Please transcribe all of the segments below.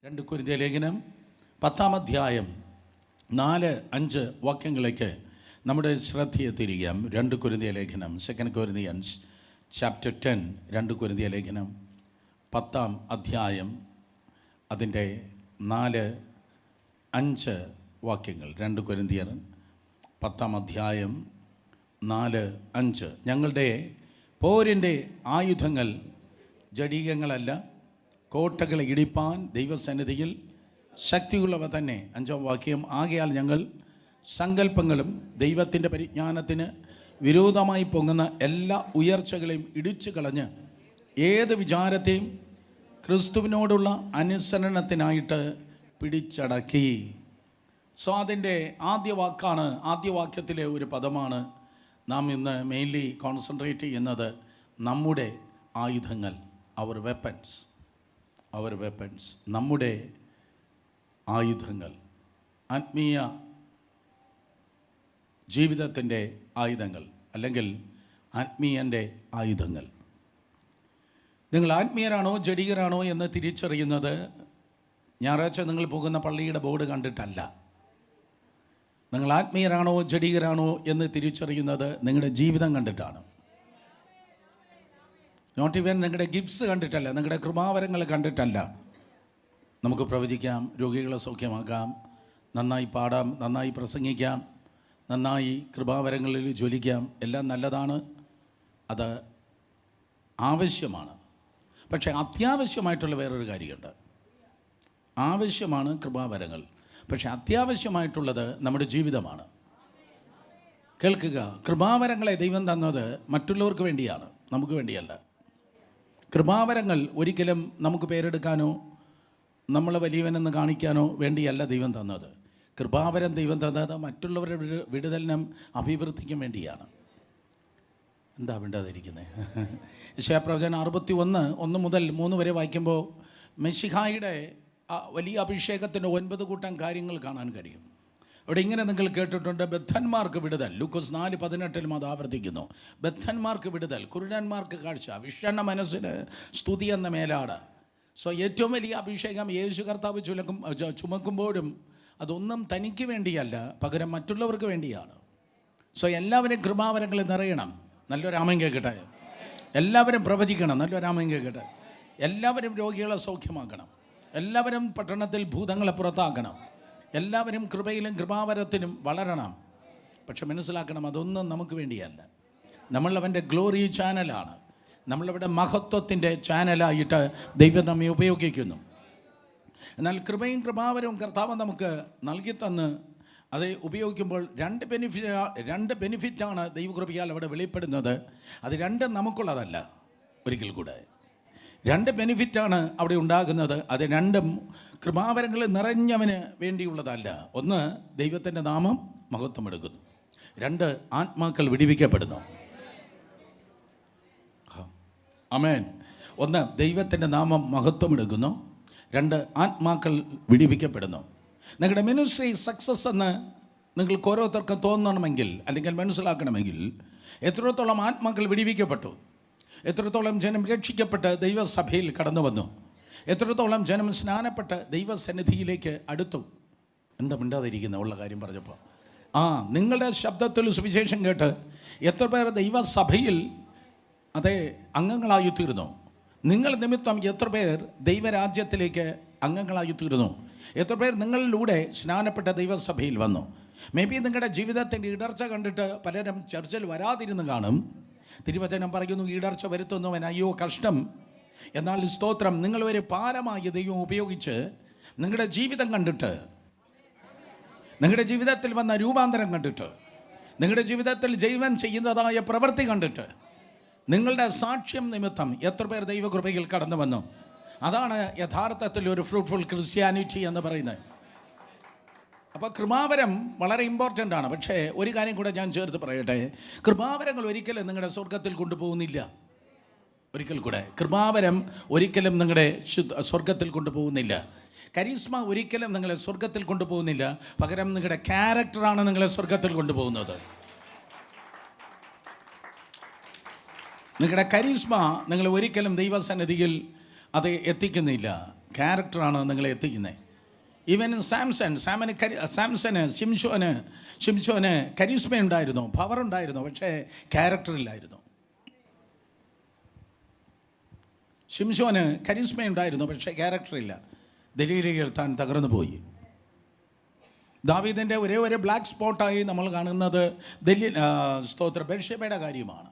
2 കൊരിന്ത്യർ ലേഖനം 10-ാം അധ്യായം 4-5 വാക്യങ്ങളിലേക്ക് നമ്മുടെ ശ്രദ്ധയെ തിരികാം. 2 കൊരിന്ത്യർ ലേഖനം 2 Corinthians chapter 10, 2 കൊരിന്ത്യർ ലേഖനം 10-ാം അധ്യായം അതിൻ്റെ 4-5 വാക്യങ്ങൾ. 2 കൊരിന്ത്യർ 10-ാം അധ്യായം 4-5. ഞങ്ങളുടെ പോരിൻ്റെ ആയുധങ്ങൾ ജഡീകങ്ങളല്ല, കോട്ടകളെ ഇടിപ്പാൻ ദൈവസന്നിധിയിൽ ശക്തിയുള്ളവ തന്നെ. 5-ാം വാക്യം. ആകയാൽ ഞങ്ങൾ സങ്കല്പങ്ങളും ദൈവത്തിൻ്റെ പരിജ്ഞാനത്തിന് വിരോധമായി പൊങ്ങുന്ന എല്ലാ ഉയർച്ചകളെയും ഇടിച്ചു കളഞ്ഞ് ഏത് വിചാരത്തെയും ക്രിസ്തുവിനോടുള്ള അനുസരണത്തിനായിട്ട് പിടിച്ചടക്കി. സോ അതിൻ്റെ ആദ്യ വാക്യത്തിലെ ഒരു പദമാണ് നാം ഇന്ന് മെയിൻലി കോൺസെൻട്രേറ്റ് ചെയ്യുന്നത്. നമ്മുടെ ആയുധങ്ങൾ, അവർ വെപ്പൺസ്, നമ്മുടെ ആയുധങ്ങൾ, ആത്മീയ ജീവിതത്തിൻ്റെ ആയുധങ്ങൾ, അല്ലെങ്കിൽ ആത്മീയൻ്റെ ആയുധങ്ങൾ. നിങ്ങൾ ആത്മീയരാണോ ജഡികരാണോ എന്ന് തിരിച്ചറിയുന്നത് ഞായറാഴ്ച നിങ്ങൾ പോകുന്ന പള്ളിയുടെ ബോർഡ് കണ്ടിട്ടല്ല. നിങ്ങൾ ആത്മീയരാണോ ജഡികരാണോ എന്ന് തിരിച്ചറിയുന്നത് നിങ്ങളുടെ ജീവിതം കണ്ടിട്ടാണ്. നോട്ട് ഈവൻ നിങ്ങളുടെ ഗിഫ്റ്റ്സ് കണ്ടിട്ടല്ല, നിങ്ങളുടെ കൃപാവരങ്ങൾ കണ്ടിട്ടല്ല. നമുക്ക് പ്രവചിക്കാം, രോഗികളെ സൗഖ്യമാക്കാം, നന്നായി പാടാം, നന്നായി പ്രസംഗിക്കാം, നന്നായി കൃപാവരങ്ങളിൽ ജ്വലിക്കാം. എല്ലാം നല്ലതാണ്, അത് ആവശ്യമാണ്. പക്ഷേ അത്യാവശ്യമായിട്ടുള്ള വേറൊരു കാര്യമുണ്ട്. ആവശ്യമാണ് കൃപാവരങ്ങൾ, പക്ഷേ അത്യാവശ്യമായിട്ടുള്ളത് നമ്മുടെ ജീവിതമാണ്. കേൾക്കുക, കൃപാവരങ്ങളെ ദൈവം തന്നത് മറ്റുള്ളവർക്ക് വേണ്ടിയാണ്, നമുക്ക് വേണ്ടിയല്ല. കൃപാവരങ്ങൾ ഒരിക്കലും നമുക്ക് പേരെടുക്കാനോ നമ്മളെ വലിയവനെന്ന് കാണിക്കാനോ വേണ്ടിയല്ല ദൈവം തന്നത്. കൃപാവരം ദൈവം തന്നത് മറ്റുള്ളവരുടെ വിടുതലിനും അഭിവൃദ്ധിക്കും വേണ്ടിയാണ്. എന്താ വേണ്ടാതിരിക്കുന്നത്? യെശയ്യാപ്രവചനം 61:1-3 വരെ വായിക്കുമ്പോൾ മെശിഹായുടെ വലിയ അഭിഷേകത്തിൻ്റെ 9 കൂട്ടം കാര്യങ്ങൾ കാണാൻ കഴിയും. അവിടെ ഇങ്ങനെ നിങ്ങൾ കേട്ടിട്ടുണ്ട്, ബദ്ധന്മാർക്ക് വിടുതൽ. ലൂക്കോസ് 4:18 അത് ആവർത്തിക്കുന്നു. ബദ്ധന്മാർക്ക് വിടുതൽ, കുരുടന്മാർക്ക് കാഴ്ച, വിഷണ്ണ മനസ്സിന് സ്തുതി എന്ന മേലാട്. സോ ഏറ്റവും വലിയ അഭിഷേകം യേശു കർത്താവ് ചുമക്കുമ്പോഴും അതൊന്നും തനിക്ക് വേണ്ടിയല്ല, പകരം മറ്റുള്ളവർക്ക് വേണ്ടിയാണ്. സോ എല്ലാവരും കൃപാവരങ്ങളിൽ നിറയണം. നല്ലൊരാമൻ കേൾക്കട്ടെ. എല്ലാവരും പ്രവചിക്കണം. നല്ലൊരാമൻ കേൾക്കട്ടെ. എല്ലാവരും രോഗികളെ സൗഖ്യമാക്കണം. എല്ലാവരും പട്ടണത്തിൽ ഭൂതങ്ങളെ പുറത്താക്കണം. എല്ലാവരും കൃപയിലും കൃപാവരത്തിനും വളരണം. പക്ഷെ മനസ്സിലാക്കണം, അതൊന്നും നമുക്ക് വേണ്ടിയല്ല. നമ്മളവൻ്റെ ഗ്ലോറി ചാനലാണ്. നമ്മളവിടെ മഹത്വത്തിൻ്റെ ചാനലായിട്ട് ദൈവം നമ്മെ ഉപയോഗിക്കുന്നു. എന്നാൽ കൃപയും കൃപാവരവും കർത്താവ് നമുക്ക് നൽകി തന്ന് അത് ഉപയോഗിക്കുമ്പോൾ രണ്ട് ബെനിഫിറ്റാണ് ദൈവകൃപയാൽ അവിടെ വെളിപ്പെടുന്നത്. അത് രണ്ടും നമുക്കുള്ളതല്ല. ഒരിക്കൽ കൂടെ 2 ബെനിഫിറ്റാണ് അവിടെ ഉണ്ടാകുന്നത്. അത് രണ്ടും കൃപാവരങ്ങൾ നിറഞ്ഞവന് വേണ്ടിയുള്ളതല്ല. 1, ദൈവത്തിൻ്റെ നാമം മഹത്വം എടുക്കുന്നു. 2, ആത്മാക്കൾ വിടിവിക്കപ്പെടുന്നു. ആമേൻ. 1, ദൈവത്തിൻ്റെ നാമം മഹത്വം എടുക്കുന്നു. 2, ആത്മാക്കൾ വിടിവിക്കപ്പെടുന്നു. നിങ്ങളുടെ മിനിസ്ട്രി സക്സസ് എന്ന് നിങ്ങൾക്ക് ഓരോരുത്തർക്കും തോന്നണമെങ്കിൽ, അല്ലെങ്കിൽ മനസ്സിലാക്കണമെങ്കിൽ, എത്രത്തോളം ആത്മാക്കൾ വിടിവിക്കപ്പെട്ടു, എത്രത്തോളം ജനം രക്ഷിക്കപ്പെട്ട് ദൈവസഭയിൽ കടന്നു വന്നു, എത്രത്തോളം ജനം സ്നാനപ്പെട്ട് ദൈവസന്നിധിയിലേക്ക് അടുത്തു. എന്താ മിണ്ടാതിരിക്കുന്ന ഉള്ള കാര്യം പറഞ്ഞപ്പോൾ? നിങ്ങളുടെ ശബ്ദത്തിൽ സുവിശേഷം കേട്ട് എത്ര പേർ ദൈവസഭയിൽ അംഗങ്ങളായി തീർന്നു. നിങ്ങൾ നിമിത്തം എത്ര പേർ ദൈവരാജ്യത്തിലേക്ക് അംഗങ്ങളായി തീർന്നു. എത്ര പേർ നിങ്ങളിലൂടെ സ്നാനപ്പെട്ട ദൈവസഭയിൽ വന്നു. മേ ബി നിങ്ങളുടെ ജീവിതത്തിൻ്റെ ഇടർച്ച കണ്ടിട്ട് പലരും ചർച്ചിൽ വരാതിരുന്ന് കാണും. തിരുവചനം പറയുന്നു, ഈടർച്ച വരുത്തുന്നവൻ അയ്യോ കഷ്ടം. എന്നാൽ സ്തോത്രം, നിങ്ങൾ ഒരു പാലമായി ദൈവം ഉപയോഗിച്ച് നിങ്ങളുടെ ജീവിതം കണ്ടിട്ട്, നിങ്ങളുടെ ജീവിതത്തിൽ വന്ന രൂപാന്തരം കണ്ടിട്ട്, നിങ്ങളുടെ ജീവിതത്തിൽ ജൈവൻ ചെയ്യുന്നതായ പ്രവൃത്തി കണ്ടിട്ട്, നിങ്ങളുടെ സാക്ഷ്യം നിമിത്തം എത്ര പേർ ദൈവകൃപയിൽ കടന്നു വന്നു. അതാണ് യഥാർത്ഥത്തിൽ ഒരു ഫ്രൂട്ട്ഫുൾ ക്രിസ്ത്യാനിറ്റി എന്ന് പറയുന്നത്. അപ്പോൾ കൃപാവരം വളരെ ഇമ്പോർട്ടൻ്റ് ആണ്. പക്ഷേ ഒരു കാര്യം കൂടെ ഞാൻ ചേർത്ത് പറയട്ടെ, കൃപാവരങ്ങൾ ഒരിക്കലും നിങ്ങളുടെ സ്വർഗത്തിൽ കൊണ്ടുപോകുന്നില്ല. ഒരിക്കൽ കൂടെ, കൃപാവരം ഒരിക്കലും നിങ്ങളുടെ സ്വർഗത്തിൽ കൊണ്ടുപോകുന്നില്ല. കരിസ്മ ഒരിക്കലും നിങ്ങളെ സ്വർഗത്തിൽ കൊണ്ടുപോകുന്നില്ല. പകരം നിങ്ങളുടെ ക്യാരക്ടറാണ് നിങ്ങളെ സ്വർഗത്തിൽ കൊണ്ടുപോകുന്നത്. നിങ്ങളുടെ കരിസ്മ നിങ്ങൾ ഒരിക്കലും ദൈവസന്നിധിയിൽ അത് എത്തിക്കുന്നില്ല. ക്യാരക്ടറാണ് നിങ്ങളെ എത്തിക്കുന്നത്. ഈവൻ ശിംശോന് കരിസ്മ ഉണ്ടായിരുന്നു, പവർ ഉണ്ടായിരുന്നു, പക്ഷേ ക്യാരക്ടറില്ലായിരുന്നു. ശിംശോന് കരിസ്മ ഉണ്ടായിരുന്നു, പക്ഷേ ക്യാരക്ടറില്ല. ദലീലയിൽ താൻ തകർന്നു പോയി. ദാവീദിൻ്റെ ഒരേ ബ്ലാക്ക് സ്പോട്ടായി നമ്മൾ കാണുന്നത് ബത്ശേബയുടെ കാര്യമാണ്.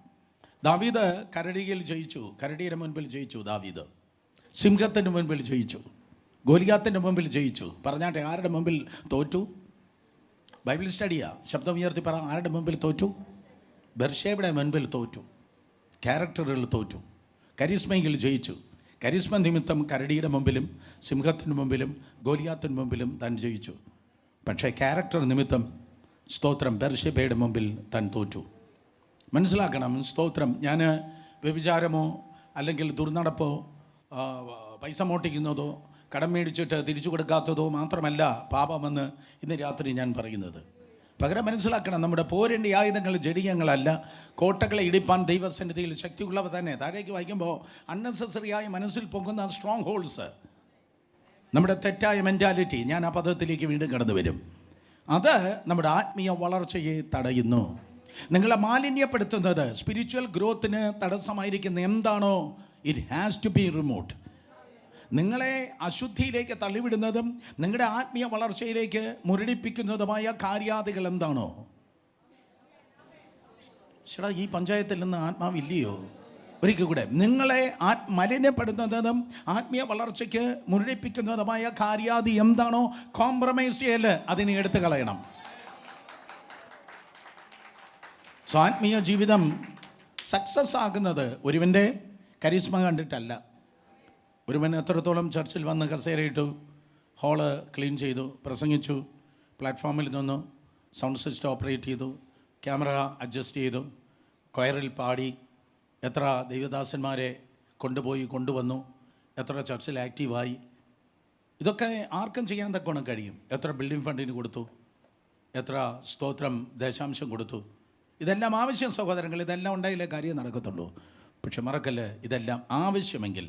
ദാവീദ് കരടിയിൽ ജയിച്ചു, കരടിയുടെ മുൻപിൽ ജയിച്ചു. ദാവീദ് സിംഹത്തിൻ്റെ മുൻപിൽ ജയിച്ചു, ഗോലിയാത്തിൻ്റെ മുമ്പിൽ ജയിച്ചു. പറഞ്ഞാട്ടെ, ആരുടെ മുമ്പിൽ തോറ്റു? ബൈബിൾ സ്റ്റഡിയാ, ശബ്ദം ഉയർത്തി പറ. ആരുടെ മുമ്പിൽ തോറ്റു? ബത്ശേബയുടെ മുൻപിൽ തോറ്റു. ക്യാരക്ടറുകൾ തോറ്റു. കരിസ്മയിൽ ജയിച്ചു. കരിസ്മ നിമിത്തം കരടിയുടെ മുമ്പിലും സിംഹത്തിൻ്റെ മുമ്പിലും ഗോലിയാത്തിൻ്റെ മുമ്പിലും താൻ ജയിച്ചു. പക്ഷേ ക്യാരക്ടർ നിമിത്തം ബത്ശേബയുടെ മുമ്പിൽ താൻ തോറ്റു. മനസ്സിലാക്കണം, ഞാൻ വ്യഭിചാരമോ അല്ലെങ്കിൽ ദുർനടപ്പോ പൈസ മോട്ടിക്കുന്നതോ കടം മേടിച്ചിട്ട് തിരിച്ചു കൊടുക്കാത്തതോ മാത്രമല്ല പാപമെന്ന് ഇന്ന് രാത്രി ഞാൻ പറയുന്നത്. പകരം മനസ്സിലാക്കണം, നമ്മുടെ പോരേണ്ട ആയുധങ്ങൾ ജഡികങ്ങളല്ല. കോട്ടകളെ ഇടിപ്പാൻ ദൈവസന്നിധിയിൽ ശക്തിയുള്ളവ തന്നെ. താഴേക്ക് വായിക്കുമ്പോൾ അൺനെസസറിയായി മനസ്സിൽ പൊങ്ങുന്ന സ്ട്രോങ് ഹോൾസ്, നമ്മുടെ തെറ്റായ മെൻറ്റാലിറ്റി, ഞാൻ ആ പദത്തിലേക്ക് വീണ്ടും കടന്നു വരും. അത് നമ്മുടെ ആത്മീയ വളർച്ചയെ തടയുന്നു. നിങ്ങളെ മാലിന്യപ്പെടുത്തുന്നത്, സ്പിരിച്വൽ ഗ്രോത്തിന് തടസ്സമായിരിക്കുന്ന എന്താണോ, it has to be removed. നിങ്ങളെ അശുദ്ധിയിലേക്ക് തള്ളിവിടുന്നതും നിങ്ങളുടെ ആത്മീയ വളർച്ചയിലേക്ക് മുരടിപ്പിക്കുന്നതുമായ കാര്യാദികൾ എന്താണോ? ചേട്ടാ, ഈ പഞ്ചായത്തിൽ നിന്ന് ആത്മാവില്ലയോ? ഒരിക്കൽ കൂടെ, നിങ്ങളെ മലിനപ്പെടുത്തുന്നതും ആത്മീയ വളർച്ചയ്ക്ക് മുരടിപ്പിക്കുന്നതുമായ കാര്യാദി എന്താണോ, കോംപ്രമൈസ് ചെയ്യല്, അതിനെ എടുത്തു കളയണം. ആത്മീയ ജീവിതം സക്സസ് ആകുന്നത് ഒരുവൻ്റെ കരിസ്മ കണ്ടിട്ടല്ല. ഒരുവൻ എത്രത്തോളം ചർച്ചിൽ വന്ന് കസേരയിട്ടു, ഹാള് ക്ലീൻ ചെയ്തു, പ്രസംഗിച്ചു, പ്ലാറ്റ്ഫോമിൽ നിന്നു, സൗണ്ട് സിസ്റ്റം ഓപ്പറേറ്റ് ചെയ്തു, ക്യാമറ അഡ്ജസ്റ്റ് ചെയ്തു, കൊയറിൽ പാടി, എത്ര ദൈവദാസന്മാരെ കൊണ്ടുവന്നു, എത്ര ചർച്ചിൽ ആക്റ്റീവായി, ഇതൊക്കെ ആർക്കും ചെയ്യാൻ തക്കോണം കഴിയും. എത്ര ബിൽഡിംഗ് ഫണ്ടിന് കൊടുത്തു, എത്ര ദേശാംശം കൊടുത്തു, ഇതെല്ലാം ആവശ്യം സഹോദരങ്ങൾ. ഇതെല്ലാം ഉണ്ടായാലേ കാര്യം നടക്കത്തുള്ളൂ. പക്ഷെ മറക്കല്ല്, ഇതെല്ലാം ആവശ്യമെങ്കിൽ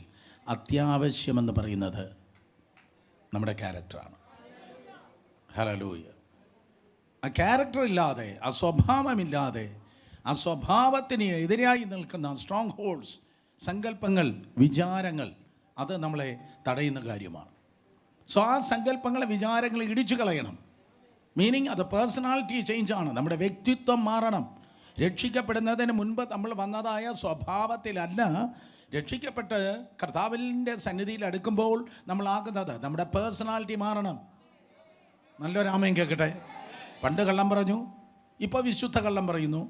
അത്യാവശ്യമെന്ന് പറയുന്നത് നമ്മുടെ ക്യാരക്ടറാണ്. ഹല്ലേലൂയ. ആ ക്യാരക്ടർ ഇല്ലാതെ, ആ സ്വഭാവമില്ലാതെ, ആ സ്വഭാവത്തിന് എതിരായി നിൽക്കുന്ന സ്ട്രോങ് ഹോൾഡ്സ്, സങ്കല്പങ്ങൾ, വിചാരങ്ങൾ, അത് നമ്മളെ തടയുന്ന കാര്യമാണ്. ആ സങ്കല്പങ്ങളെ, വിചാരങ്ങളെ ഇടിച്ചു കളയണം. മീനിങ് അത് പേഴ്സണാലിറ്റി ചേഞ്ചാണ്. നമ്മുടെ വ്യക്തിത്വം മാറണം. രക്ഷിക്കപ്പെടുന്നതിന് മുൻപ് നമ്മൾ വന്നതായ സ്വഭാവത്തിലല്ല രക്ഷിക്കപ്പെട്ട് കർത്താവിൻ്റെ സന്നിധിയിൽ അടുക്കുമ്പോൾ നമ്മളാകുന്നത്. നമ്മുടെ പേഴ്സണാലിറ്റി മാറണം. നല്ലൊരാമയും കേൾക്കട്ടെ. പണ്ട് കള്ളം പറഞ്ഞു, ഇപ്പോൾ വിശുദ്ധ കള്ളം പറയുന്നു.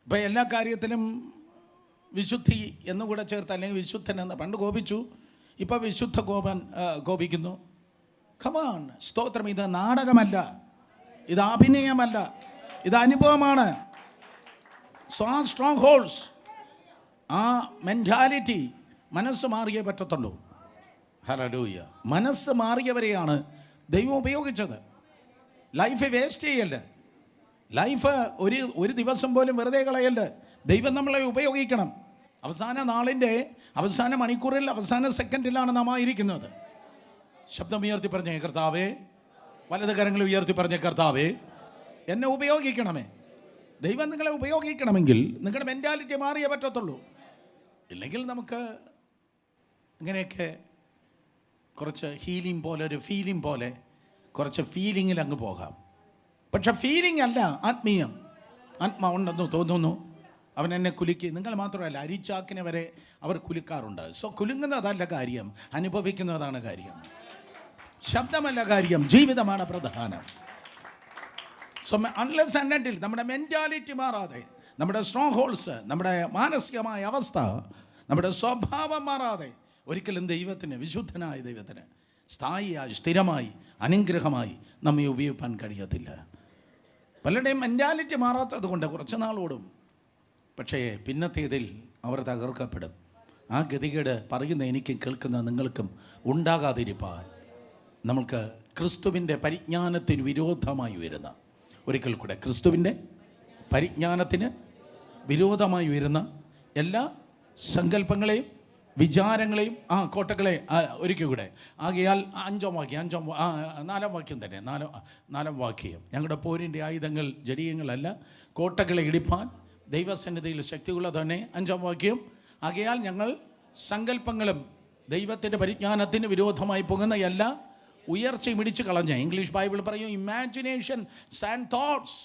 ഇപ്പം എല്ലാ കാര്യത്തിലും വിശുദ്ധി എന്നുകൂടെ ചേർത്ത്, അല്ലെങ്കിൽ വിശുദ്ധൻ എന്ന്. പണ്ട് കോപിച്ചു, ഇപ്പോൾ വിശുദ്ധ കോപിക്കുന്നു. കമാൺ, സ്തോത്രം. ഇത് നാടകമല്ല, ഇത് അഭിനയമല്ല, ഇത് അനുഭവമാണ്. ആ സ്ട്രോങ് ഹോൾഡ്സ്, ആ മെൻറ്റാലിറ്റി, മനസ്സ് മാറിയേ പറ്റത്തുള്ളൂ. ഹല്ലേലൂയ. മനസ്സ് മാറിയവരെയാണ് ദൈവം ഉപയോഗിച്ചത്. ലൈഫ് വേസ്റ്റ് ചെയ്യല്ല. ലൈഫ് ഒരു ദിവസം പോലും വെറുതെ കളയല്ല. ദൈവം നമ്മളെ ഉപയോഗിക്കണം. അവസാന നാളിൻ്റെ അവസാന മണിക്കൂറിൽ, അവസാന സെക്കൻഡിലാണ് നാം ആയിരിക്കുന്നത്. ശബ്ദം ഉയർത്തി പറഞ്ഞേ, കർത്താവേ. വലത് കരങ്ങൾ ഉയർത്തി പറഞ്ഞേ, കർത്താവേ, എന്നെ ഉപയോഗിക്കണമേ. ദൈവം നിങ്ങളെ ഉപയോഗിക്കണമെങ്കിൽ നിങ്ങളുടെ മെൻറ്റാലിറ്റി മാറിയേ പറ്റത്തുള്ളൂ. ഇല്ലെങ്കിൽ നമുക്ക് ഇങ്ങനെയൊക്കെ കുറച്ച് ഹീലിംഗ് പോലെ, ഒരു ഫീലിംഗ് പോലെ, കുറച്ച് ഫീലിങ്ങിൽ അങ്ങ് പോകാം. പക്ഷെ ഫീലിംഗ് അല്ല ആത്മീയം. ആത്മാവുണ്ടെന്ന് തോന്നുന്നു, അവൻ എന്നെ കുലുക്കി. നിങ്ങൾ മാത്രമല്ല, അരിച്ചാക്കിനെ വരെ അവർ കുലുക്കാറുണ്ട്. കുലുങ്ങുന്നതല്ല കാര്യം, അനുഭവിക്കുന്നതാണ് കാര്യം. ശബ്ദമല്ല കാര്യം, ജീവിതമാണ് പ്രധാനം. അൺലെസ് ആൻഡ് അണ്ടിൽ നമ്മുടെ മെൻറ്റാലിറ്റി മാറാതെ, നമ്മുടെ സ്ട്രോങ് ഹോൾസ്, നമ്മുടെ മാനസികമായ അവസ്ഥ, നമ്മുടെ സ്വഭാവം മാറാതെ ഒരിക്കലും ദൈവത്തിന്, വിശുദ്ധനായ ദൈവത്തിന് സ്ഥായിയായി, സ്ഥിരമായി, അനുഗ്രഹമായി നമ്മെ ഉപയോഗിക്കാൻ കഴിയത്തില്ല. പലരുടെയും മെൻറ്റാലിറ്റി മാറാത്തത് കൊണ്ട് കുറച്ച് നാളോടും, പക്ഷേ പിന്നത്തേതിൽ അവർ തകർക്കപ്പെടും. ആ ഗതികേട് പറയുന്ന എനിക്കും കേൾക്കുന്ന നിങ്ങൾക്കും ഉണ്ടാകാതിരിപ്പാൻ നമുക്ക് ക്രിസ്തുവിൻ്റെ പരിജ്ഞാനത്തിന് വിരോധമായി വരുന്ന, ഒരിക്കൽ കൂടെ, ക്രിസ്തുവിൻ്റെ പരിജ്ഞാനത്തിന് വിരോധമായി വരുന്ന എല്ലാ സങ്കല്പങ്ങളെയും വിചാരങ്ങളെയും കോട്ടകളെ ഒരിക്കൽ കൂടെ. ആകയാൽ നാലാം വാക്യം തന്നെ, നാലാം വാക്യം. ഞങ്ങളുടെ പോരിൻ്റെ ആയുധങ്ങൾ ജഡീയങ്ങളല്ല, കോട്ടകളെ ഇടിപ്പാൻ ദൈവസന്നിധിയിൽ ശക്തിയുള്ള തന്നെ. 5-ാം വാക്യം. ആകയാൽ ഞങ്ങൾ സങ്കല്പങ്ങളും ദൈവത്തിൻ്റെ പരിജ്ഞാനത്തിന് വിരോധമായി പോകുന്ന എല്ലാ ഉയർച്ചയും ഇടിച്ച് കളഞ്ഞ. ഇംഗ്ലീഷ് ബൈബിൾ പറയും imaginations and thoughts.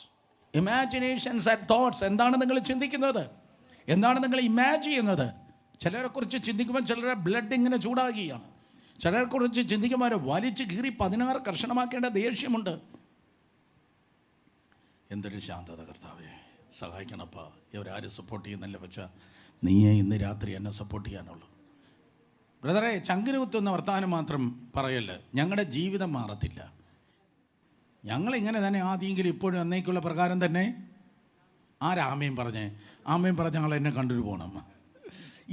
Imaginations and thoughts. എന്താണ് നിങ്ങൾ ചിന്തിക്കുന്നത്? എന്താണ് നിങ്ങൾ ഇമാജിൻ ചെയ്യുന്നത്? ചിലരെക്കുറിച്ച് ചിന്തിക്കുമ്പോൾ ചിലരെ ബ്ലഡ് ഇങ്ങനെ ചൂടാകുകയാണ്. ചിലരെക്കുറിച്ച് ചിന്തിക്കുമ്പോൾ വലിച്ച് കീറി 16 കർഷണമാക്കേണ്ട ദേഷ്യമുണ്ട്. എന്തൊരു ശാന്തത കർത്താവേ, സഹായിക്കണപ്പാ. ഇവരാരും സപ്പോർട്ട് ചെയ്യുന്നില്ല വെച്ചാൽ നീയേ ഇന്ന് രാത്രി എന്നെ സപ്പോർട്ട് ചെയ്യാനുള്ളൂ. ബ്രദറെ, ചങ്കിന് കുത്തുന്ന വർത്തമാനം മാത്രം പറയല്ല, ഞങ്ങളുടെ ജീവിതം മാറത്തില്ല. ഞങ്ങളിങ്ങനെ തന്നെ ആദ്യമെങ്കിലും ഇപ്പോഴും എന്നേക്കുള്ള പ്രകാരം തന്നെ. ആരാമയും പറഞ്ഞേ? ആമയും പറഞ്ഞ ആൾ എന്നെ കണ്ടിട്ട് പോകണം.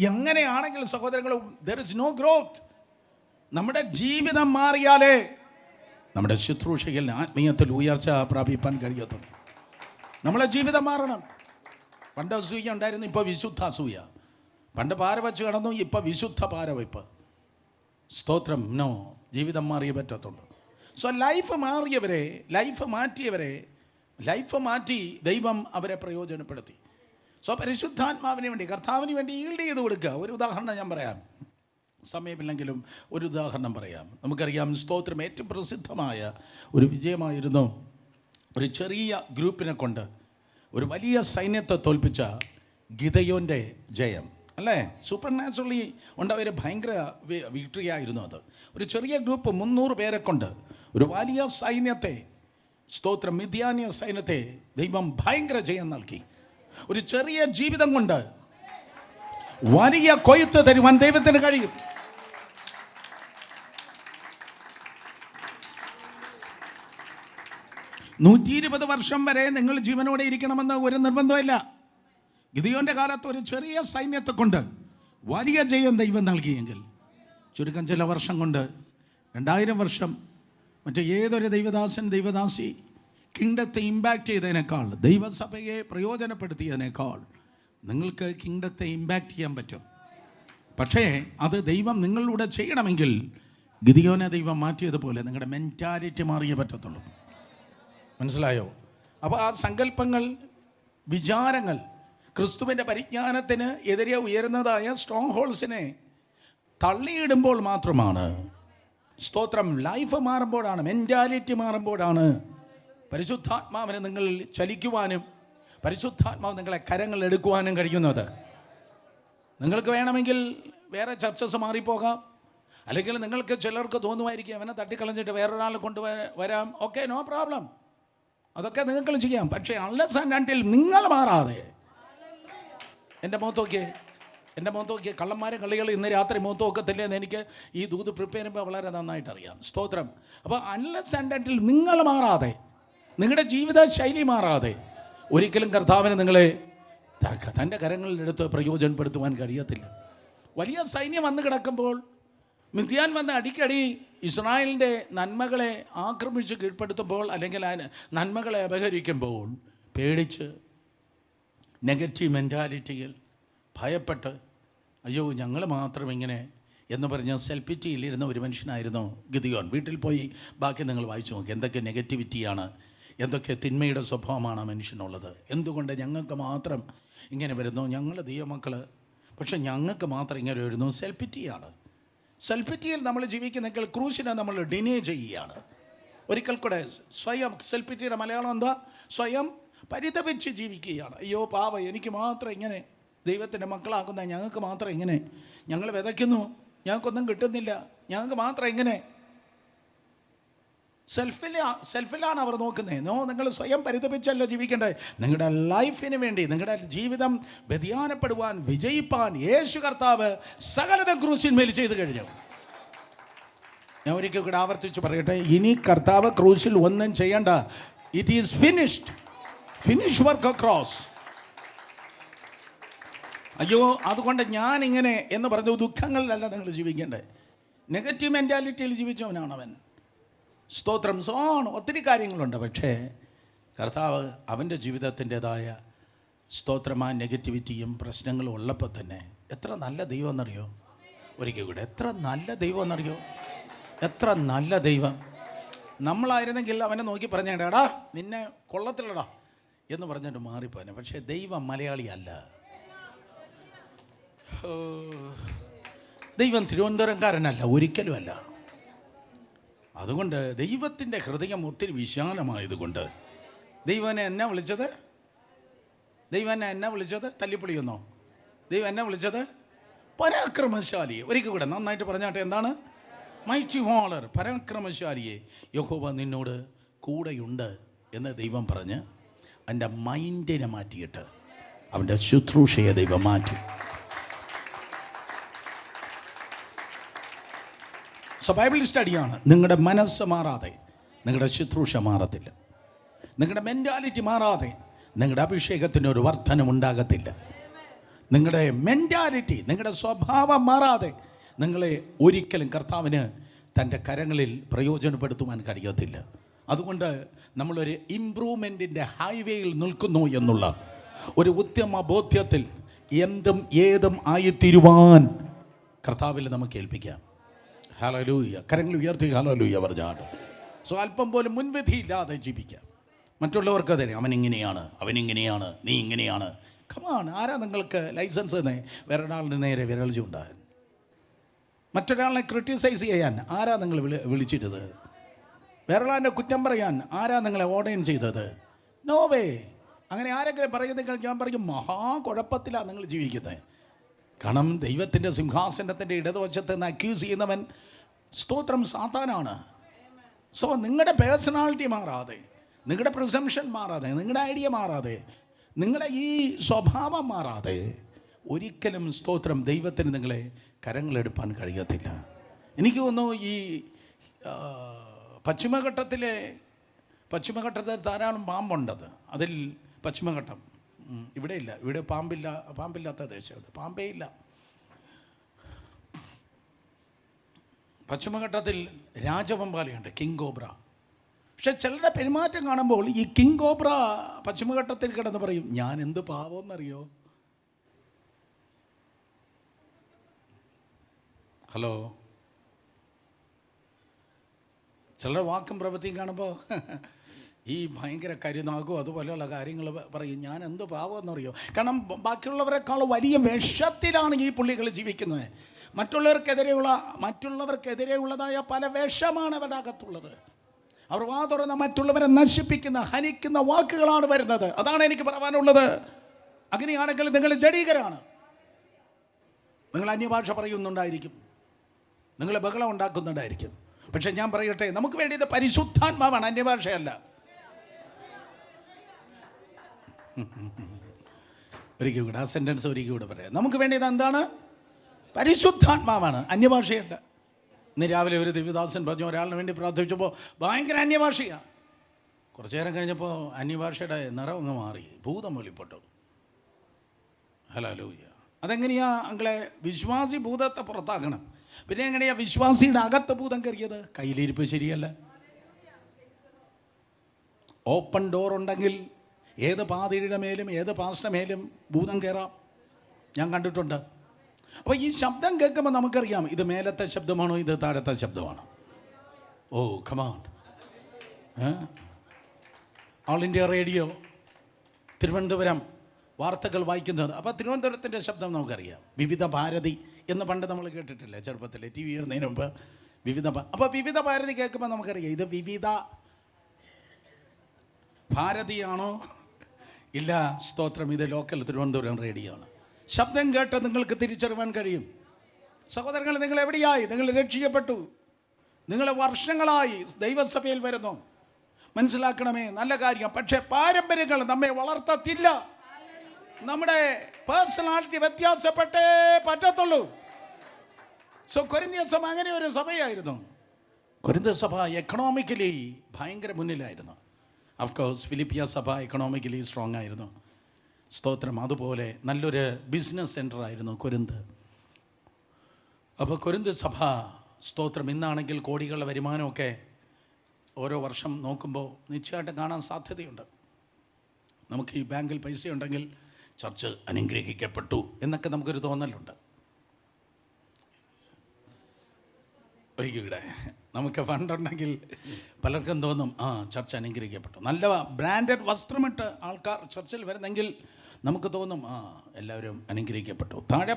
എങ്ങനെയാണെങ്കിൽ സഹോദരങ്ങളും there is no growth. നമ്മുടെ ജീവിതം മാറിയാലേ നമ്മുടെ ശുശ്രൂഷയിൽ ആത്മീയത്തിൽ ഉയർച്ച പ്രാപിപ്പാൻ കഴിയത്തുള്ളൂ. നമ്മളെ ജീവിതം മാറണം. പണ്ട് അസൂയ ഉണ്ടായിരുന്നു, ഇപ്പോൾ വിശുദ്ധ അസൂയ. പണ്ട് പാര വച്ച് കിടന്നു, ഇപ്പോൾ വിശുദ്ധ പാരവയ്പ്പ്. സ്തോത്രം. നോ, ജീവിതം മാറിയേ പറ്റത്തുള്ളൂ. സോ ലൈഫ് മാറിയവരെ, ലൈഫ് മാറ്റി ദൈവം അവരെ പ്രയോജനപ്പെടുത്തി. സോ പരിശുദ്ധാത്മാവിന് വേണ്ടി, കർത്താവിന് വേണ്ടി ഈൽഡ് ചെയ്ത് കൊടുക്കുക. ഒരു ഉദാഹരണം ഞാൻ പറയാം, സമയമില്ലെങ്കിലും ഒരു ഉദാഹരണം പറയാം. നമുക്കറിയാം, സ്തോത്രം, ഏറ്റവും പ്രസിദ്ധമായ ഒരു വിജയമായിരുന്നു ഒരു ചെറിയ ഗ്രൂപ്പിനെ കൊണ്ട് ഒരു വലിയ സൈന്യത്തെ തോൽപ്പിച്ച ഗിദയോൻ്റെ ജയം, അല്ലേ? സൂപ്പർ നാച്ചുറലി ഉണ്ടായ ഭയങ്കര വിക്ടറി ആയിരുന്നു അത്. ഒരു ചെറിയ ഗ്രൂപ്പ് 300 പേരെ കൊണ്ട് ഒരു വലിയ സൈന്യത്തെ, സ്തോത്രം, മിദ്യാന്യ സൈന്യത്തെ ദൈവം ഭയങ്കര ജയം നൽകി. ഒരു ചെറിയ ജീവിതം കൊണ്ട് വലിയ കൊയ്ത്ത് തരുവാൻ ദൈവത്തിന് കഴിയും. $120 വർഷം വരെ നിങ്ങൾ ജീവനോടെ ഇരിക്കണമെന്ന് ഒരു നിർബന്ധമില്ല. ഗിദെയോന്റെ കാലത്ത് ഒരു ചെറിയ സൈന്യത്തെ കൊണ്ട് വലിയ ജയം ദൈവം നൽകിയെങ്കിൽ ചുരുക്കം ചില വർഷം കൊണ്ട് 2000 വർഷം മറ്റേ ഏതൊരു ദൈവദാസി കിങ്ഡത്തെ ഇമ്പാക്റ്റ് ചെയ്തതിനേക്കാൾ, ദൈവസഭയെ പ്രയോജനപ്പെടുത്തിയതിനേക്കാൾ നിങ്ങൾക്ക് കിങ്ഡത്തെ ഇമ്പാക്റ്റ് ചെയ്യാൻ പറ്റും. പക്ഷേ അത് ദൈവം നിങ്ങളിലൂടെ ചെയ്യണമെങ്കിൽ ഗിദെയോനെ ദൈവം മാറ്റിയതുപോലെ നിങ്ങളുടെ മെൻറ്റാലിറ്റി മാറിയേ പറ്റത്തുള്ളൂ. മനസ്സിലായോ? അപ്പോൾ ആ സങ്കല്പങ്ങൾ, വിചാരങ്ങൾ, ക്രിസ്തുവിൻ്റെ പരിജ്ഞാനത്തിന് എതിരെ ഉയരുന്നതായ സ്ട്രോങ് ഹോൾസിനെ തള്ളിയിടുമ്പോൾ മാത്രമാണ്, സ്തോത്രം, ലൈഫ് മാറുമ്പോഴാണ്, മെൻറ്റാലിറ്റി മാറുമ്പോഴാണ് പരിശുദ്ധാത്മാവിനെ നിങ്ങൾ ചലിക്കുവാനും പരിശുദ്ധാത്മാവ് നിങ്ങളെ കരങ്ങൾ എടുക്കുവാനും കഴിയുന്നത്. നിങ്ങൾക്ക് വേണമെങ്കിൽ വേറെ ചർച്ചസ് മാറിപ്പോകാം, അല്ലെങ്കിൽ നിങ്ങൾക്ക് ചിലർക്ക് തോന്നുമായിരിക്കും അവനെ തട്ടിക്കളഞ്ഞിട്ട് വേറൊരാളെ കൊണ്ടുവരാം. ഓക്കെ, നോ പ്രോബ്ലം, അതൊക്കെ നിങ്ങൾക്ക് ചെയ്യാം. പക്ഷേ അൺലെസ് ആൻഡ് അൺടിൽ നിങ്ങൾ മാറാതെ, എൻ്റെ മുഖത്ത് നോക്കിയേ, കള്ളന്മാരും കളികൾ ഇന്ന് രാത്രി മുഖത്ത് നോക്കത്തില്ലെന്ന് എനിക്ക് ഈ ദൂത് പ്രിപ്പയർ ചെയ്യുമ്പോൾ വളരെ നന്നായിട്ട് അറിയാം. സ്തോത്രം. അപ്പോൾ അൺലെസ് ആൻഡ് അൺടിൽ നിങ്ങൾ മാറാതെ, നിങ്ങളുടെ ജീവിത ശൈലി മാറാതെ ഒരിക്കലും കർത്താവിന് നിങ്ങളെ തൻ്റെ കരങ്ങളിലെടുത്ത് പ്രയോജനപ്പെടുത്തുവാൻ കഴിയത്തില്ല. വലിയ സൈന്യം വന്ന് കിടക്കുമ്പോൾ മിദ്യാൻ വന്ന് അടിക്കടി ഇസ്രായേലിൻ്റെ നന്മകളെ ആക്രമിച്ച് കീഴ്പ്പെടുത്തുമ്പോൾ, അല്ലെങ്കിൽ നന്മകളെ അപഹരിക്കുമ്പോൾ പേടിച്ച് നെഗറ്റീവ് മെൻറ്റാലിറ്റിയിൽ ഭയപ്പെട്ട് അയ്യോ ഞങ്ങൾ മാത്രം ഇങ്ങനെ എന്ന് പറഞ്ഞ് സെൽഫിറ്റിയിലിരുന്ന ഒരു മനുഷ്യനായിരുന്നു ഗിദെയോൻ. വീട്ടിൽ പോയി ബാക്കി നിങ്ങൾ വായിച്ചു നോക്കി, എന്തൊക്കെ നെഗറ്റിവിറ്റിയാണ്, എന്തൊക്കെ തിന്മയുടെ സ്വഭാവമാണ് ആ മനുഷ്യനുള്ളത്. എന്തുകൊണ്ട് ഞങ്ങൾക്ക് മാത്രം ഇങ്ങനെ വരുന്നു, ഞങ്ങൾ ദൈവമക്കൾ, പക്ഷെ ഞങ്ങൾക്ക് മാത്രം ഇങ്ങനെ വരുന്നു. സെൽഫിറ്റിയിൽ നമ്മൾ ജീവിക്കുന്നെങ്കിൽ ക്രൂശിനെ നമ്മൾ ഡിനേ ചെയ്യുകയാണ്. ഒരിക്കൽ കൂടെ സ്വയം, സെൽഫിറ്റിയുടെ മലയാളം എന്താ? സ്വയം പരിതപിച്ച് ജീവിക്കുകയാണ്. അയ്യോ പാവ, എനിക്ക് മാത്രം ഇങ്ങനെ, ദൈവത്തിൻ്റെ മക്കളാക്കുന്ന ഞങ്ങൾക്ക് മാത്രം ഇങ്ങനെ, ഞങ്ങൾ വിതയ്ക്കുന്നു, ഞങ്ങൾക്കൊന്നും കിട്ടുന്നില്ല, ഞങ്ങൾക്ക് മാത്രം ഇങ്ങനെ. സെൽഫിലാണ് അവർ നോക്കുന്നത്. നോ, നിങ്ങൾ സ്വയം പരിതപിച്ചല്ലോ ജീവിക്കേണ്ടത്. നിങ്ങളുടെ ലൈഫിന് വേണ്ടി, നിങ്ങളുടെ ജീവിതം വ്യതിയാനപ്പെടുവാൻ, വിജയിപ്പാൻ യേശു കർത്താവ് സകലതും ക്രൂശിന്മേൽ ചെയ്ത് കഴിഞ്ഞു. ഞാൻ ഒരിക്കൽ കൂടെ ആവർത്തിച്ച് പറയട്ടെ, ഇനി കർത്താവ് ക്രൂശിൽ ഒന്നും ചെയ്യണ്ട. It is finished. Finish work across. അയ്യോ അതുകൊണ്ട് ഞാനിങ്ങനെ എന്ന് പറഞ്ഞു ദുഃഖങ്ങളിലല്ല നിങ്ങൾ ജീവിക്കേണ്ടത്. നെഗറ്റീവ് മെൻറ്റാലിറ്റിയിൽ ജീവിച്ചവനാണ് അവൻ. സ്തോത്രം. സോണ് ഒത്തിരി കാര്യങ്ങളുണ്ട്. പക്ഷേ കർത്താവ് അവൻ്റെ ജീവിതത്തിൻ്റെതായ സ്തോത്രമായ നെഗറ്റിവിറ്റിയും പ്രശ്നങ്ങളും ഉള്ളപ്പോൾ തന്നെ എത്ര നല്ല ദൈവം എന്നറിയോ? ഒരിക്കൽ കൂടെ, എത്ര നല്ല ദൈവം എന്നറിയോ? എത്ര നല്ല ദൈവം. നമ്മളായിരുന്നെങ്കിൽ അവനെ നോക്കി പറഞ്ഞേടാ നിന്നെ കൊള്ളത്തില്ലടാ എന്ന് പറഞ്ഞിട്ട് മാറിപ്പോനെ. പക്ഷേ ദൈവം മലയാളിയല്ല. ദൈവം തിരുവനന്തപുരംകാരനല്ല, ഒരിക്കലുമല്ല. അതുകൊണ്ട് ദൈവത്തിൻ്റെ ഹൃദയം ഒത്തിരി വിശാലമായതുകൊണ്ട് ദൈവനെ എന്നാ വിളിച്ചത്? ദൈവം എന്നാ വിളിച്ചത്? തല്ലിപ്പൊളിയൊന്നോ? ദൈവം എന്നാ വിളിച്ചത്? പരാക്രമശാലിയെ. ഒരിക്കൽ കൂടെ നന്നായിട്ട് പറഞ്ഞാട്ടെ, എന്താണ്? മൈറ്റി വാളർ, പരാക്രമശാലിയെ. യഹോവ നിന്നോട് കൂടെയുണ്ട് എന്ന് ദൈവം പറഞ്ഞ് അവൻ്റെ മൈൻഡിനെ മാറ്റിയിട്ട് അവൻ്റെ ശുശ്രൂഷയെ ദൈവം മാറ്റി. ബൈബിൾ സ്റ്റഡിയാണ്. നിങ്ങളുടെ മനസ്സ് മാറാതെ നിങ്ങളുടെ ശുശ്രൂഷ മാറത്തില്ല. നിങ്ങളുടെ മെൻറ്റാലിറ്റി മാറാതെ നിങ്ങളുടെ അഭിഷേകത്തിനൊരു വർധനമുണ്ടാകത്തില്ല. നിങ്ങളുടെ മെൻറ്റാലിറ്റി, നിങ്ങളുടെ സ്വഭാവം മാറാതെ നിങ്ങളെ ഒരിക്കലും കർത്താവിന് തൻ്റെ കരങ്ങളിൽ പ്രയോജനപ്പെടുത്തുവാൻ കഴിയത്തില്ല. അതുകൊണ്ട് നമ്മളൊരു ഇംപ്രൂവ്മെൻറ്റിൻ്റെ ഹൈവേയിൽ നിൽക്കുന്നു എന്നുള്ള ഒരു ഉത്തമ ബോധ്യത്തിൽ എന്തും ഏതും ആയിത്തീരുവാൻ കർത്താവിൽ നമുക്ക് ഏൽപ്പിക്കാം. ഹല്ലേലൂയ. കരങ്ങൾ ഉയർത്തി ഹല്ലേലൂയ പറഞ്ഞാണ്. അല്പം പോലും മുൻവിധിയില്ലാതെ ജീവിക്കാം. മറ്റുള്ളവർക്ക് തരാം, അവനിങ്ങനെയാണ്, അവനിങ്ങനെയാണ്, നീ ഇങ്ങനെയാണ്. കമാൺ, ആരാ നിങ്ങൾക്ക് ലൈസൻസ് വേറൊരാളിന് നേരെ വിരൽ ചൂണ്ടാൻ? മറ്റൊരാളെ ക്രിട്ടിസൈസ് ചെയ്യാൻ ആരാ നിങ്ങൾ വിളിച്ചിട്ടത്? വേറൊരാളിൻ്റെ കുറ്റം പറയാൻ ആരാ നിങ്ങളെ ഓർഡൈൻ ചെയ്തത്? No way. അങ്ങനെ ആരെങ്കിലും പറയുന്നെങ്കിൽ ഞാൻ പറയും, മഹാ കുഴപ്പത്തിലാണ് നിങ്ങൾ ജീവിക്കുന്നത്. കാരണം ദൈവത്തിൻ്റെ സിംഹാസനത്തിൻ്റെ ഇടതുവശത്ത് നിന്ന് അക്യൂസ് ചെയ്യുന്നവൻ സ്തോത്രം സാത്താനാണ്. നിങ്ങളുടെ പേഴ്സണാലിറ്റി മാറാതെ, നിങ്ങളുടെ പ്രിസംഷൻ മാറാതെ, നിങ്ങളുടെ ഐഡിയ മാറാതെ, നിങ്ങളുടെ ഈ സ്വഭാവം മാറാതെ ഒരിക്കലും സ്തോത്രം ദൈവത്തിന് നിങ്ങളെ കരങ്ങളെടുപ്പാൻ കഴിയത്തില്ല. എനിക്ക് തോന്നുന്നു ഈ പശ്ചിമഘട്ടത്തിൽ ധാരാളം പാമ്പുണ്ടത്. അതിൽ പശ്ചിമഘട്ടം ഇവിടെ ഇല്ല, ഇവിടെ പാമ്പില്ലാത്ത ദേശം, പാമ്പേ ഇല്ല. പശ്ചിമഘട്ടത്തിൽ രാജവമ്പാലയുണ്ട്, കിങ് കോബ്ര. പക്ഷെ ചിലരുടെ പെരുമാറ്റം കാണുമ്പോൾ ഈ കിങ് കോബ്ര പശ്ചിമഘട്ടത്തിൽ കിടന്ന് പറയും, ഞാൻ എന്ത് പാവമെന്നറിയോ? ഹലോ, ചിലരുടെ വാക്കും പ്രവൃത്തിയും കാണുമ്പോൾ ഈ ഭയങ്കര കരുനാകും അതുപോലെയുള്ള കാര്യങ്ങൾ പറയും, ഞാൻ എന്ത് പാവമെന്നറിയോ? കാരണം ബാക്കിയുള്ളവരെക്കാൾ വലിയ വേഷത്തിലാണ് ഈ പുള്ളികൾ ജീവിക്കുന്നത്. മറ്റുള്ളവർക്കെതിരെയുള്ളതായ പല വേഷമാണ് അവരുടെ അകത്തുള്ളത്. അവർ വാ തുറന്ന മറ്റുള്ളവരെ നശിപ്പിക്കുന്ന, ഹനിക്കുന്ന വാക്കുകളാണ് വരുന്നത്. അതാണ് എനിക്ക് പറയാനുള്ളത്. അങ്ങനെയാണെങ്കിൽ നിങ്ങൾ ജഡീകരാണ്. നിങ്ങൾ അന്യഭാഷ പറയുന്നുണ്ടായിരിക്കും, നിങ്ങൾ ബഹളം ഉണ്ടാക്കുന്നുണ്ടായിരിക്കും. പക്ഷെ ഞാൻ പറയട്ടെ, നമുക്ക് വേണ്ടിയത് പരിശുദ്ധാത്മാവാണ്, അന്യഭാഷയല്ല. ഒരിക്കൽ കൂടെ ആ സെൻറ്റൻസ് ഒരിക്കൽ കൂടെ പറയാം. നമുക്ക് വേണ്ടിയത് എന്താണ്? പരിശുദ്ധാത്മാവാണ്, അന്യഭാഷയല്ല. ഇന്ന് രാവിലെ ഒരു ദിവ്യദാസൻ പറഞ്ഞു, ഒരാളിന് വേണ്ടി പ്രാർത്ഥിച്ചപ്പോൾ ഭയങ്കര അന്യഭാഷയാണ്. കുറച്ചു നേരം കഴിഞ്ഞപ്പോൾ അന്യഭാഷയുടെ നിറം അങ്ങ് മാറി, ഭൂതം വെളിപ്പെട്ടു. ഹല്ലേലൂയ. അതെങ്ങനെയാ അങ്ങളെ? വിശ്വാസി ഭൂതത്തെ പുറത്താക്കണം. പിന്നെ എങ്ങനെയാ വിശ്വാസിയുടെ അകത്ത് ഭൂതം കയറിയത്? കയ്യിലിരിപ്പ് ശരിയല്ല. ഓപ്പൺ ഡോർ ഉണ്ടെങ്കിൽ ഏത് പാതിരിയുടെ മേലും ഏത് പാസ്റ്ററുടെ മേലും ഭൂതം കയറാം. ഞാൻ കണ്ടിട്ടുണ്ട്. അപ്പോൾ ഈ ശബ്ദം കേൾക്കുമ്പോൾ നമുക്കറിയാം ഇത് മേലത്തെ ശബ്ദമാണോ ഇത് താഴത്തെ ശബ്ദമാണോ. Oh come on. All India radio Thiruvananthapuram വാർത്തകൾ വായിക്കുന്നത്. അപ്പോൾ തിരുവനന്തപുരത്തിൻ്റെ ശബ്ദം നമുക്കറിയാം. വിവിധ ഭാരതി എന്ന് പണ്ട് നമ്മൾ കേട്ടിട്ടില്ലേ ചെറുപ്പത്തിൽ, ടി വി വരുന്നതിന് മുമ്പ് അപ്പോൾ വിവിധ ഭാരതി കേൾക്കുമ്പോൾ നമുക്കറിയാം ഇത് വിവിധ ഭാരതിയാണോ? ഇല്ല, സ്തോത്രം, ഇത് ലോക്കൽ തിരുവനന്തപുരം റേഡിയോ ആണ്. ശബ്ദം കേട്ട് നിങ്ങൾക്ക് തിരിച്ചറിയാൻ കഴിയും. സഹോദരങ്ങൾ, നിങ്ങൾ എവിടെയായി? നിങ്ങൾ രക്ഷിക്കപ്പെട്ടു, നിങ്ങൾ വർഷങ്ങളായി ദൈവസഭയിൽ വരുന്നു. മനസ്സിലാക്കണമേ, നല്ല കാര്യം. പക്ഷേ പാരമ്പര്യങ്ങൾ നമ്മെ വളർത്തത്തില്ല. നമ്മുടെ പേഴ്സണാലിറ്റി വ്യത്യാസപ്പെട്ടേ പറ്റത്തുള്ളൂ. കൊരിന്ത്യ സഭ അങ്ങനെ ഒരു സഭയായിരുന്നു. കൊരിന്ത്യ സഭ എക്കണോമിക്കലി ഭയങ്കര മുന്നിലായിരുന്നു. ഓഫ്കോഴ്സ് ഫിലിപ്പിയ സഭ എക്കണോമിക്കലി സ്ട്രോങ് ആയിരുന്നു. സ്തോത്രം. അതുപോലെ നല്ലൊരു ബിസിനസ് സെൻ്റർ ആയിരുന്നു കൊരിന്ത്. അപ്പോൾ കൊരിന്ത് സഭ സ്തോത്രം ഇന്നാണെങ്കിൽ കോടികളുടെ വരുമാനമൊക്കെ ഓരോ വർഷം നോക്കുമ്പോൾ നിശ്ചയമായിട്ട് കാണാൻ സാധ്യതയുണ്ട്. നമുക്ക് ഈ ബാങ്കിൽ പൈസ ഉണ്ടെങ്കിൽ ചർച്ച് അനുഗ്രഹിക്കപ്പെട്ടു എന്നൊക്കെ നമുക്കൊരു തോന്നലുണ്ട്. ഒരിക്കലും നമുക്ക് ഫണ്ടുണ്ടെങ്കിൽ പലർക്കും തോന്നും ചർച്ച അനുഗ്രഹിക്കപ്പെട്ടു. നല്ല ബ്രാൻഡഡ് വസ്ത്രമിട്ട് ആൾക്കാർ ചർച്ചിൽ വരുന്നെങ്കിൽ നമുക്ക് തോന്നും എല്ലാവരും അനുഗ്രഹിക്കപ്പെട്ടു. താഴെ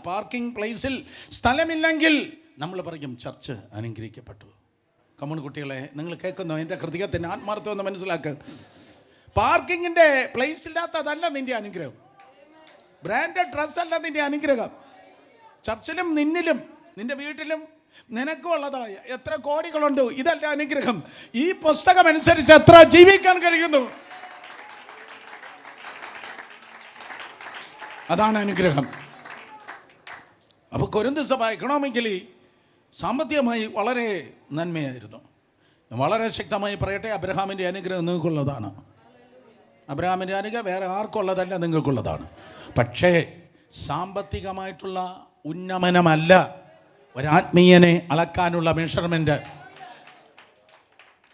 പാർക്കിംഗ് പ്ലേസിൽ സ്ഥലമില്ലെങ്കിൽ നമ്മൾ പറയും ചർച്ച് അനുഗ്രഹിക്കപ്പെട്ടു. കമ്മ്യൂൺ കുട്ടികളെ, നിങ്ങൾ കേൾക്കുന്നോ? എൻ്റെ ഹൃദയത്തിൻ്റെ ആത്മാർത്ഥം എന്ന് മനസ്സിലാക്കുക. പാർക്കിങ്ങിൻ്റെ പ്ലേസ് ഇല്ലാത്തതല്ല നിൻ്റെ അനുഗ്രഹം. ബ്രാൻഡഡ് ഡ്രസ്സല്ല നിൻ്റെ അനുഗ്രഹം. ചർച്ചിലും നിന്നിലും നിൻ്റെ വീട്ടിലും നിനക്കും ഉള്ളതായ എത്ര കോടികളുണ്ട്, ഇതല്ല അനുഗ്രഹം. ഈ പുസ്തകം അനുസരിച്ച് എത്ര ജീവിക്കാൻ കഴിയുന്നു, അതാണ് അനുഗ്രഹം. അപ്പോൾ കൊരിന്ത് സഭ എക്കണോമിക്കലി സാമ്പത്തികമായി വളരെ നന്മയായിരുന്നു. വളരെ ശക്തമായി പറയട്ടെ, അബ്രഹാമിൻ്റെ അനുഗ്രഹം നിങ്ങൾക്കുള്ളതാണ്. അബ്രഹാമിൻ്റെ അനുഗ്രഹം വേറെ ആർക്കുള്ളതല്ല, നിങ്ങൾക്കുള്ളതാണ്. പക്ഷേ സാമ്പത്തികമായിട്ടുള്ള ഉന്നമനമല്ല ഒരാത്മീയനെ അളക്കാനുള്ള മെഷർമെൻറ്റ്.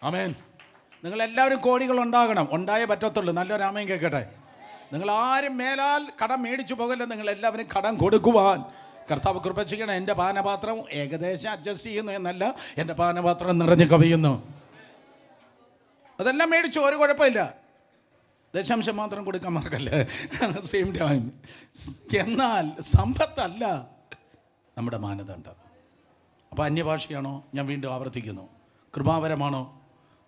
ആമേൻ. നിങ്ങളെല്ലാവരും കോടികളുണ്ടാകണം, ഉണ്ടായേ പറ്റത്തുള്ളൂ. നല്ലൊരു ആമേൻ കേൾക്കട്ടെ. നിങ്ങളാരും മേലാൽ കടം മേടിച്ചു പോകല്ല. നിങ്ങളെല്ലാവരും കടം കൊടുക്കുവാൻ കർത്താവ് കൃപ ചെയ്യണം. എൻ്റെ പാനപാത്രം ഏകദേശം അഡ്ജസ്റ്റ് ചെയ്യുന്നു എന്നല്ല, എൻ്റെ പാനപാത്രം നിറഞ്ഞു കവിയുന്നു. അതെല്ലാം മേടിച്ചു, ഒരു കുഴപ്പമില്ല. ദശാംശം മാത്രം കൊടുക്കാൻ മറക്കല്ലേ, സെയിം ടൈം. എന്നാൽ സമ്പത്തല്ല നമ്മുടെ മാനദണ്ഡം. അപ്പോൾ അന്യഭാഷയാണോ? ഞാൻ വീണ്ടും ആവർത്തിക്കുന്നു. കൃപാവരമാണോ?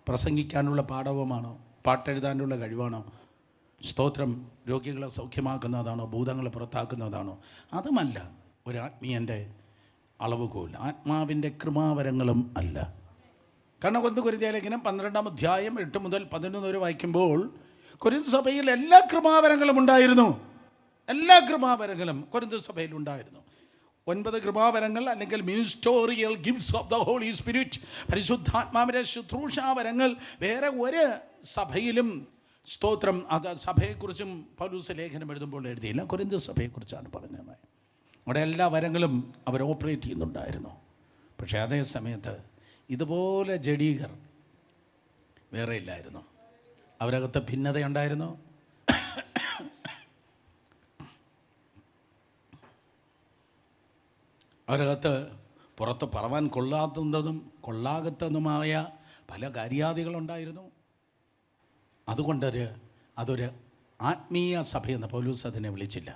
പ്രസംഗിക്കാനുള്ള പാഠവുമാണോ? പാട്ടെഴുതാനുള്ള കഴിവാണോ? സ്തോത്രം. രോഗികളെ സൗഖ്യമാക്കുന്നതാണോ? ഭൂതങ്ങളെ പുറത്താക്കുന്നതാണോ? അതുമല്ല ഒരാത്മീയൻ്റെ അളവുകോൽ. ആത്മാവിൻ്റെ കൃപാവരങ്ങളും അല്ല. കാരണം 1 കൊരിന്ത്യർ ലേഖനം 12-ാം അധ്യായം 8 മുതൽ 11 വരെ വായിക്കുമ്പോൾ കൊരിന്ത് സഭയിൽ എല്ലാ കൃപാവരങ്ങളും ഉണ്ടായിരുന്നു. എല്ലാ കൃപാവരങ്ങളും കൊരിന്ത് സഭയിൽ ഉണ്ടായിരുന്നു. 9 കൃപാവരങ്ങൾ അല്ലെങ്കിൽ ministerial gifts of the Holy Spirit, പരിശുദ്ധാത്മാവിൻ്റെ ശുശ്രൂഷാവരങ്ങൾ വേറെ ഒരു സഭയിലും, സ്തോത്രം, അത് സഭയെക്കുറിച്ചും പൗലോസ് ലേഖനം എഴുതുമ്പോൾ എഴുതിയില്ല. കൊരിന്ത് സഭയെക്കുറിച്ചാണ് പറഞ്ഞത്. അവിടെ എല്ലാ വരങ്ങളും അവർ ഓപ്പറേറ്റ് ചെയ്യുന്നുണ്ടായിരുന്നു. പക്ഷേ അതേ സമയത്ത് ഇതുപോലെ ജഡീകർ വേറെ ഇല്ലായിരുന്നു. അവരകത്ത് ഭിന്നതയുണ്ടായിരുന്നു. അവരകത്ത് പുറത്ത് പറവാൻ കൊള്ളാത്തതും കൊള്ളാകത്തതുമായ പല കാര്യാദികളുണ്ടായിരുന്നു. അതുകൊണ്ട് അതൊരു ആത്മീയ സഭയെന്ന് പൗലോസ് അതിനെ വിളിച്ചില്ല.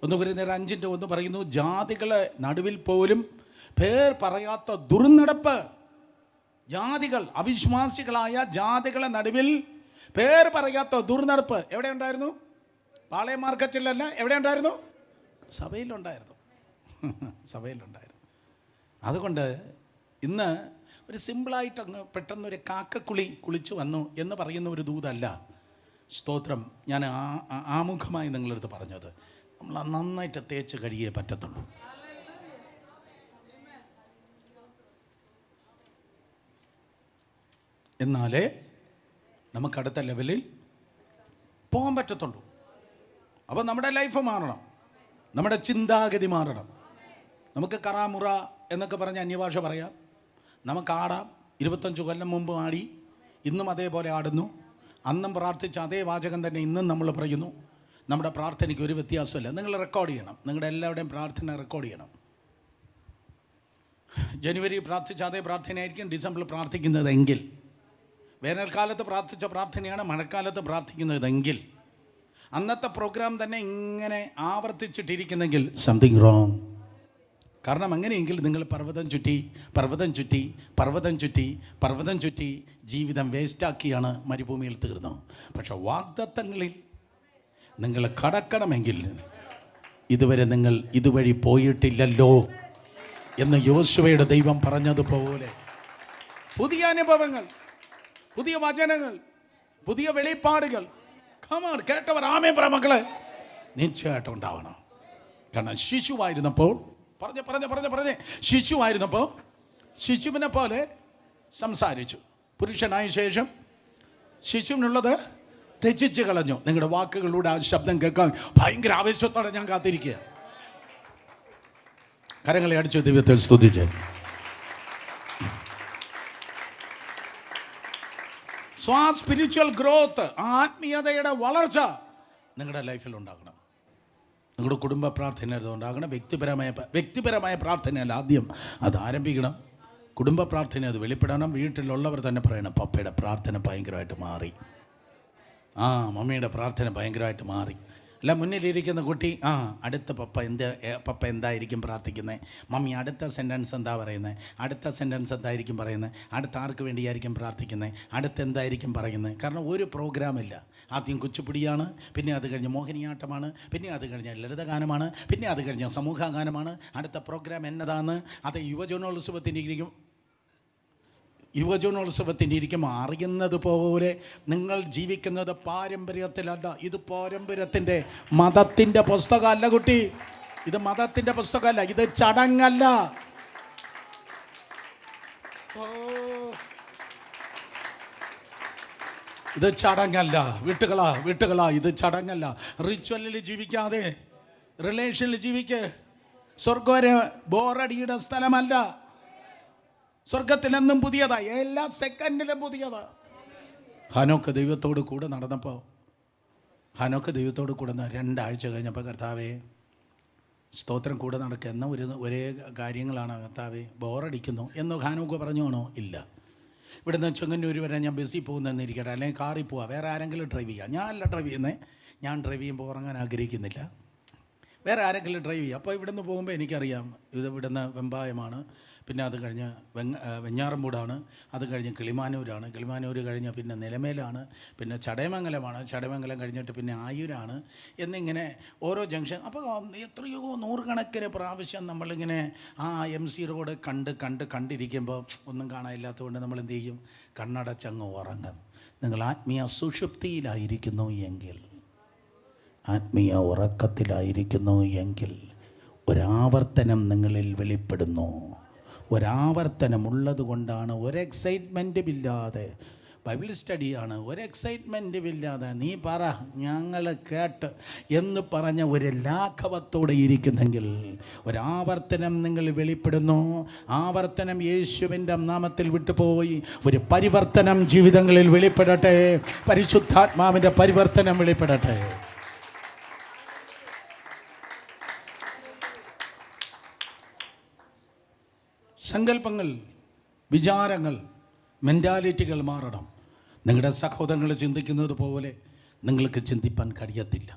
1 കൊരിന്ത്യർ 5:1 പറയുന്നു, ജാതികളെ നടുവിൽ പോലും പേർ പറയാത്ത ദുർനടപ്പ്. ജാതികൾ, അവിശ്വാസികളായ ജാതികളെ നടുവിൽ പേർ പറയാത്ത ദുർനടപ്പ് എവിടെ ഉണ്ടായിരുന്നു? പാളയം മാർക്കറ്റിലല്ല, എവിടെ ഉണ്ടായിരുന്നു? സഭയിലുണ്ടായിരുന്നു. സഭയിലുണ്ടായിരുന്നു. അതുകൊണ്ട് ഇന്ന് ഒരു സിമ്പിളായിട്ട് അങ്ങ് പെട്ടെന്നൊരു കാക്കക്കുളി കുളിച്ചു വന്നു എന്ന് പറയുന്ന ഒരു ദൂതല്ല. സ്തോത്രം. ഞാൻ ആമുഖമായി നിങ്ങളടുത്ത് പറഞ്ഞത്, നമ്മൾ നന്നായിട്ട് തേച്ച് കഴുകിയേ പറ്റത്തുള്ളൂ. എന്നാലേ നമുക്കടുത്ത ലെവലിൽ പോകാൻ പറ്റത്തുള്ളൂ. അപ്പോൾ നമ്മുടെ ലൈഫ് മാറണം, നമ്മുടെ ചിന്താഗതി മാറണം. നമുക്ക് കറാമുറ എന്നൊക്കെ പറഞ്ഞ് അന്യഭാഷ പറയാം, നമുക്ക് ആടാം. 25 കൊല്ലം മുമ്പ് ആടി, ഇന്നും അതേപോലെ ആടുന്നു. അന്നും പ്രാർത്ഥിച്ച അതേ വാചകം തന്നെ ഇന്നും നമ്മൾ പറയുന്നു. നമ്മുടെ പ്രാർത്ഥനയ്ക്ക് ഒരു വ്യത്യാസമില്ല. നിങ്ങൾ റെക്കോർഡ് ചെയ്യണം, നിങ്ങളുടെ എല്ലാവരുടെയും പ്രാർത്ഥന റെക്കോർഡ് ചെയ്യണം. ജനുവരി പ്രാർത്ഥിച്ച അതേ പ്രാർത്ഥനയായിരിക്കും ഡിസംബറിൽ പ്രാർത്ഥിക്കുന്നതെങ്കിൽ, വേനൽക്കാലത്ത് പ്രാർത്ഥിച്ച പ്രാർത്ഥനയാണ് മഴക്കാലത്ത് പ്രാർത്ഥിക്കുന്നതെങ്കിൽ, അന്നത്തെ പ്രോഗ്രാം തന്നെ ഇങ്ങനെ ആവർത്തിച്ചിട്ടിരിക്കുന്നെങ്കിൽ സംതിങ് റോങ്. കാരണം അങ്ങനെയെങ്കിൽ നിങ്ങൾ പർവ്വതം ചുറ്റി ജീവിതം വേസ്റ്റാക്കിയാണ് മരുഭൂമിയിൽ തീർന്നു. പക്ഷെ വാഗ്ദത്തങ്ങളിൽ നിങ്ങൾ കടക്കണമെങ്കിൽ ഇതുവരെ നിങ്ങൾ ഇതുവഴി പോയിട്ടില്ലല്ലോ എന്ന് യോശുവയുടെ ദൈവം പറഞ്ഞതുപോലെ പുതിയ അനുഭവങ്ങൾ, പുതിയ വചനങ്ങൾ, പുതിയ വെളിപ്പാടുകൾ കേട്ടവർ ആമേൻ പറ മക്കളെ, നിശ്ചയമായിട്ടും ഉണ്ടാവണം. കാരണം ശിശുവായിരുന്നപ്പോൾ ശിശുവായിരുന്നപ്പോൾ ശിശുവിനെ പോലെ സംസാരിച്ചു. പുരുഷനായ ശേഷം ശിശുവിനുള്ളത് ത്യജിച്ച് കളഞ്ഞു. നിങ്ങളുടെ വാക്കുകളിലൂടെ ആ ശബ്ദം കേൾക്കാൻ ഭയങ്കര ആവേശത്തോടെ ഞാൻ കാത്തിരിക്കുക. കരങ്ങളെ അടിച്ച് ദൈവത്തെ സ്തുതിച്ച്. സ്പിരിച്വൽ ഗ്രോത്ത്, ആത്മീയതയുടെ വളർച്ച നിങ്ങളുടെ ലൈഫിൽ ഉണ്ടാകണം. നിങ്ങളുടെ കുടുംബ പ്രാർത്ഥന ഉണ്ടാകണം. വ്യക്തിപരമായ പ്രാർത്ഥനയല്ല, ആദ്യം അത് ആരംഭിക്കണം. കുടുംബ പ്രാർത്ഥന അത് വെളിപ്പെടണം. വീട്ടിലുള്ളവർ തന്നെ പറയണം, പപ്പയുടെ പ്രാർത്ഥന ഭയങ്കരമായിട്ട് മാറി, മമ്മിയുടെ പ്രാർത്ഥന ഭയങ്കരമായിട്ട് മാറി. അല്ല, മുന്നിലിരിക്കുന്ന കുട്ടി അടുത്ത പപ്പ എന്തായിരിക്കും പ്രാർത്ഥിക്കുന്നത്, മമ്മി അടുത്ത സെൻറ്റൻസ് എന്താ പറയുന്നത്, അടുത്ത സെൻറ്റൻസ് എന്തായിരിക്കും പറയുന്നത്, അടുത്ത ആർക്ക് വേണ്ടിയായിരിക്കും പ്രാർത്ഥിക്കുന്നത്, അടുത്ത് എന്തായിരിക്കും പറയുന്നത്. കാരണം ഒരു പ്രോഗ്രാമില്ല. ആദ്യം കുച്ചിപ്പുടിയാണ്, പിന്നെ അത് കഴിഞ്ഞ് മോഹിനിയാട്ടമാണ്, പിന്നെ അത് കഴിഞ്ഞ് ലളിതഗാനമാണ്, പിന്നെ അത് കഴിഞ്ഞ് സമൂഹഗാനമാണ്. അടുത്ത പ്രോഗ്രാം എന്നതാണ്? അത് യുവജനോത്സവത്തിൻ്റെ ഇരിക്കുമ്പോൾ അറിയുന്നത് പോലെ നിങ്ങൾ ജീവിക്കുന്നത് പാരമ്പര്യത്തിലല്ല. ഇത് പാരമ്പര്യത്തിൻ്റെ മതത്തിൻ്റെ പുസ്തകമല്ല കുട്ടി, ഇത് മതത്തിൻ്റെ പുസ്തകമല്ല, ഇത് ചടങ്ങല്ല. ഇത് ചടങ്ങല്ല, വിട്ടുകളാ, ഇത് ചടങ്ങല്ല. റിച്വലിൽ ജീവിക്കാതെ റിലേഷനിൽ ജീവിക്ക്. സ്വർഗ്ഗം ബോറടിയുടെ സ്ഥലമല്ല. സ്വർഗത്തിലെന്നും പുതിയതാ, എല്ലാ സെക്കൻഡിലും പുതിയതാ. ഹാനോക്ക് ദൈവത്തോട് കൂടെ നടന്നപ്പോൾ 2 ആഴ്ച കഴിഞ്ഞപ്പോൾ, കർത്താവേ സ്തോത്രം കൂടെ നടക്കുന്ന ഒരേ കാര്യങ്ങളാണ് കർത്താവേ, ബോറടിക്കുന്നു എന്ന് ഹാനോക്ക് പറഞ്ഞോണോ? ഇല്ല. ഇവിടുന്ന് ചെങ്ങന്നൂർ വരെ ഞാൻ ബസ്സിൽ പോകുന്നതെന്നിരിക്കട്ടെ, അല്ലെങ്കിൽ കാറിൽ പോവാം, വേറെ ആരെങ്കിലും ഡ്രൈവ് ചെയ്യാം. ഞാനല്ല ഡ്രൈവ് ചെയ്യുന്നത്, ഞാൻ ഡ്രൈവ് ചെയ്യുമ്പോൾ ഉറങ്ങാൻ ആഗ്രഹിക്കുന്നില്ല, വേറെ ആരെങ്കിലും ഡ്രൈവ് ചെയ്യുക. അപ്പോൾ ഇവിടുന്ന് പോകുമ്പോൾ എനിക്കറിയാം ഇത് ഇവിടുന്ന് വെമ്പായമാണ്, പിന്നെ അത് കഴിഞ്ഞ് വെഞ്ഞാറമൂടാണ്, അത് കഴിഞ്ഞ് കിളിമാനൂർ കഴിഞ്ഞ് പിന്നെ നിലമേലാണ്, പിന്നെ ചടയമംഗലം കഴിഞ്ഞിട്ട് പിന്നെ ആയൂരാണ്, എന്നിങ്ങനെ ഓരോ ജംഗ്ഷൻ. അപ്പോൾ എത്രയോ 100 കണക്കിന് പ്രാവശ്യം നമ്മളിങ്ങനെ MC റോഡ് കണ്ടിരിക്കുമ്പോൾ ഒന്നും കാണാനില്ലാത്തതുകൊണ്ട് നമ്മൾ എന്ത് ചെയ്യും? കണ്ണടച്ചങ്ങ് ഉറങ്ങും. നിങ്ങൾ ആത്മീയ സുഷുപ്തിയിലായിരിക്കുന്നു എങ്കിൽ, ആത്മീയ ഉറക്കത്തിലായിരിക്കുന്നു എങ്കിൽ, ഒരാവർത്തനം നിങ്ങളിൽ വെളിപ്പെടുന്നു. ഒരാവർത്തനമുള്ളത് കൊണ്ടാണ്. എക്സൈറ്റ്മെൻറ്റുമില്ലാതെ ബൈബിൾ സ്റ്റഡിയാണ്, എക്സൈറ്റ്മെൻറ്റുമില്ലാതെ നീ പറ ഞങ്ങൾ കേട്ട് എന്ന് പറഞ്ഞ ഒരു ലാഘവത്തോടെ ഇരിക്കുന്നെങ്കിൽ, ഒരാവർത്തനം നിങ്ങൾ വെളിപ്പെടുന്നു. ആവർത്തനം യേശുവിൻ്റെ നാമത്തിൽ വിട്ടുപോയി. ഒരു പരിവർത്തനം ജീവിതങ്ങളിൽ വെളിപ്പെടട്ടെ. പരിശുദ്ധാത്മാവിൻ്റെ പരിവർത്തനം വെളിപ്പെടട്ടെ. സങ്കല്പങ്ങൾ, വിചാരങ്ങൾ, മെൻറ്റാലിറ്റികൾ മാറണം. നിങ്ങളുടെ സഹോദരങ്ങൾ ചിന്തിക്കുന്നത് പോലെ നിങ്ങൾക്ക് ചിന്തിപ്പാൻ കഴിയത്തില്ല.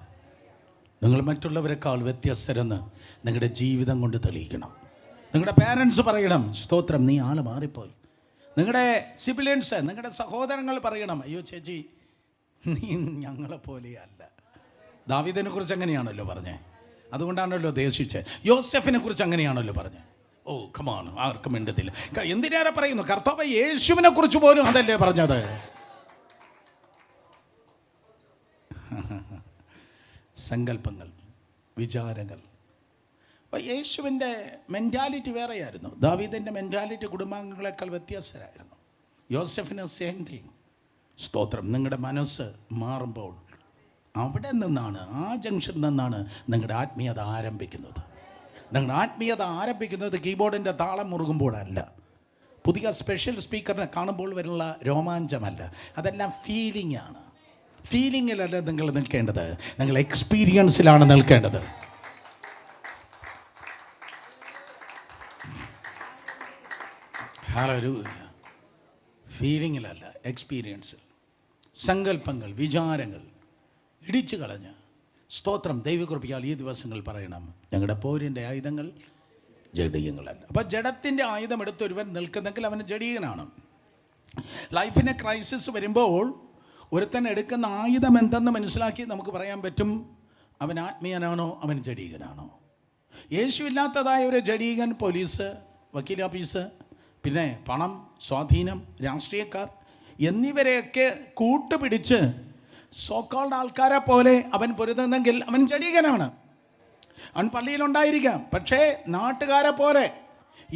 നിങ്ങൾ മറ്റുള്ളവരെക്കാൾ വ്യത്യസ്തരെന്ന് നിങ്ങളുടെ ജീവിതം കൊണ്ട് തെളിയിക്കണം. നിങ്ങളുടെ പേരൻസ് പറയണം, സ്തോത്രം, നീ ആൾ മാറിപ്പോയി. നിങ്ങളുടെ സിബിലിയൻസ്, നിങ്ങളുടെ സഹോദരങ്ങൾ പറയണം, അയ്യോ ചേച്ചി നീ ഞങ്ങളെപ്പോലെയല്ല. ദാവീദിനെ കുറിച്ച് അങ്ങനെയാണല്ലോ പറഞ്ഞത്, അതുകൊണ്ടാണല്ലോ ദേഷിച്ചത്. യോസെഫിനെ കുറിച്ച് അങ്ങനെയാണല്ലോ പറഞ്ഞത്. കമാണ്, ആർക്കും മിണ്ടത്തില്ല. എന്തിനേറെ പറയുന്നു, കർത്താവ് യേശുവിനെ കുറിച്ച് പോലും അതല്ലേ പറഞ്ഞത്. സങ്കല്പങ്ങൾ, വിചാരങ്ങൾ. അപ്പോൾ യേശുവിൻ്റെ മെൻറ്റാലിറ്റി വേറെയായിരുന്നു. ദാവീദിൻ്റെ മെൻറ്റാലിറ്റി കുടുംബാംഗങ്ങളെക്കാൾ വ്യത്യാസമായിരുന്നു. യോസെഫിന് സെയിം തിങ്. സ്തോത്രം. നിങ്ങളുടെ മനസ്സ് മാറുമ്പോൾ അവിടെ നിന്നാണ്, ആ ജംഗ്ഷനിൽ നിന്നാണ് നിങ്ങളുടെ ആത്മീയത ആരംഭിക്കുന്നത്. നിങ്ങളുടെ ആത്മീയത ആരംഭിക്കുന്നത് കീബോർഡിൻ്റെ താളം മുറുകുമ്പോഴല്ല, പുതിയ സ്പെഷ്യൽ സ്പീക്കറിനെ കാണുമ്പോൾ വരുന്ന രോമാഞ്ചമല്ല. അതെല്ലാം ഫീലിംഗ് ആണ്. ഫീലിങ്ങിലല്ല നിങ്ങൾ നിൽക്കേണ്ടത്, നിങ്ങൾ എക്സ്പീരിയൻസിലാണ് നിൽക്കേണ്ടത്. ഫീലിങ്ങിലല്ല, എക്സ്പീരിയൻസിൽ. സങ്കല്പങ്ങൾ, വിചാരങ്ങൾ ഇടിച്ചു കളഞ്ഞ്, സ്തോത്രം, ദൈവകൃപയാൽ ഈ ദിവസങ്ങൾ പറയണം, ഞങ്ങളുടെ പോരിൻ്റെ ആയുധങ്ങൾ ജഡീയങ്ങളല്ല. അപ്പോൾ ജഡത്തിൻ്റെ ആയുധം എടുത്തൊരുവൻ നിൽക്കുന്നെങ്കിൽ അവന് ജഡീയനാണ്. ലൈഫിന് ക്രൈസിസ് വരുമ്പോൾ ഒരുത്തൻ എടുക്കുന്ന ആയുധം എന്തെന്ന് മനസ്സിലാക്കി നമുക്ക് പറയാൻ പറ്റും, അവൻ ആത്മീയനാണോ അവൻ ജഡീകനാണോ. യേശു ഇല്ലാത്തതായ ഒരു ജഡീകൻ പോലീസ്, വക്കീലാഫീസ്, പിന്നെ പണം, സ്വാധീനം, രാഷ്ട്രീയക്കാർ എന്നിവരെയൊക്കെ കൂട്ടുപിടിച്ച് സോക്കോൾഡ് ആൾക്കാരെ പോലെ അവൻ പൊരുതുന്നെങ്കിൽ അവൻ ജഡീകനാണ്. അവൻ പള്ളിയിലുണ്ടായിരിക്കാം, പക്ഷേ നാട്ടുകാരെ പോലെ,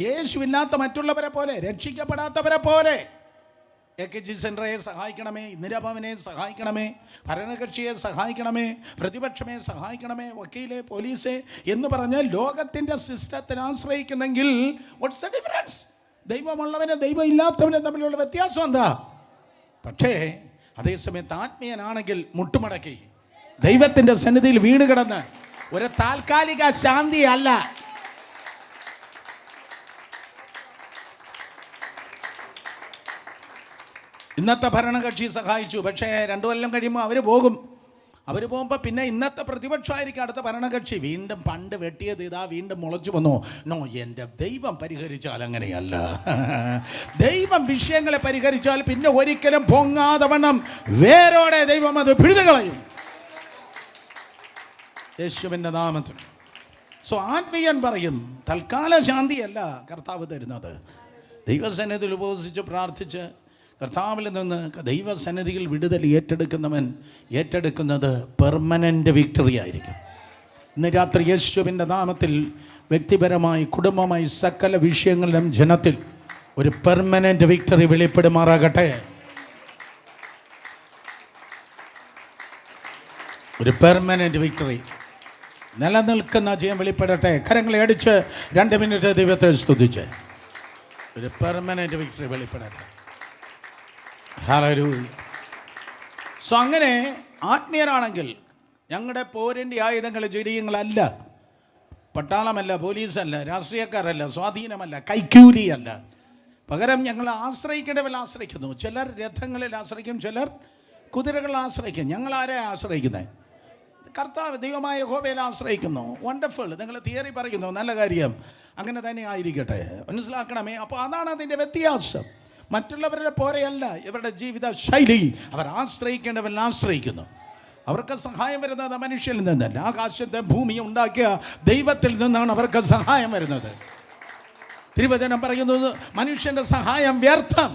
യേശുവില്ലാത്ത മറ്റുള്ളവരെ പോലെ, രക്ഷിക്കപ്പെടാത്തവരെ പോലെ, AKG സെൻറ്ററെ സഹായിക്കണമേ, ഇന്ദിരാഭവനെ സഹായിക്കണമേ, ഭരണകക്ഷിയെ സഹായിക്കണമേ, പ്രതിപക്ഷമേ സഹായിക്കണമേ, വക്കീലെ, പോലീസെ എന്ന് പറഞ്ഞ് ലോകത്തിൻ്റെ സിസ്റ്റത്തിന് ആശ്രയിക്കുന്നെങ്കിൽ വാട്ട്സ് ദ ഡിഫറൻസ്? ദൈവമുള്ളവനെ ദൈവം ഇല്ലാത്തവനെ തമ്മിലുള്ള വ്യത്യാസം എന്താ? പക്ഷേ അതേസമയത്ത് ആത്മീയനാണെങ്കിൽ മുട്ടുമടക്കി ദൈവത്തിൻ്റെ സന്നിധിയിൽ വീണ് കിടന്ന് ഒരു താൽക്കാലിക ശാന്തി അല്ല. ഇന്നത്തെ ഭരണകക്ഷി സഹായിച്ചു, പക്ഷേ 2 കൊല്ലം കഴിയുമ്പോൾ അവർ പോകുമ്പോൾ പിന്നെ ഇന്നത്തെ പ്രതിപക്ഷമായിരിക്കും അടുത്ത ഭരണകക്ഷി. വീണ്ടും പണ്ട് വെട്ടിയത് ഇതാ വീണ്ടും മുളച്ചു വന്നു. നോ, എൻ്റെ ദൈവം പരിഹരിച്ചാൽ അങ്ങനെയല്ല. ദൈവം വിഷയങ്ങളെ പരിഹരിച്ചാൽ പിന്നെ ഒരിക്കലും പൊങ്ങാതെ വണ്ണം വേരോടെ ദൈവം അത് പിഴുതുകളയും, യേശുവിൻ്റെ നാമത്തിൽ. ആത്മീയൻ പറയും, തൽക്കാല ശാന്തിയല്ല കർത്താവ് തരുന്നത്. ദൈവസന്നിധിയിൽ ഉപവസിച്ച് പ്രാർത്ഥിച്ച് കർത്താവിൽ നിന്ന് ദൈവസന്നിധിയിൽ വിടുതൽ ഏറ്റെടുക്കുന്നത് പെർമനൻ്റ് വിക്ടറി ആയിരിക്കും. ഇന്ന് രാത്രി യേശുവിൻ്റെ നാമത്തിൽ വ്യക്തിപരമായി, കുടുംബമായി, സകല വിഷയങ്ങളിലും ജനത്തിൽ ഒരു പെർമനൻ്റ് വിക്ടറി വെളിപ്പെടുമാറാകട്ടെ. ഒരു പെർമനൻ്റ് വിക്ടറി, നിലനിൽക്കുന്ന ജയം വെളിപ്പെടട്ടെ. കരങ്ങളെ അടിച്ച് 2 മിനിറ്റ് ദൈവത്തെ സ്തുതിച്ച് ഒരു പെർമനൻ്റ് വിക്ടറി വെളിപ്പെടട്ടെ. ഹല്ലേലൂയ. അങ്ങനെ ആത്മീയരാണെങ്കിൽ ഞങ്ങളുടെ പോരിൻ്റെ ആയുധങ്ങൾ ജഡീയങ്ങളല്ല, പട്ടാളമല്ല, പോലീസല്ല, രാഷ്ട്രീയക്കാരല്ല, സ്വാധീനമല്ല, കൈക്കൂലിയല്ല. പകരം ഞങ്ങൾ ആശ്രയിക്കേണ്ടവരിൽ ആശ്രയിക്കുന്നു. ചിലർ രഥങ്ങളിൽ ആശ്രയിക്കും, ചിലർ കുതിരകളിൽ ആശ്രയിക്കും. ഞങ്ങൾ ആരെ ആശ്രയിക്കുന്നത്? കർത്താവ് ദൈവമായ യഹോവയിൽ ആശ്രയിക്കുന്നു. വണ്ടർഫുൾ. നിങ്ങൾ തിയറി പറയുന്നു, നല്ല കാര്യം, അങ്ങനെ തന്നെ ആയിരിക്കട്ടെ, മനസ്സിലാക്കണമേ. അപ്പോൾ അതാണ് അതിൻ്റെ വ്യത്യാസം. മറ്റുള്ളവരുടെ പോരെയല്ല ഇവരുടെ ജീവിത ശൈലി. അവർ ആശ്രയിക്കേണ്ടവരിൽ ആശ്രയിക്കുന്നു. അവർക്ക് സഹായം വരുന്നത് മനുഷ്യരിൽ നിന്നല്ല, ആകാശത്തെ ഭൂമിയെ ഉണ്ടാക്കിയ ദൈവത്തിൽ നിന്നാണ് അവർക്ക് സഹായം വരുന്നത്. തിരുവചനം പറയുന്നത് മനുഷ്യൻ്റെ സഹായം വ്യർത്ഥം.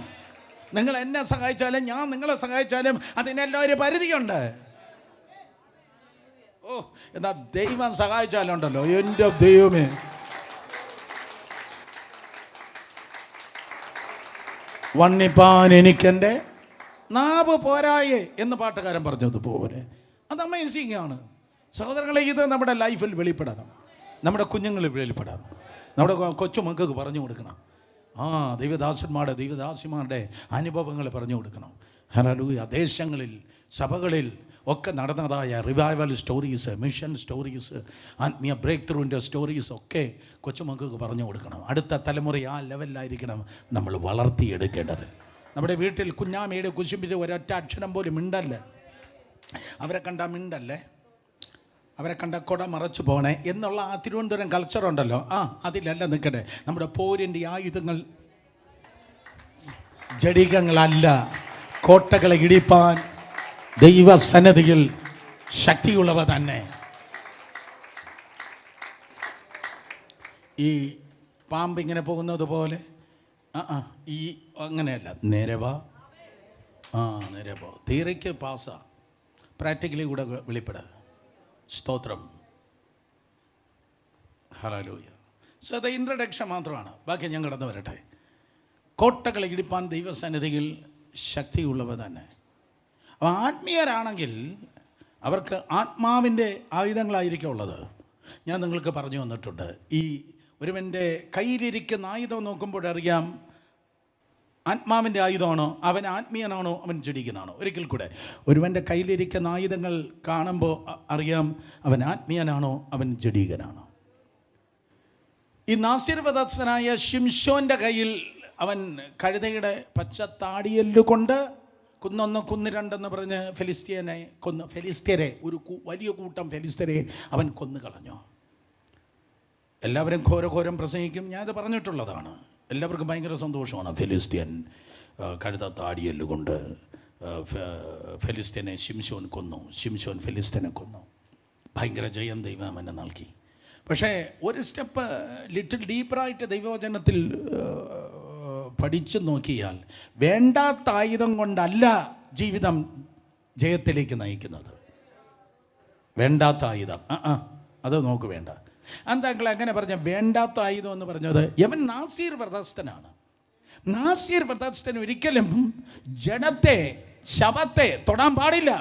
നിങ്ങൾ എന്നെ സഹായിച്ചാലും ഞാൻ നിങ്ങളെ സഹായിച്ചാലും അതിനെല്ലാം ഒരു പരിധിയുണ്ട്. എന്നാ ദൈവം സഹായിച്ചാലുണ്ടല്ലോ, എൻ്റെ ദൈവമേ, വണ്ണിപ്പാൻ എനിക്കെൻ്റെ നാവ് പോരായേ എന്ന് പാട്ടുകാരൻ പറഞ്ഞതുപോലെ. അത് അമേസിംഗ് ആണ് സഹോദരങ്ങളെ. ഇത് നമ്മുടെ ലൈഫിൽ വെളിപ്പെടണം, നമ്മുടെ കുഞ്ഞുങ്ങളിൽ വെളിപ്പെടണം, നമ്മുടെ കൊച്ചുമക്കൾക്ക് പറഞ്ഞു കൊടുക്കണം. ദൈവദാസിമാരുടെ അനുഭവങ്ങൾ പറഞ്ഞു കൊടുക്കണം. ഹല്ലേലൂയ. ദേശങ്ങളിൽ, സഭകളിൽ ഒക്കെ നടന്നതായ റിവൈവൽ സ്റ്റോറീസ്, മിഷൻ സ്റ്റോറീസ്, ആത്മീയ ബ്രേക്ക് ത്രൂവിൻ്റെ സ്റ്റോറീസ് ഒക്കെ കൊച്ചുമക്കൾക്ക് പറഞ്ഞു കൊടുക്കണം. അടുത്ത തലമുറ ആ ലെവലിലായിരിക്കണം നമ്മൾ വളർത്തിയെടുക്കേണ്ടത്. നമ്മുടെ വീട്ടിൽ കുഞ്ഞാമയുടെ കുശുമ്പിൻ്റെ ഒരൊറ്റ അക്ഷരം പോലും മിണ്ടല്ലേ, അവരെ കണ്ട മിണ്ടല്ലേ, അവരെ കണ്ട കൊട മറച്ചു പോകണേ എന്നുള്ള ആ തിരുവനന്തപുരം കൾച്ചറുണ്ടല്ലോ, അതിലല്ല നിൽക്കട്ടെ. നമ്മുടെ പോരിൻ്റെ ആയുധങ്ങൾ ജഡികങ്ങളല്ല, കോട്ടകളെ ഇടിപ്പാൻ ദൈവസന്നിധിയിൽ ശക്തിയുള്ളവ തന്നെ. ഈ പാമ്പ് ഇങ്ങനെ പോകുന്നത് പോലെ ഈ അങ്ങനെയല്ല, നേരെ വാ, നേരെ പോ. തിയറിക്ക് പാസ്സാ, പ്രാക്ടിക്കലി കൂടെ വെളിപ്പെടുക. സ്തോത്രം. ഹല്ലേലൂയ. അത് ഇൻട്രഡക്ഷൻ മാത്രമാണ്, ബാക്കി ഞാൻ കടന്നു വരട്ടെ. കോട്ടകളെ ഇടിപ്പാൻ ദൈവസന്നിധിയിൽ ശക്തിയുള്ളവ തന്നെ. അപ്പോൾ ആത്മീയരാണെങ്കിൽ അവർക്ക് ആത്മാവിൻ്റെ ആയുധങ്ങളായിരിക്കും ഉള്ളത്. ഞാൻ നിങ്ങൾക്ക് പറഞ്ഞു വന്നിട്ടുണ്ട്, ഈ ഒരുവൻ്റെ കയ്യിലിരിക്കുന്ന ആയുധം നോക്കുമ്പോഴറിയാം ആത്മാവിൻ്റെ ആയുധമാണോ, അവൻ ആത്മീയനാണോ, അവൻ ജഡികനാണോ. ഒരിക്കൽ കൂടെ, ഒരുവൻ്റെ കയ്യിലിരിക്കുന്ന ആയുധങ്ങൾ കാണുമ്പോൾ അറിയാം അവൻ ആത്മീയനാണോ, അവൻ ജഡീകനാണോ. ഈ നാസീർവദാസനായ ശിംശോൻ്റെ കയ്യിൽ അവൻ കഴുതയുടെ പച്ചത്താടിയെല്ലുകൊണ്ട് കുന്നൊന്ന് കുന്ന് രണ്ടെന്ന് പറഞ്ഞ് ഫെലിസ്ത്യരെ ഒരു വലിയ കൂട്ടം ഫെലിസ്ത്യരെ അവൻ കൊന്നു കളഞ്ഞു. എല്ലാവരും ഘോരഘോരം പ്രസംഗിക്കും, ഞാനത് പറഞ്ഞിട്ടുള്ളതാണ്. എല്ലാവർക്കും ഭയങ്കര സന്തോഷമാണ്. ഫെലിസ്ത്യൻ കഴുത താടിയെല്ലുകൊണ്ട് ഫെലിസ്ത്യനെ ശിംശോൻ കൊന്നു, ശിംശോൻ ഫെലിസ്ത്യനെ കൊന്നു. ഭയങ്കര ജയം ദൈവം എന്നെ നൽകി. പക്ഷേ ഒരു സ്റ്റെപ്പ് ലിറ്റിൽ ഡീപ്പറായിട്ട് ദൈവവചനത്തിൽ പഠിച്ചു നോക്കിയാൽ വേണ്ടാത്ത ആയുധം കൊണ്ടല്ല ജീവിതം ജയത്തിലേക്ക് നയിക്കുന്നത്. വേണ്ടാത്ത ആയുധം അത് നോക്ക് വേണ്ട. എന്താക്കൾ അങ്ങനെ പറഞ്ഞ വേണ്ടാത്ത ആയുധം എന്ന് പറഞ്ഞത്, യവൻ നാസീർ വ്രതസ്ഥനാണ്. നാസീർ വ്രതസ്ഥൻ ഒരിക്കലും ജഡത്തെ, ശവത്തെ തൊടാൻ പാടില്ല.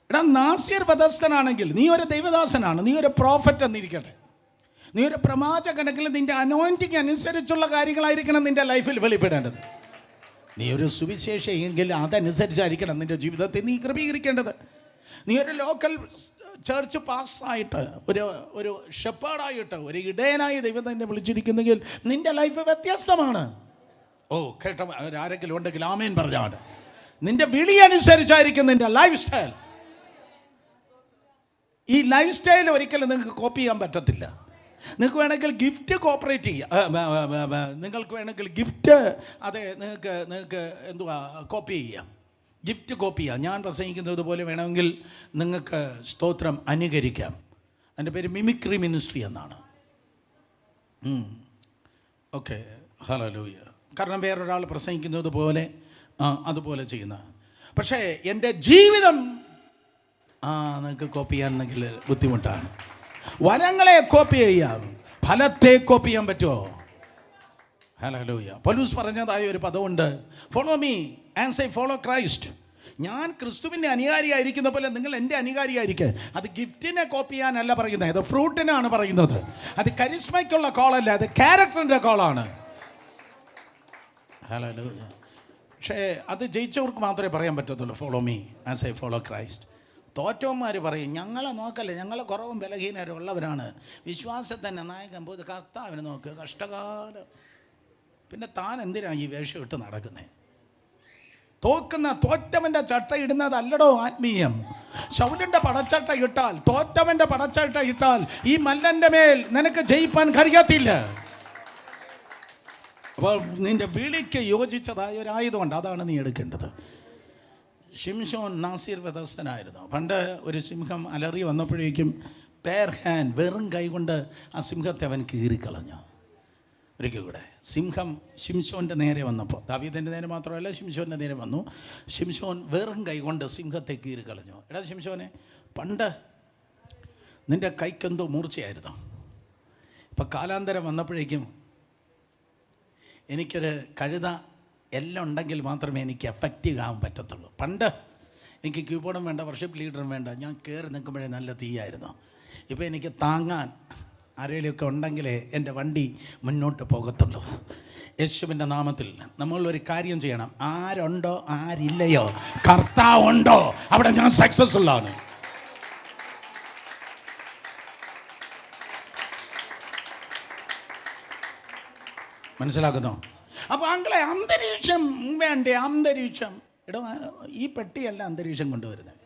എടാ, നാസീർ വ്രതസ്ഥനാണെങ്കിൽ നീ ഒരു ദൈവദാസനാണ്, നീ ഒരു പ്രോഫറ്റ് എന്നിരിക്കട്ടെ, നീ ഒരു പ്രവാചകനെങ്കിൽ നിന്റെ അനോയിന്റിങ് അനുസരിച്ചുള്ള കാര്യങ്ങളായിരിക്കണം നിന്റെ ലൈഫിൽ വെളിപ്പെടേണ്ടത്. നീ ഒരു സുവിശേഷ എങ്കിൽ അതനുസരിച്ചായിരിക്കണം നിൻ്റെ ജീവിതത്തെ നീ ക്രമീകരിക്കേണ്ടത്. നീ ഒരു ലോക്കൽ ചർച്ച് പാസ്റ്ററായിട്ട്, ഒരു ഷെപ്പേർഡായിട്ട്, ഒരു ഇടയനായി ദൈവം തന്നെ വിളിച്ചിരിക്കുന്നെങ്കിൽ നിൻ്റെ ലൈഫ് വ്യത്യസ്തമാണ്. ഓ കേട്ടോ, ആരെങ്കിലും ഉണ്ടെങ്കിൽ ആമേൻ പറഞ്ഞാണ്. നിൻ്റെ വിളി അനുസരിച്ചായിരിക്കും നിൻ്റെ ലൈഫ് സ്റ്റൈൽ. ഈ ലൈഫ് സ്റ്റൈൽ ഒരിക്കലും നിങ്ങൾക്ക് കോപ്പി ചെയ്യാൻ പറ്റത്തില്ല. നിങ്ങൾക്ക് വേണമെങ്കിൽ ഗിഫ്റ്റ് കോപ്പറേറ്റ് ചെയ്യാം, നിങ്ങൾക്ക് വേണമെങ്കിൽ ഗിഫ്റ്റ് അതെ നിങ്ങൾക്ക് എന്തുവാ കോപ്പി ചെയ്യാം, ഗിഫ്റ്റ് കോപ്പി ചെയ്യാം. ഞാൻ പ്രസംഗിക്കുന്നത് പോലെ വേണമെങ്കിൽ നിങ്ങൾക്ക് സ്തോത്രം അനുകരിക്കാം. എൻ്റെ പേര് മിമിക്രി മിനിസ്ട്രി എന്നാണ്. Okay, hallelujah. കാരണം വേറൊരാൾ പ്രസംഗിക്കുന്നത് പോലെ അതുപോലെ ചെയ്യുന്ന. പക്ഷേ എൻ്റെ ജീവിതം നിങ്ങൾക്ക് കോപ്പി ചെയ്യാനെങ്കിൽ ബുദ്ധിമുട്ടാണ്. വരങ്ങളെ കോപ്പി ചെയ്യാം, ഫലത്തെ കോപ്പി ചെയ്യാൻ പറ്റുമോ? ഹല്ലേലൂയ. പൗലോസ് പറഞ്ഞതായ ഒരു പദമുണ്ട്, follow me and say follow Christ. ഞാൻ ക്രിസ്തുവിൻ്റെ അനുകാരിയായിരിക്കുന്ന പോലെ നിങ്ങൾ എൻ്റെ അനുകാരിയായിരിക്കുക. അത് ഗിഫ്റ്റിനെ കോപ്പി ചെയ്യാനല്ല പറയുന്നത്, അത് ഫ്രൂട്ടിനാണ് പറയുന്നത്. അത് കരിസ്മയ്ക്കുള്ള കോളല്ല, അത് ക്യാരക്ടറിൻ്റെ കോളാണ്. ഹല്ലേലൂയ. പക്ഷേ അത് ജയിച്ചവർക്ക് മാത്രമേ പറയാൻ പറ്റത്തുള്ളൂ, follow me and say follow Christ. തോറ്റവന്മാർ പറയും, ഞങ്ങളെ നോക്കല്ലേ, ഞങ്ങളെ കുറവും ബലഹീനരും ഉള്ളവരാണ്, വിശ്വാസത്തന്നെ നായകൻ പോയത് കർത്താവിനെ നോക്ക്, കഷ്ടകാലം. പിന്നെ താൻ എന്തിനാണ് ഈ വേഷം ഇട്ട് നടക്കുന്നത്? തോറ്റവൻ്റെ ചട്ട ഇടുന്നതല്ലടോ ആത്മീയം. ശൗലിൻ്റെ പടച്ചട്ട ഇട്ടാൽ, തോറ്റവൻ്റെ പടച്ചട്ട ഇട്ടാൽ ഈ മല്ലൻ്റെ മേൽ നിനക്ക് ജയിപ്പാൻ കഴിയത്തില്ല. അപ്പോൾ നിൻ്റെ വിളിക്ക് യോജിച്ചതായ ഒരു ആയുധമുണ്ട്, അതാണ് നീ എടുക്കേണ്ടത്. ശിംശോൻ നാസീർ വ്യതസ്ഥനായിരുന്നു. പണ്ട് ഒരു സിംഹം അലറി വന്നപ്പോഴേക്കും പേർ ഹാൻഡ്, വെറും കൈ കൊണ്ട് ആ സിംഹത്തെ അവൻ കീറിക്കളഞ്ഞു. ഒരിക്കൽ കൂടെ സിംഹം ശിംശോൻ്റെ നേരെ വന്നപ്പോൾ, ദാവീദിൻ്റെ നേരെ മാത്രമല്ല ശിംശോൻ്റെ നേരെ വന്നു. ശിംശോൻ വെറും കൈ കൊണ്ട് സിംഹത്തെ കീറിക്കളഞ്ഞു. എടാ ശിംശോനെ, പണ്ട് നിൻ്റെ കൈക്കെന്തോ മൂർച്ചയായിരുന്നു. ഇപ്പം കാലാന്തരം വന്നപ്പോഴേക്കും എനിക്കൊരു കഴുത എല്ലാം ഉണ്ടെങ്കിൽ മാത്രമേ എനിക്ക് എഫക്റ്റീവ് ആകാൻ പറ്റത്തുള്ളൂ. പണ്ട് എനിക്ക് കീബോർഡും വേണ്ട, വർഷിപ്പ് ലീഡറും വേണ്ട, ഞാൻ കയറി നിൽക്കുമ്പോഴേ നല്ല തീയായിരുന്നു. ഇപ്പോൾ എനിക്ക് താങ്ങാൻ ആരെങ്കിലുമൊക്കെ ഉണ്ടെങ്കിലേ എൻ്റെ വണ്ടി മുന്നോട്ട് പോകത്തുള്ളൂ. യേശുവിൻ്റെ നാമത്തിൽ നമ്മളൊരു കാര്യം ചെയ്യണം. ആരുണ്ടോ ആരില്ലയോ, കർത്താവുണ്ടോ അവിടെ ഞാൻ സക്സസ്ഫുൾ ആണ്. മനസ്സിലാക്കുന്നോ? അപ്പോൾ അങ്ങളെ അന്തരീക്ഷം വേണ്ടേ? അന്തരീക്ഷം എടോ, ഈ പെട്ടിയല്ല അന്തരീക്ഷം കൊണ്ടുവരുന്നത്.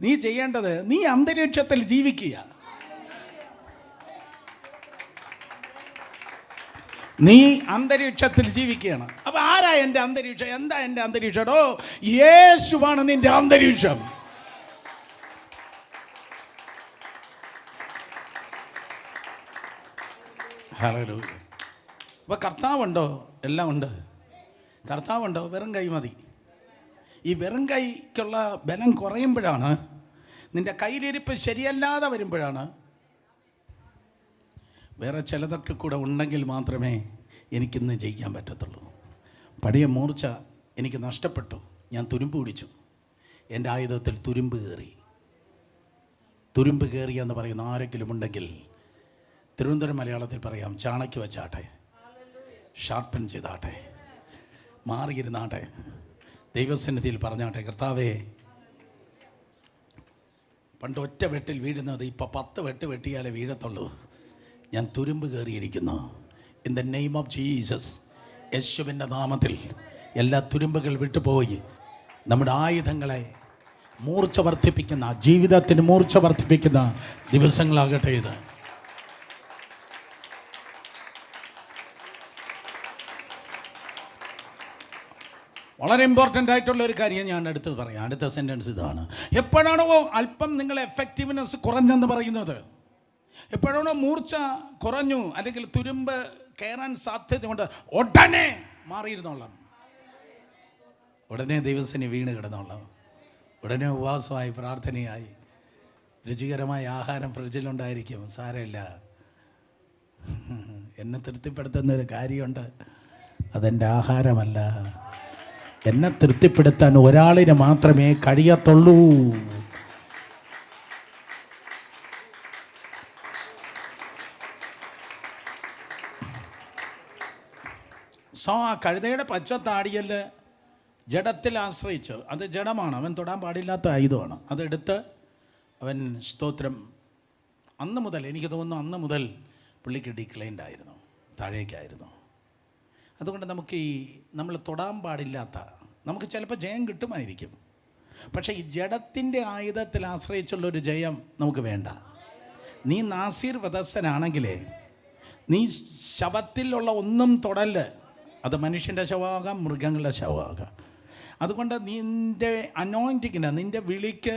നീ ചെയ്യേണ്ടത്, നീ അന്തരീക്ഷത്തിൽ ജീവിക്കുക. നീ അന്തരീക്ഷത്തിൽ ജീവിക്കുകയാണ്. അപ്പോൾ ആരാ എൻ്റെ അന്തരീക്ഷം? എന്താ എൻ്റെ അന്തരീക്ഷം? എടോ, യേശുവാണ് നിൻ്റെ അന്തരീക്ഷം. ഹല്ലേലൂയ. അപ്പോൾ കർത്താവുണ്ടോ? എല്ലാം ഉണ്ട്. കർത്താവുണ്ടോ? വെറും കൈ മതി. ഈ വെറും കൈക്കുള്ള ബലം കുറയുമ്പോഴാണ്, നിൻ്റെ കയ്യിലിരിപ്പ് ശരിയല്ലാതെ വരുമ്പോഴാണ്, വേറെ ചിലതൊക്കെ കൂടെ ഉണ്ടെങ്കിൽ മാത്രമേ എനിക്കിന്ന് ജയിക്കാൻ പറ്റത്തുള്ളൂ. പഴയ മൂർച്ച എനിക്ക് നഷ്ടപ്പെട്ടു. ഞാൻ തുരുമ്പ് പിടിച്ചു. എൻ്റെ ആയുധത്തിൽ തുരുമ്പ് കയറി. തുരുമ്പ് കയറി എന്ന് പറയുന്ന ആരെങ്കിലും ഉണ്ടെങ്കിൽ തിരുവനന്തപുരം മലയാളത്തിൽ പറയാം, ചാണയ്ക്ക് വെച്ചാട്ടെ, ഷാർപ്പൻ ചെയ്താട്ടെ, മാറിയിരുന്നാട്ടെ, ദൈവസന്നിധിയിൽ പറഞ്ഞാട്ടെ, കർത്താവേ, പണ്ട് ഒറ്റ വെട്ടിൽ വീഴുന്നത് ഇപ്പോൾ 10 വെട്ട് വെട്ടിയാലേ വീഴത്തുള്ളൂ. ഞാൻ തുരുമ്പ് കയറിയിരിക്കുന്നു. In the name of Jesus, യേശുവിൻ്റെ നാമത്തിൽ എല്ലാ തുരുമ്പുകൾ വിട്ടുപോയി നമ്മുടെ ആയുധങ്ങളെ മൂർച്ച വർദ്ധിപ്പിക്കുന്ന, ജീവിതത്തിന് മൂർച്ച വർദ്ധിപ്പിക്കുന്ന ദിവസങ്ങളാകട്ടെ ഇത്. വളരെ ഇമ്പോർട്ടൻ്റ് ആയിട്ടുള്ള ഒരു കാര്യം ഞാൻ അടുത്ത് പറയാം. അടുത്ത സെൻറ്റൻസ് ഇതാണ്: എപ്പോഴാണോ അല്പം നിങ്ങൾ എഫക്റ്റീവ്നെസ് കുറഞ്ഞെന്ന് പറയുന്നത്, എപ്പോഴാണോ മൂർച്ച കുറഞ്ഞു അല്ലെങ്കിൽ തുരുമ്പ് കയറാൻ സാധ്യതയുണ്ട്, ഉടനെ മാറിയിരുന്നോളാം. ഉടനെ ദൈവസേന വീണ് കിടന്നോളാം. ഉടനെ ഉപവാസമായി, പ്രാർത്ഥനയായി, രുചികരമായ ആഹാരം ഫ്രിഡ്ജിലുണ്ടായിരിക്കും. സാരമില്ല, എന്നെ തൃപ്തിപ്പെടുത്തുന്നൊരു കാര്യമുണ്ട്, അതെൻ്റെ ആഹാരമല്ല. എന്നെ തൃപ്തിപ്പെടുത്താൻ ഒരാളിന് മാത്രമേ കഴിയത്തുള്ളൂ. സോ ആ കഴുതയുടെ പച്ച താടിയല് ജഡത്തിൽ ആശ്രയിച്ച്, അത് ജഡമാണ്, അവൻ തൊടാൻ പാടില്ലാത്ത ആയുധമാണ്. അതെടുത്ത് അവൻ സ്തോത്രം, അന്ന് മുതൽ എനിക്ക് തോന്നുന്നു അന്ന് മുതൽ പുള്ളിക്ക് ഡിക്ലൈൻഡ് ആയിരുന്നു, താഴേക്കായിരുന്നു. അതുകൊണ്ട് നമുക്ക് നമ്മൾ തൊടാൻ പാടില്ലാത്ത, നമുക്ക് ചിലപ്പോൾ ജയം കിട്ടുമായിരിക്കും, പക്ഷേ ഈ ജഡത്തിൻ്റെ ആയുധത്തിൽ ആശ്രയിച്ചുള്ളൊരു ജയം നമുക്ക് വേണ്ട. നീ നാസീർ വധസ്ഥനാണെങ്കിലേ നീ ശവത്തിലുള്ള ഒന്നും തൊടല്, അത് മനുഷ്യൻ്റെ ശവമാകാം, മൃഗങ്ങളുടെ ശവമാകാം. അതുകൊണ്ട് നിൻ്റെ അനോയിൻറ്റിങ്ങിന്, നിൻ്റെ വിളിക്ക്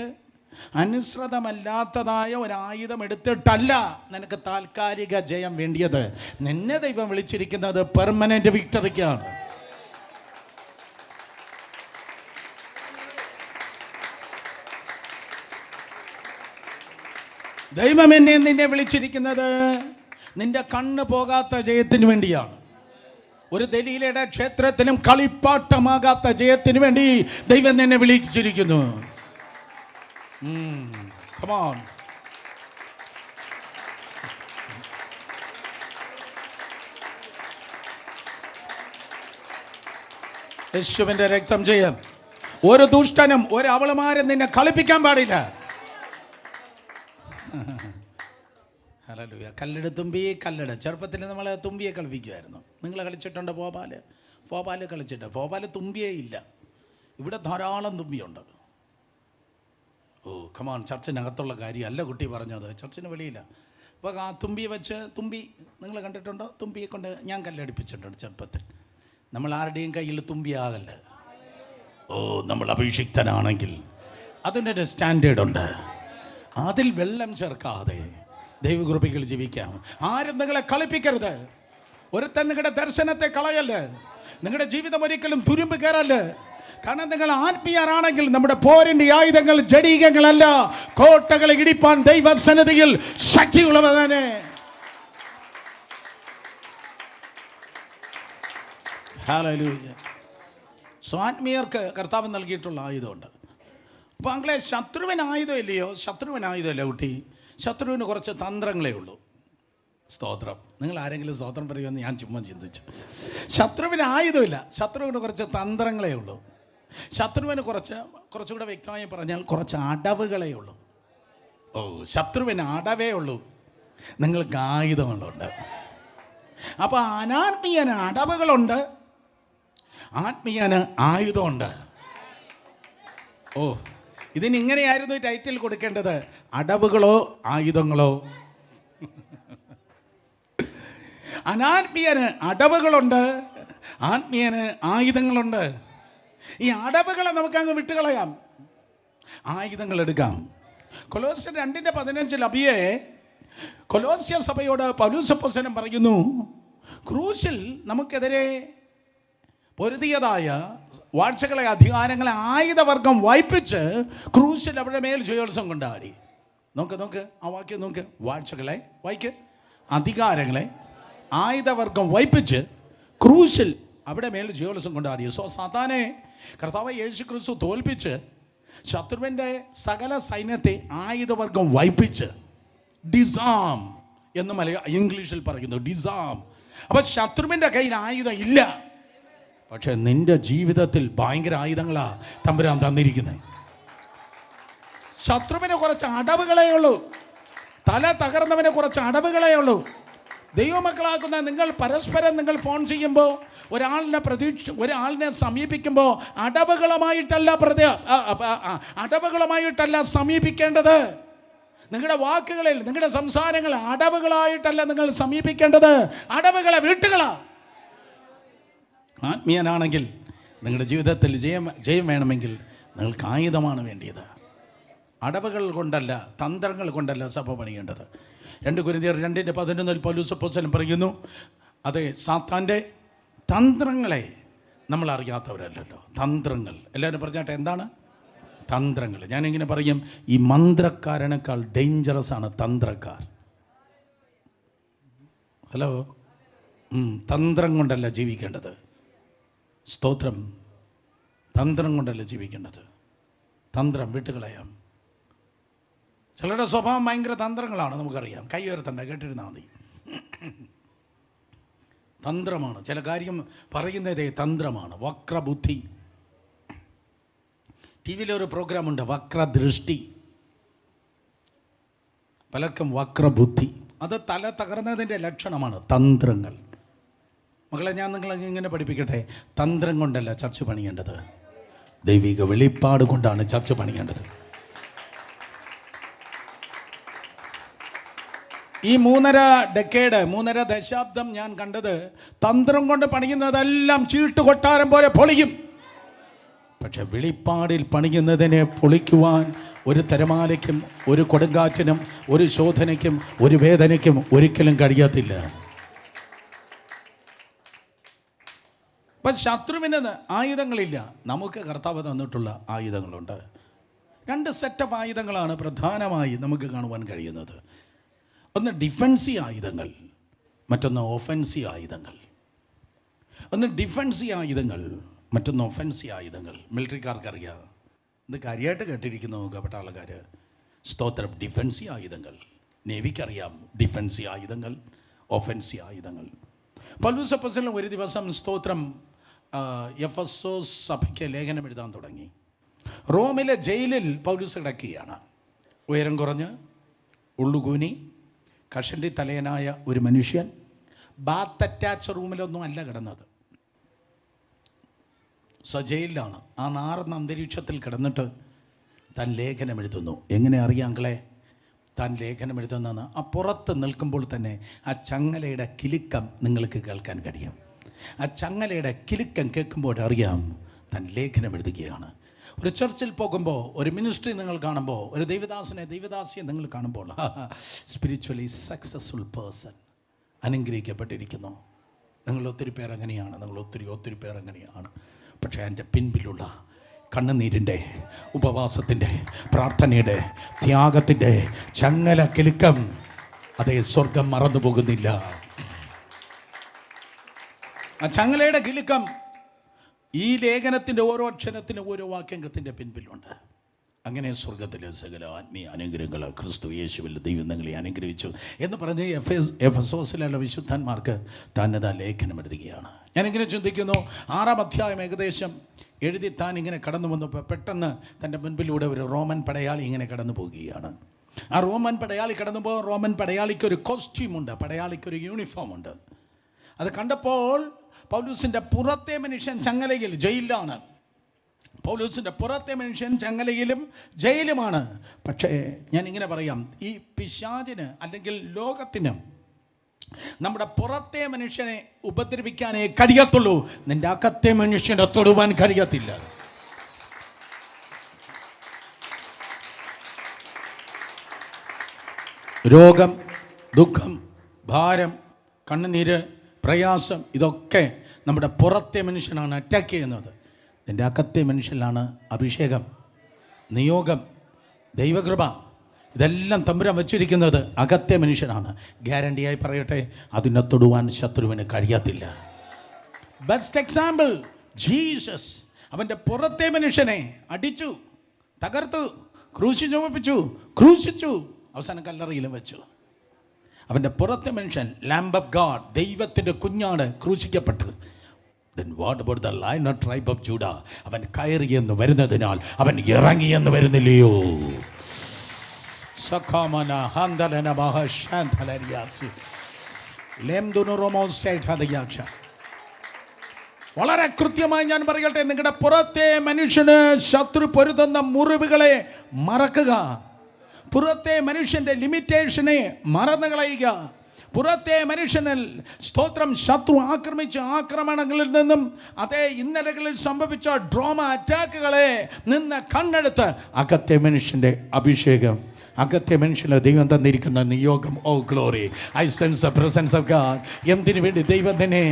അനുസൃതമല്ലാത്തതായ ഒരായുധം എടുത്തിട്ടല്ല നിനക്ക് താൽക്കാലിക ജയം വേണ്ടിയത്. നിന്നെ ദൈവം വിളിച്ചിരിക്കുന്നത് പെർമനൻ്റ് വിക്ടറിക്കാണ്. ദൈവം നിന്നെ വിളിച്ചിരിക്കുന്നത് നിന്റെ കണ്ണ് പോകാത്ത ജയത്തിന് വേണ്ടിയാണ്. ഒരു ദലീലയുടെ ക്ഷേത്രത്തിലും കളിപ്പാട്ടമാകാത്ത ജയത്തിന് വേണ്ടി ദൈവം നിന്നെ വിളിച്ചിരിക്കുന്നു. Come on. യേശുവിന്റെ രക്തം ജയം. ഒരു ദുഷ്ടനും ഒരു അവളുമാരും നിന്നെ കളിപ്പിക്കാൻ പാടില്ല. ഹല്ലേലൂയ. കല്ലിട് തുമ്പി കല്ലിട്. ചെറുപ്പത്തിൽ നമ്മൾ തുമ്പിയെ കളിപ്പിക്കുമായിരുന്നു. നിങ്ങൾ കളിച്ചിട്ടുണ്ട്? ഭോപ്പാല് കളിച്ചിട്ട്. ഭോപ്പാല് തുമ്പിയേ ഇല്ല, ഇവിടെ ധാരാളം തുമ്പിയുണ്ട്. ഓ കമാൺ, ചർച്ചിനകത്തുള്ള കാര്യമല്ല കുട്ടി പറഞ്ഞത്, ചർച്ചിന് വെളിയില്ല. അപ്പോൾ ആ തുമ്പി വെച്ച്, തുമ്പി നിങ്ങൾ കണ്ടിട്ടുണ്ടോ? തുമ്പിയെ കൊണ്ട് ഞാൻ കല്ലടിപ്പിച്ചിട്ടുണ്ട് ചെറുപ്പത്തിൽ. നമ്മൾ ആരുടെയും കയ്യിൽ തുമ്പിയാകല്ല. ഓ, നമ്മൾ അഭിഷിക്തനാണെങ്കിൽ അതിനൊരു സ്റ്റാൻഡേർഡുണ്ട്. അതിൽ വെള്ളം ചേർക്കാതെ ദൈവകൃപയിൽ ജീവിക്കാം. ആരും നിങ്ങളെ കളിപ്പിക്കരുത്. ഒരുത്തൻ നിങ്ങളുടെ ദർശനത്തെ കളയല്ലേ. നിങ്ങളുടെ ജീവിതം ഒരിക്കലും തുരുമ്പ് കയറല്ലേ. കാരണം നിങ്ങൾ ആത്മീയരാണെങ്കിൽ നമ്മുടെ പോരിന്റെ ആയുധങ്ങൾ ജഡീകങ്ങളല്ല, കോട്ടകളെ ഇടിപ്പാൻ ദൈവസന്നിധിയിൽ ശക്തിയുള്ളവനെ. ഹല്ലേലൂയ. സ്വാത്മീയർക്ക് കർത്താവ് നൽകിയിട്ടുള്ള ആയുധമുണ്ട്. അപ്പോൾ അങ്ങളെ ശത്രുവിന് ആയുധം ഇല്ലയോ? ശത്രുവിന് ആയുധമില്ല കുട്ടി. ശത്രുവിന് കുറച്ച് തന്ത്രങ്ങളേ ഉള്ളൂ. സ്തോത്രം. നിങ്ങൾ ആരെങ്കിലും സ്തോത്രം പറയുമെന്ന് ഞാൻ ചുമ്മാ ചിന്തിച്ചു. ശത്രുവിന് ആയുധമില്ല, ശത്രുവിന് കുറച്ച് തന്ത്രങ്ങളേ ഉള്ളൂ. ശത്രുവിന് കുറച്ചുകൂടെ വ്യക്തമായി പറഞ്ഞാൽ കുറച്ച് അടവുകളേ ഉള്ളൂ. ഓ, ശത്രുവിന് അടവേ ഉള്ളൂ, നിങ്ങൾക്ക് ആയുധങ്ങളുണ്ട്. അപ്പോൾ അനാത്മീയന് അടവുകളുണ്ട്, ആത്മീയന് ആയുധമുണ്ട്. ഓ, ഇതിനിങ്ങനെയായിരുന്നു ടൈറ്റിൽ കൊടുക്കേണ്ടത്, അടവുകളോ ആയുധങ്ങളോ. അനാത്മീയന് അടവുകളുണ്ട്, ആത്മീയന് ആയുധങ്ങളുണ്ട്. ഈ അടവുകളെ നമുക്കങ്ങ് വിട്ടുകളയാം, ആയുധങ്ങൾ എടുക്കാം. കൊലോസ്യർ 2:15 അബിയെ കൊലോസ്യ സഭയോട് പൗലോസ് അപ്പോസ്തലൻ പറയുന്നു, ക്രൂശിൽ നമുക്കെതിരെ പൊരുതിയതായ വാഴ്ചകളെ, അധികാരങ്ങളെ, ആയുധവർഗം വായിപ്പിച്ച് ക്രൂശിൽ അവരുടെ മേൽ ജയോത്സവം കൊണ്ടാടി. നോക്ക് ആ വാക്യം നോക്ക്. വാഴ്ചകളെ വായിക്ക്, അധികാരങ്ങളെ, ആയുധവർഗം വായിപ്പിച്ച് ക്രൂശിൽ അവിടെ മേൽ ജയോത്സവം കൊണ്ടാടി. സോ സാത്താനെ കർത്താവ് യേശു ക്രിസ്തു തോൽപ്പിച്ച് ശത്രുവിൻ്റെ സകല സൈന്യത്തെ ആയുധവർഗം വായിപ്പിച്ച്, ഡിസാം എന്ന് ഇംഗ്ലീഷിൽ പറയുന്നു, ഡിസാം. അപ്പം ശത്രുവിൻ്റെ കയ്യിൽ ആയുധം ഇല്ല, പക്ഷെ നിന്റെ ജീവിതത്തിൽ ഭയങ്കര ആയുധങ്ങളാ തമ്പുരാൻ തന്നിരിക്കുന്നത്. ശത്രുവിന് കുറച്ച് അടവുകളേ ഉള്ളൂ, തല തകർന്നവന് കുറച്ച് അടവുകളേ ഉള്ളൂ. ദൈവമക്കളാക്കുന്ന നിങ്ങൾ പരസ്പരം നിങ്ങൾ ഫോൺ ചെയ്യുമ്പോൾ, ഒരാളിനെ സമീപിക്കുമ്പോൾ അടവുകളുമായിട്ടല്ല സമീപിക്കേണ്ടത്. നിങ്ങളുടെ വാക്കുകളിൽ, നിങ്ങളുടെ സംസാരങ്ങൾ അടവുകളായിട്ടല്ല നിങ്ങൾ സമീപിക്കേണ്ടത്, അടവുകളെ വീട്ടുകളാണ്. ആത്മീയനാണെങ്കിൽ നിങ്ങളുടെ ജീവിതത്തിൽ ജയം വേണമെങ്കിൽ നിങ്ങൾക്ക് ആയുധമാണ് വേണ്ടിയത്. അടവുകൾ കൊണ്ടല്ല, തന്ത്രങ്ങൾ കൊണ്ടല്ല സഭ പണിയേണ്ടത്. 2 കൊരിന്ത്യർ 2:11 പൗലോസ് അപ്പോസ്തലൻ പറയുന്നു, അതെ, സാത്താൻ്റെ തന്ത്രങ്ങളെ നമ്മൾ അറിയാത്തവരല്ലല്ലോ. തന്ത്രങ്ങൾ എല്ലാവരും പറഞ്ഞാട്ടെ, എന്താണ് തന്ത്രങ്ങൾ? ഞാനിങ്ങനെ പറയും, ഈ മന്ത്രക്കാരനേക്കാൾ ഡേഞ്ചറസ് ആണ് തന്ത്രക്കാർ. ഹലോ, തന്ത്രം കൊണ്ടല്ല ജീവിക്കേണ്ടത്. സ്തോത്രം. തന്ത്രം കൊണ്ടല്ല ജീവിക്കേണ്ടത്. തന്ത്രം വിട്ടുകളയാം. ചിലരുടെ സ്വഭാവം ഭയങ്കര തന്ത്രങ്ങളാണ്, നമുക്കറിയാം. കൈ ഉയർത്തണ്ട, കേട്ടിരുന്നാൽ മതി. തന്ത്രമാണ്. ചില കാര്യം പറയുന്നതേ തന്ത്രമാണ്. വക്രബുദ്ധി. ടി വിയിലൊരു പ്രോഗ്രാമുണ്ട്, വക്രദൃഷ്ടി. പലർക്കും വക്രബുദ്ധി. അത് തല തകർന്നതിൻ്റെ ലക്ഷണമാണ്. തന്ത്രങ്ങൾ. മക്കളെ, ഞാൻ നിങ്ങളെ ഇങ്ങനെ പഠിപ്പിക്കട്ടെ, തന്ത്രം കൊണ്ടല്ല ചർച്ച പണിയേണ്ടത്, ദൈവിക വെളിപ്പാട് കൊണ്ടാണ് ചർച്ച പണിയേണ്ടത്. ഈ 3.5 ദശാബ്ദം ഞാൻ കണ്ടത്, തന്ത്രം കൊണ്ട് പണിയുന്നതെല്ലാം ചീട്ടുകൊട്ടാരം പോലെ പൊളിയും. പക്ഷെ വെളിപ്പാടിൽ പണിയുന്നതിനെ പൊളിക്കുവാൻ ഒരു തിരമാലയ്ക്കും ഒരു കൊടുങ്കാറ്റിനും ഒരു ശോധനയ്ക്കും ഒരു വേദനയ്ക്കും ഒരിക്കലും കഴിയത്തില്ല. അപ്പം ശത്രുവിന് ആയുധങ്ങളില്ല, നമുക്ക് കർത്താവ് തന്നിട്ടുള്ള ആയുധങ്ങളുണ്ട്. 2 സെറ്റപ്പ് ആയുധങ്ങളാണ് പ്രധാനമായി നമുക്ക് കാണുവാൻ കഴിയുന്നത്. ഒന്ന് ഡിഫൻസീവ് ആയുധങ്ങൾ, മറ്റൊന്ന് ഒഫൻസീവ് ആയുധങ്ങൾ. ഒന്ന് ഡിഫൻസീവ് ആയുധങ്ങൾ, മറ്റൊന്ന് ഒഫൻസീവ് ആയുധങ്ങൾ. മിലിറ്ററിക്കാർക്കറിയാം, ഇത് കാര്യമായിട്ട് കേട്ടിരിക്കുന്നു പട്ടാളക്കാർ. സ്തോത്രം. ഡിഫൻസീവ് ആയുധങ്ങൾ. നേവിക്കറിയാം ഡിഫൻസീവ് ആയുധങ്ങൾ, ഒഫൻസീവ് ആയുധങ്ങൾ. പൗലോസ് അപ്പോസ്തലൻ ഒരു ദിവസം സ്തോത്രം എഫെസോസ് സഭയ്ക്ക് ലേഖനം എഴുതാൻ തുടങ്ങി. റോമിലെ ജയിലിൽ പൗലോസ് കിടക്കുകയാണ്. ഉയരം കുറഞ്ഞ്, ഉള്ളുകൂനി, കഷണ്ടി തലയനായ ഒരു മനുഷ്യൻ. ബാത്ത് അറ്റാച്ച് റൂമിലൊന്നും അല്ല കിടന്നത്, ജയിലിലാണ്. ആ നാർന്ന അന്തരീക്ഷത്തിൽ കിടന്നിട്ട് താൻ ലേഖനം എഴുതുന്നു. എങ്ങനെ അറിയാങ്ങളെ താൻ ലേഖനം എഴുതുന്നതെന്ന്? ആ പുറത്ത് നിൽക്കുമ്പോൾ തന്നെ ആ ചങ്ങലയുടെ കിലുക്കം നിങ്ങൾക്ക് കേൾക്കാൻ കഴിയും. ആ ചങ്ങലയുടെ കിലുക്കം കേൾക്കുമ്പോൾ അറിയാം താൻ ലേഖനം എഴുതുകയാണ്. ഒരു ചർച്ചിൽ പോകുമ്പോൾ, ഒരു മിനിസ്ട്രി നിങ്ങൾ കാണുമ്പോൾ, ഒരു ദൈവദാസിയെ നിങ്ങൾ കാണുമ്പോൾ, സ്പിരിച്വലി സക്സസ്ഫുൾ പേഴ്സൺ, അനുഗ്രഹിക്കപ്പെട്ടിരിക്കുന്നു. നിങ്ങൾ ഒത്തിരി പേർ അങ്ങനെയാണ്, നിങ്ങൾ ഒത്തിരി പേർ അങ്ങനെയാണ്. പക്ഷേ എൻ്റെ പിൻപിലുള്ള കണ്ണുനീരിൻ്റെ, ഉപവാസത്തിൻ്റെ, പ്രാർത്ഥനയുടെ, ത്യാഗത്തിൻ്റെ ചങ്ങല കിലുക്കം, അതേ സ്വർഗം മറന്നു പോകുന്നില്ല. ആ ചങ്ങലയുടെ കിലുക്കം ഈ ലേഖനത്തിൻ്റെ ഓരോ അക്ഷരത്തിനും ഓരോ വാക്യത്തിൻ്റെ പിൻപിലുണ്ട്. അങ്ങനെ സ്വർഗത്തിലെ സകല ആത്മീയ അനുഗ്രഹങ്ങൾ ക്രിസ്തു യേശുവിൽ ദൈവം നിങ്ങളെ അനുഗ്രഹിച്ചു എന്ന് പറഞ്ഞ് എഫെസോസിലുള്ള വിശുദ്ധന്മാർക്ക് താനതാ ലേഖനം എഴുതുകയാണ്. ഞാനിങ്ങനെ ചിന്തിക്കുന്നു, 6-ാം അധ്യായം ഏകദേശം എഴുതി താൻ ഇങ്ങനെ കടന്നു വന്നപ്പോൾ പെട്ടെന്ന് തൻ്റെ മുൻപിലൂടെ ഒരു റോമൻ പടയാളി ഇങ്ങനെ കടന്നു പോവുകയാണ്. ആ റോമൻ പടയാളി കടന്നുപോകാൻ, റോമൻ പടയാളിക്കൊരു കോസ്റ്റ്യൂമുണ്ട്, പടയാളിക്കൊരു യൂണിഫോമുണ്ട്. അത് കണ്ടപ്പോൾ പൗലൂസിൻ്റെ പുറത്തെ മനുഷ്യൻ ചങ്ങലയിൽ, ജയിലിലാണ്. പൗലൂസിൻ്റെ പുറത്തെ മനുഷ്യൻ ചങ്ങലയിലും ജയിലുമാണ്. പക്ഷേ ഞാനിങ്ങനെ പറയാം, ഈ പിശാചിന് അല്ലെങ്കിൽ ലോകത്തിന് നമ്മുടെ പുറത്തെ മനുഷ്യനെ ഉപദ്രവിക്കാനേ കഴിയത്തുള്ളൂ, നിൻ്റെ അകത്തെ മനുഷ്യനെ തൊടുവാൻ കഴിയത്തില്ല. രോഗം, ദുഃഖം, ഭാരം, കണ്ണുനീര്, പ്രയാസം, ഇതൊക്കെ നമ്മുടെ പുറത്തെ മനുഷ്യനാണ് അറ്റാക്ക് ചെയ്യുന്നത്. നിൻ്റെ അകത്തെ മനുഷ്യനിലാണ് അഭിഷേകം, നിയോഗം, ദൈവകൃപ, ഇതെല്ലാം തമ്പുരാൻ വച്ചിരിക്കുന്നത് അകത്തെ മനുഷ്യനാണ്. ഗ്യാരണ്ടിയായി പറയട്ടെ, അതിനെ തൊടുവാൻ ശത്രുവിന് കഴിയത്തില്ല. Best example Jesus. അവൻ്റെ പുറത്തെ മനുഷ്യനെ അടിച്ചു, തകർത്തു, ക്രൂശി ചുമപ്പിച്ചു, ക്രൂശിച്ചു, അവസാനം കല്ലറയിലും വെച്ചു. അവൻ്റെ പുറത്തെ മനുഷ്യൻ, ലാംബ് ഓഫ് ഗാഡ്, ദൈവത്തിൻ്റെ കുഞ്ഞാട്, ക്രൂശിക്കപ്പെട്ടു. Then what about the Lion of tribe of Judah? അവൻ കയറിയെന്ന് വരുന്നതിനാൽ അവൻ ഇറങ്ങിയെന്ന് വരുന്നില്ലയോ? സഖാമന ഹന്തലന മഹശാന്തലരിയാസി ലെംദുനുറോമോസൈഠദയാക്ഷ. വളരെ കൃത്യമായി ഞാൻ പറയട്ടെ, നിങ്ങളുടെ പുറത്തെ മനുഷ്യന് ശത്രു പൊരുതുന്ന മുറിവുകളെ മറക്കുക. പുറത്തെ മനുഷ്യൻ്റെ ലിമിറ്റേഷനെ മറന്നു കളയുക. പുറത്തെ മനുഷ്യനിൽ സ്തോത്രം ശത്രു ആക്രമിച്ച ആക്രമണങ്ങളിൽ നിന്നും, അതേ ഇന്നലകളിൽ സംഭവിച്ച ഡ്രോമ അറ്റാക്കുകളെ നിന്ന് കണ്ണെടുത്ത് അകത്തെ മനുഷ്യൻ്റെ അഭിഷേകം, അകത്തെ മനുഷ്യന് ദൈവം തന്നിരിക്കുന്ന നിയോഗം. O glory, I sense the presence of God. എന്തിനു വേണ്ടി ദൈവം തന്നെ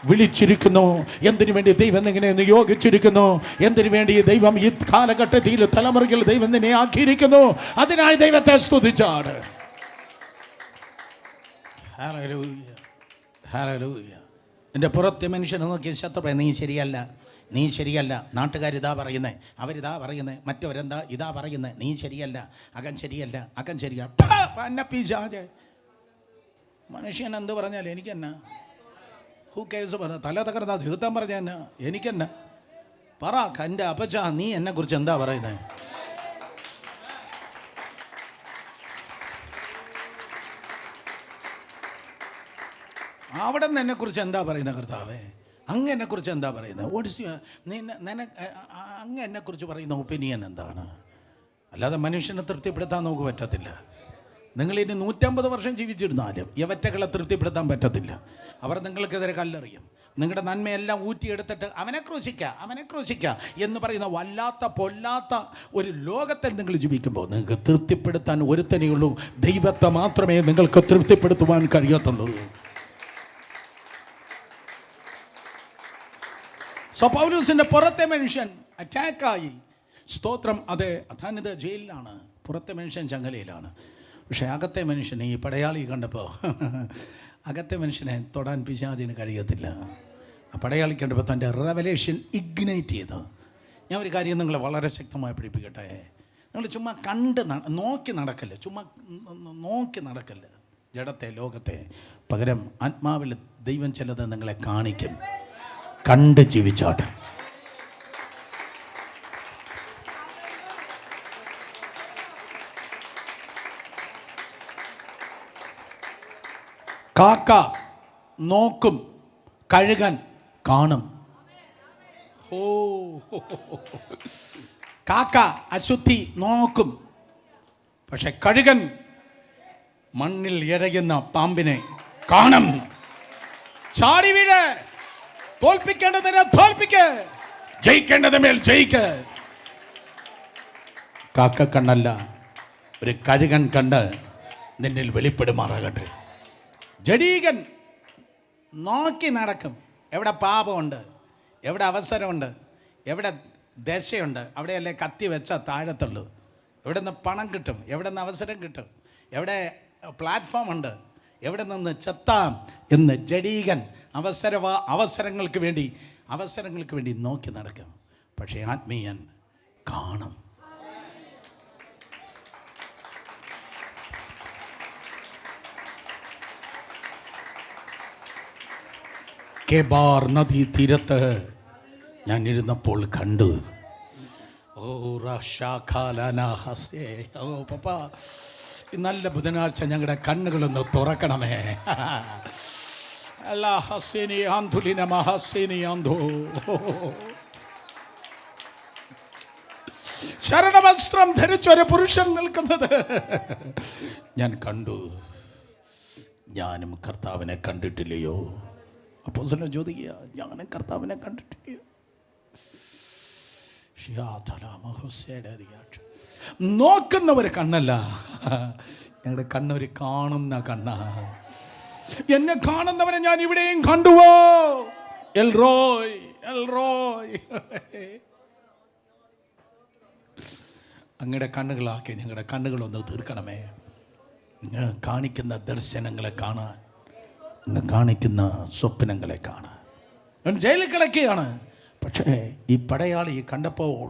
വിളിച്ചിരിക്കുന്നു, എന്തിനു വേണ്ടി ദൈവം ഇങ്ങനെ നിയോഗിച്ചിരിക്കുന്നു, എന്തിനു വേണ്ടി ദൈവം ഈ കാലഘട്ടത്തിൽ തലമുറയിൽ ദൈവം തന്നെ ആക്കിയിരിക്കുന്നു, അതിനായി ദൈവത്തെ സ്തുതിച്ചാണ്. Hallelujah, hallelujah. എൻ്റെ പുറത്തെ മനുഷ്യനെ നോക്കി ശത്രു, നീ ശരിയല്ല, നീ ശരിയല്ല, നാട്ടുകാരിതാ പറയുന്നത്, അവരിതാ പറയുന്നത്, മറ്റവരെന്താ ഇതാ പറയുന്നത്, നീ ശരിയല്ല, അകൻ ശരിയല്ല, അകൻ ശരിയല്ല. പിശാച് മനുഷ്യൻ എന്ത് പറഞ്ഞാലും എനിക്കെന്നാ, ഹൂ കേസ് പറ തല തകർന്നാ ചെകുത്താൻ പറഞ്ഞ എന്നെ എനിക്കെന്നെ പറ എൻ്റെ അപ്പച്ച നീ എന്നെക്കുറിച്ച് എന്താ പറയുന്നത്? അവിടെ നിന്ന് എന്നെക്കുറിച്ച് എന്താ പറയുന്നത് കർത്താവേ? അങ്ങ് എന്നെക്കുറിച്ച് എന്താ പറയുന്നത്? അങ്ങ് എന്നെക്കുറിച്ച് പറയുന്ന ഒപ്പീനിയൻ എന്താണ്? അല്ലാതെ മനുഷ്യനെ തൃപ്തിപ്പെടുത്താൻ നമുക്ക് പറ്റത്തില്ല. നിങ്ങളിനി 150 വർഷം ജീവിച്ചിരുന്നാലും യവറ്റകളെ തൃപ്തിപ്പെടുത്താൻ പറ്റത്തില്ല. അവർ നിങ്ങൾക്കെതിരെ കല്ലെറിയും. നിങ്ങളുടെ നന്മയെല്ലാം ഊറ്റിയെടുത്തിട്ട് അവനെ ക്രൂശിക്കുക എന്ന് പറയുന്ന വല്ലാത്ത പൊല്ലാത്ത ഒരു ലോകത്തിൽ നിങ്ങൾ ജീവിക്കുമ്പോൾ നിങ്ങൾക്ക് തൃപ്തിപ്പെടുത്താൻ ഒരുത്തനെയുള്ളൂ. ദൈവത്തെ മാത്രമേ നിങ്ങൾക്ക് തൃപ്തിപ്പെടുത്തുവാൻ കഴിയത്തുള്ളൂ. പൗലോസിന്റെ പുറത്തെ മനുഷ്യൻ അറ്റാക്കായി. സ്തോത്രം. അതെ, അതാണിത് ജയിലിലാണ്, പുറത്തെ മനുഷ്യൻ ചങ്ങലയിലാണ്. പക്ഷേ അകത്തെ മനുഷ്യനെ ഈ പടയാളി കണ്ടപ്പോൾ അകത്തെ മനുഷ്യനെ തൊടാൻ പിശാചിന് കഴിയത്തില്ല. ആ പടയാളി കണ്ടപ്പോൾ തൻ്റെ റെവലേഷൻ ഇഗ്നൈറ്റ് ചെയ്തു. ഞാൻ ഒരു കാര്യം നിങ്ങളെ വളരെ ശക്തമായി പഠിപ്പിക്കട്ടെ. നിങ്ങൾ ചുമ്മാ നോക്കി നടക്കല്ല ജഡത്തെ, ലോകത്തെ. പകരം ആത്മാവിൽ ദൈവം ചിലത് നിങ്ങളെ കാണിക്കും. കണ്ട് ജീവിച്ചാട്ടെ. കാക്ക നോക്കും, കഴുകൻ കാണും. കാക്ക അശുദ്ധി നോക്കും, പക്ഷെ കഴുകൻ മണ്ണിൽ ഇഴയുന്ന പാമ്പിനെ കാണും. ചാടി വീട്. തോൽപ്പിക്കേണ്ടതിനെ തോൽപ്പിക്ക്, ജയിക്കേണ്ടത് മേൽ ജയിക്ക്. കാക്ക കണ്ണല്ല, ഒരു കഴുകൻ കണ്ട് നിന്നിൽ വെളിപ്പെടുമാറാകട്ടെ. ജഡീകൻ നോക്കി നടക്കും. എവിടെ പാപമുണ്ട്, എവിടെ അവസരമുണ്ട്, എവിടെ ദശയുണ്ട്, അവിടെയല്ലേ കത്തി വെച്ചാൽ താഴത്തുള്ളൂ. എവിടെ നിന്ന് പണം കിട്ടും, എവിടെ നിന്ന് അവസരം കിട്ടും, എവിടെ പ്ലാറ്റ്ഫോം ഉണ്ട്, എവിടെ നിന്ന് ചെത്താം എന്ന് ജഡീകൻ അവസരങ്ങൾക്ക് വേണ്ടി നോക്കി നടക്കും. പക്ഷേ ആത്മീയൻ കാണും. കെബാർ നദി തീരത്ത് ഞാൻ ഇരുന്നപ്പോൾ കണ്ടു. പപ്പാ, നല്ല ബുധനാഴ്ച ഞങ്ങളുടെ കണ്ണുകളൊന്ന് തുറക്കണമേ. ശരണവസ്ത്രം ധരിച്ചൊരു പുരുഷൻ നിൽക്കുന്നത് ഞാൻ കണ്ടു. ഞാനും കർത്താവിനെ കണ്ടിട്ടില്ലയോ? അപ്പോസ്തലൻ ചോദിക്കുക, ഞാനും കർത്താവിനെ കണ്ടിട്ടില്ലയോ? നോക്കുന്നവർ കണ്ണല്ല, ഞങ്ങളുടെ കണ്ണൊരു കാണുന്ന കണ്ണ. എന്നെ കാണുന്നവനെ ഞാൻ ഇവിടെയും കണ്ടുവോ? El Roi, El Roi. അങ്ങയുടെ കണ്ണുകളാക്കി ഞങ്ങളുടെ കണ്ണുകളൊന്ന് തീർക്കണമേ. കാണിക്കുന്ന ദർശനങ്ങളെ കാണാൻ, കാണിക്കുന്ന സ്വപ്നങ്ങളെ കാണാൻ. ജയിലിൽ കിടക്കുകയാണ്. പക്ഷേ ഈ പടയാളി കണ്ടപ്പോൾ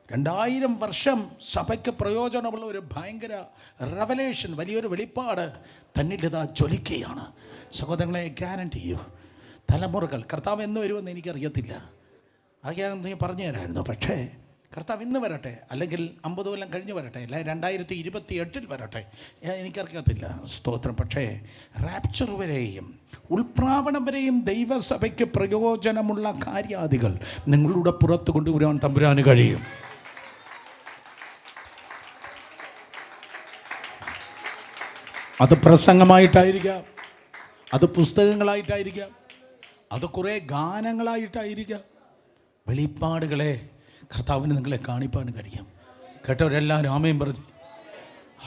2000 വർഷം സഭയ്ക്ക് പ്രയോജനമുള്ള ഒരു ഭയങ്കര റെവലേഷൻ, വലിയൊരു വെളിപ്പാട് തന്നിലിതാ ജ്വലിക്കുകയാണ്. സഹോദരങ്ങളെ, ഗ്യാരണ്ടി ചെയ്യൂ, തലമുറകൾ കർത്താവ് എന്ന് വരുമെന്ന് എനിക്കറിയത്തില്ല, അറിയാൻ നീ പറഞ്ഞു തരായിരുന്നു. പക്ഷേ കർത്താവ് ഇന്ന് വരട്ടെ, അല്ലെങ്കിൽ 50 കൊല്ലം കഴിഞ്ഞ് വരട്ടെ, അല്ലെ 2028 വരട്ടെ, എനിക്കറിയത്തില്ല. സ്തോത്രം. പക്ഷേ റാപ്ചർ വരെയും ഉൾപ്രാവണം വരെയും ദൈവസഭയ്ക്ക് പ്രയോജനമുള്ള കാര്യാദികൾ നിങ്ങളുടെ പുറത്ത് കൊണ്ടുവരാൻ തമ്പുരാന് കഴിയും. അത് പ്രസംഗമായിട്ടായിരിക്കാം, അത് പുസ്തകങ്ങളായിട്ടായിരിക്കാം, അത് കുറേ ഗാനങ്ങളായിട്ടായിരിക്കാം. വെളിപ്പാടുകളെ കർത്താവിന് നിങ്ങളെ കാണിപ്പാൻ കഴിയും. കേട്ടവരെല്ലാവരും ആമേൻ പറഞ്ഞു.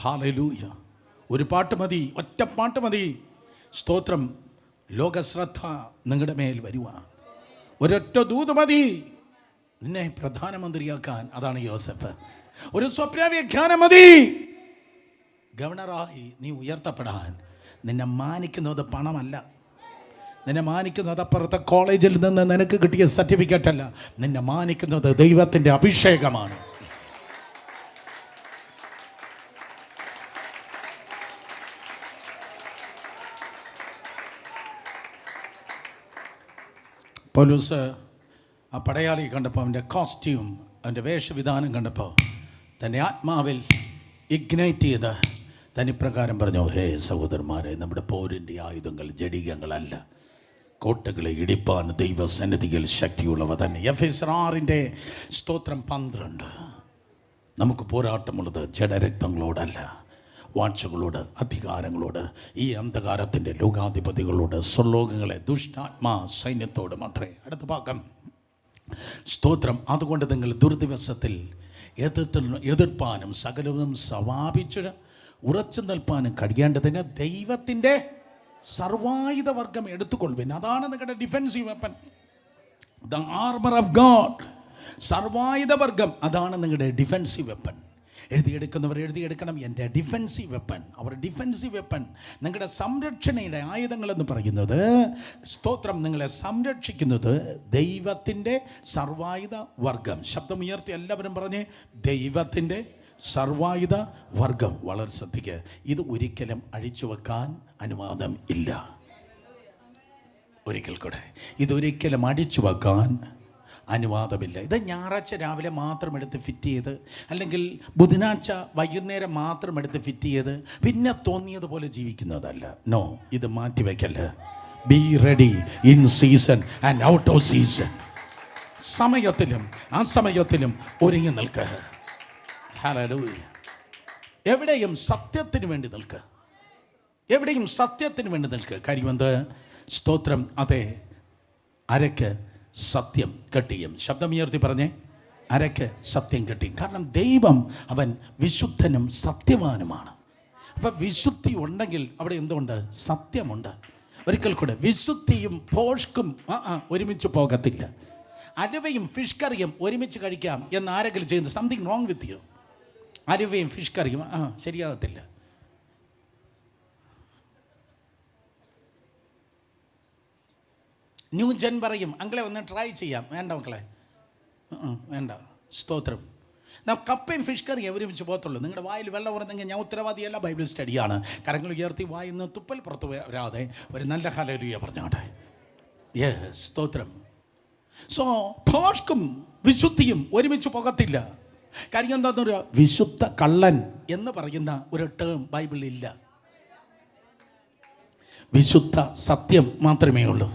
ഹല്ലേലൂയ. ഒരു പാട്ട് മതി, ഒറ്റ പാട്ട് മതി. സ്തോത്രം. ലോകശ്രദ്ധ നിങ്ങളുടെ മേൽ വരുവാൻ ഒരൊറ്റ ദൂത് മതി നിന്നെ പ്രധാനമന്ത്രിയാക്കാൻ. അതാണ് യോസഫ്. ഒരു സ്വപ്നവ്യാഖ്യാനം മതി ഗവർണറായി നീ ഉയർത്തപ്പെടാൻ. നിന്നെ മാനിക്കുന്നത് പണമല്ല, നിന്നെ മാനിക്കുന്നത് അപ്പുറത്തെ കോളേജിൽ നിന്ന് നിനക്ക് കിട്ടിയ സർട്ടിഫിക്കറ്റ് അല്ല, നിന്നെ മാനിക്കുന്നത് ദൈവത്തിൻ്റെ അഭിഷേകമാണ്. പൗലോസ് ആ പടയാളി കണ്ടപ്പോൾ, അവൻ്റെ കോസ്റ്റ്യൂം, അവൻ്റെ വേഷവിധാനം കണ്ടപ്പോൾ തൻ്റെ ആത്മാവിൽ ഇഗ്നൈറ്റ് ചെയ്ത് തനിപ്രകാരം പറഞ്ഞു, ഹേ സഹോദരന്മാരെ, നമ്മുടെ പോരിൻ്റെ ആയുധങ്ങൾ ജഡികങ്ങളല്ല, കോട്ടകളെ ഇടിപ്പാൻ ദൈവസന്നിധിയിൽ ശക്തിയുള്ളവ തന്നെ. എഫെസ്യർ 6 സ്തോത്രം 12. നമുക്ക് പോരാട്ടമുള്ളത് ജഡരക്തങ്ങളോടല്ല, വാഴ്ചകളോട്, അധികാരങ്ങളോട്, ഈ അന്ധകാരത്തിൻ്റെ ലോകാധിപതികളോട്, സ്വർലോകങ്ങളെ ദുഷ്ടാത്മാ സൈന്യത്തോട് മാത്രമേ. അടുത്ത ഭാഗം സ്തോത്രം. അതുകൊണ്ട് നിങ്ങൾ ദുർദിവസത്തിൽ എതിർപ്പാനും സകലവും സമാപിച്ച് ഉറച്ചു നിൽപ്പാനും കഴിയേണ്ടതിന് ദൈവത്തിൻ്റെ സർവായുധ വർഗം എടുത്തുകൊള്ളുവിൻ. അതാണ് നിങ്ങളുടെ defensive weapon, the armour of God. സർവായുധ വർഗം, അതാണ് നിങ്ങളുടെ ഡിഫെൻസീവ് വെപ്പൺ. എഴുതിയെടുക്കുന്നവർ എഴുതിയെടുക്കണം, എൻ്റെ ഡിഫെൻസീവ് വെപ്പൺ. അവർ ഡിഫെൻസീവ് വെപ്പൺ, നിങ്ങളുടെ സംരക്ഷണയുടെ ആയുധങ്ങളെന്ന് പറയുന്നത്, സ്തോത്രം, നിങ്ങളെ സംരക്ഷിക്കുന്നത് ദൈവത്തിൻ്റെ സർവായുധ വർഗം. ശബ്ദമുയർത്തി എല്ലാവരും പറഞ്ഞ്, ദൈവത്തിൻ്റെ സർവായുധ വർഗം. വളരെ ശ്രദ്ധിക്കുക, ഇത് ഒരിക്കലും അഴിച്ചു വെക്കാൻ അനുവാദം ഇല്ല. ഒരിക്കൽ കൂടെ, ഇതൊരിക്കലും അടിച്ചു വെക്കാൻ അനുവാദമില്ല. ഇത് ഞായറാഴ്ച രാവിലെ മാത്രം എടുത്ത് ഫിറ്റ് ചെയ്ത്, അല്ലെങ്കിൽ ബുധനാഴ്ച വൈകുന്നേരം മാത്രം എടുത്ത് ഫിറ്റ് ചെയ്ത് പിന്നെ തോന്നിയതുപോലെ ജീവിക്കുന്നതല്ല. നോ, ഇത് മാറ്റിവെക്കല്ല. Be ready in season and out of season. സമയത്തിലും അസമയത്തിലും ഒരുങ്ങി നിൽക്കുക. ഹല്ലേലൂയ. എവിടെയും സത്യത്തിന് വേണ്ടി നിൽക്കുക, എവിടെയും സത്യത്തിന് വേണ്ടി നിൽക്കുക. കാര്യമെന്ത്? സ്തോത്രം. അതെ, അരയ്ക്ക് സത്യം കെട്ടിയും. ശബ്ദമുയർത്തി പറഞ്ഞേ, അരയ്ക്ക് സത്യം കെട്ടിയും. കാരണം ദൈവം അവൻ വിശുദ്ധനും സത്യവാനുമാണ്. അപ്പം വിശുദ്ധി ഉണ്ടെങ്കിൽ അവിടെ എന്തുണ്ട്? സത്യമുണ്ട്. ഒരിക്കൽ കൂടെ, വിശുദ്ധിയും പോഷ്കും ഒരുമിച്ച് പോകത്തില്ല. അലുവയും ഫിഷ് കറിയും ഒരുമിച്ച് കഴിക്കാം എന്ന് ആരെങ്കിലും ചെയ്യുന്നത്, സംതിങ് റോങ് വിത്ത് യു. അലുവയും ഫിഷ് കറിയും ശരിയാകത്തില്ല. ന്യൂ ജൻ പറയും, അങ്ങളെ ഒന്ന് ട്രൈ ചെയ്യാം. വേണ്ട മക്കളെ, വേണ്ട. സ്തോത്രം. കപ്പയും ഫിഷ് കറിയും ഒരുമിച്ച് പോകത്തുള്ളൂ. നിങ്ങളുടെ വായിൽ വെള്ളം ഉറന്നെങ്കിൽ ഞാൻ ഉത്തരവാദിയല്ല. ബൈബിൾ സ്റ്റഡിയാണ്. കരങ്ങൾ ഉയർത്തി വായിന്ന് തുപ്പൽ പുറത്ത് വരാതെ ഒരു നല്ല ഹല്ലേലൂയ പറഞ്ഞോട്ടെ. യെസ്, സ്തോത്രം. സോ ഭോഷ്കും വിശുദ്ധിയും ഒരുമിച്ച് പോകത്തില്ല. കാര്യം എന്താണെന്നൊരു വിശുദ്ധ കള്ളൻ എന്ന് പറയുന്ന ഒരു ടേം ബൈബിളിൽ ഇല്ല. വിശുദ്ധ സത്യം മാത്രമേ ഉള്ളൂ.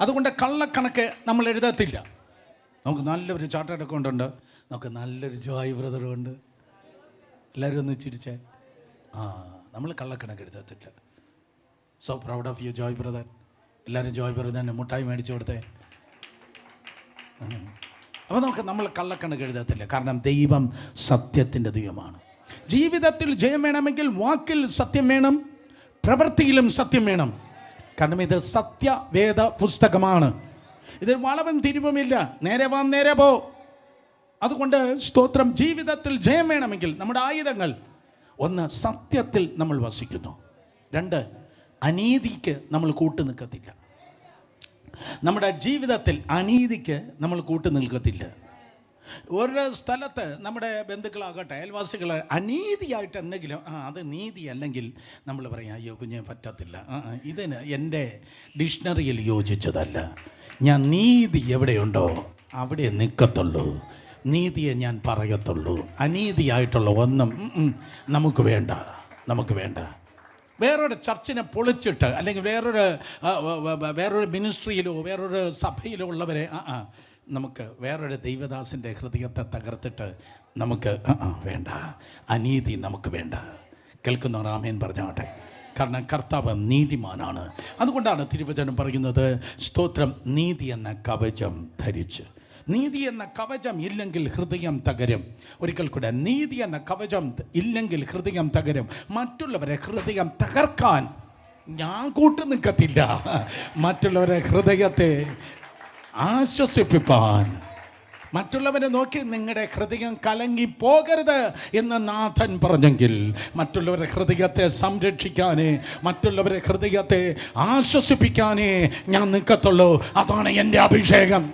അതുകൊണ്ട് കള്ളക്കണക്ക് നമ്മൾ എഴുതത്തില്ല. നമുക്ക് നല്ലൊരു ചാർട്ടേഡ് അക്കൗണ്ട് ഉണ്ട്, നമുക്ക് നല്ലൊരു ജോയ് ബ്രദറുണ്ട്. എല്ലാവരും ഒന്ന് ചിരിച്ചേ. നമ്മൾ കള്ളക്കണക്ക് എഴുതത്തില്ല. So proud of you Joy brother. എല്ലാവരും ജോയ് ബ്രദറിന് മുട്ടായി മേടിച്ചു കൊടുത്തേ. അപ്പോൾ നമ്മൾ കള്ളക്കണക്ക് എഴുതത്തില്ല. കാരണം ദൈവം സത്യത്തിൻ്റെ ദൈവമാണ്. ജീവിതത്തിൽ ജയം വേണമെങ്കിൽ വാക്കിൽ സത്യം വേണം, പ്രവൃത്തിയിലും സത്യം വേണം. കാരണം ഇത് സത്യവേദ പുസ്തകമാണ്. ഇതിൽ വളവും തിരിവുമില്ല. നേരെ വാ, നേരെ പോ. അതുകൊണ്ട് സ്തോത്രം, ജീവിതത്തിൽ ജയം വേണമെങ്കിൽ നമ്മുടെ ആയുധങ്ങൾ: 1, സത്യത്തിൽ നമ്മൾ വസിക്കുന്നു. 2, അനീതിക്ക് നമ്മൾ കൂട്ടു നിൽക്കത്തില്ല. നമ്മുടെ ജീവിതത്തിൽ അനീതിക്ക് നമ്മൾ കൂട്ടു നിൽക്കത്തില്ല. ഒരു സ്ഥലത്ത് നമ്മുടെ ബന്ധുക്കളാകട്ടെ, അയൽവാസികൾ അനീതിയായിട്ട് എന്തെങ്കിലും അത് നീതി അല്ലെങ്കിൽ നമ്മൾ പറയാം, അയ്യോ കുഞ്ഞെ പറ്റത്തില്ല, ഇതിന് എൻ്റെ ഡിക്ഷണറിയിൽ യോജിച്ചതല്ല. ഞാൻ നീതി എവിടെയുണ്ടോ അവിടെ നിൽക്കത്തുള്ളൂ, നീതിയെ ഞാൻ പറയത്തുള്ളൂ. അനീതിയായിട്ടുള്ള ഒന്നും നമുക്ക് വേണ്ട. വേറൊരു ചർച്ചിനെ പൊളിച്ചിട്ട്, അല്ലെങ്കിൽ വേറൊരു മിനിസ്ട്രിയിലോ വേറൊരു സഭയിലോ ഉള്ളവരെ നമുക്ക് വേറൊരു ദൈവദാസൻ്റെ ഹൃദയത്തെ തകർത്തിട്ട് നമുക്ക് വേണ്ട. അനീതി നമുക്ക് വേണ്ട. കേൾക്കുന്നവർ ആമേൻ പറഞ്ഞാട്ടെ. കാരണം കർത്താവ് നീതിമാനാണ്. അതുകൊണ്ടാണ് തിരുവചനം പറയുന്നത്, സ്തോത്രം, നീതി എന്ന കവചം ധരിച്ച്. നീതി എന്ന കവചം ഇല്ലെങ്കിൽ ഹൃദയം തകരും. ഒരിക്കൽ കൂടെ, നീതി എന്ന കവചം ഇല്ലെങ്കിൽ ഹൃദയം തകരും. മറ്റുള്ളവരെ ഹൃദയം തകർക്കാൻ ഞാൻ കൂട്ടു നിൽക്കത്തില്ല. മറ്റുള്ളവരെ ഹൃദയത്തെ ആശ്വസിപ്പിപ്പാൻ, മറ്റുള്ളവരെ നോക്കി നിങ്ങളുടെ ഹൃദയം കലങ്ങി പോകരുത് എന്ന് നാഥൻ പറഞ്ഞെങ്കിൽ, മറ്റുള്ളവരുടെ ഹൃദയത്തെ സംരക്ഷിക്കാനേ, മറ്റുള്ളവരുടെ ഹൃദയത്തെ ആശ്വസിപ്പിക്കാനേ ഞാൻ നിൽക്കത്തുള്ളൂ. അതാണ് എൻ്റെ അഭിഷേകം.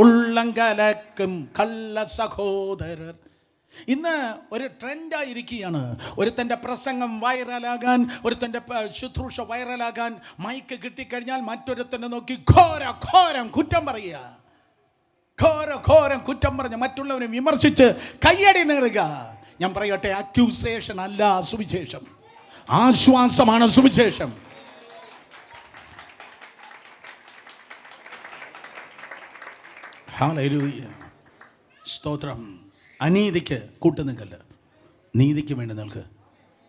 ഉള്ളം കലക്കും കള്ള സഹോദരർ ഇന്ന് ഒരു ട്രെൻഡായിരിക്കുകയാണ് ഒരുത്തൻ്റെ പ്രസംഗം വൈറലാകാൻ, ഒരുത്തൻ്റെ ശുശ്രൂഷ വൈറലാകാൻ. മൈക്ക് കിട്ടിക്കഴിഞ്ഞാൽ മറ്റൊരുത്തനെ നോക്കി ഘോരം കുറ്റം പറയുക, ഘോരം കുറ്റം പറഞ്ഞ് മറ്റുള്ളവരെ വിമർശിച്ച് കയ്യടി നേടുക. ഞാൻ പറയട്ടെ, അക്യൂസേഷൻ അല്ല സുവിശേഷം, ആശ്വാസമാണ് സുവിശേഷം. ഹല്ലേലൂയ, സ്തോത്രം. അനീതിക്ക് കൂട്ടുനിൽക്കല്ല, നീതിക്ക് വേണ്ടി നിൽക്ക്.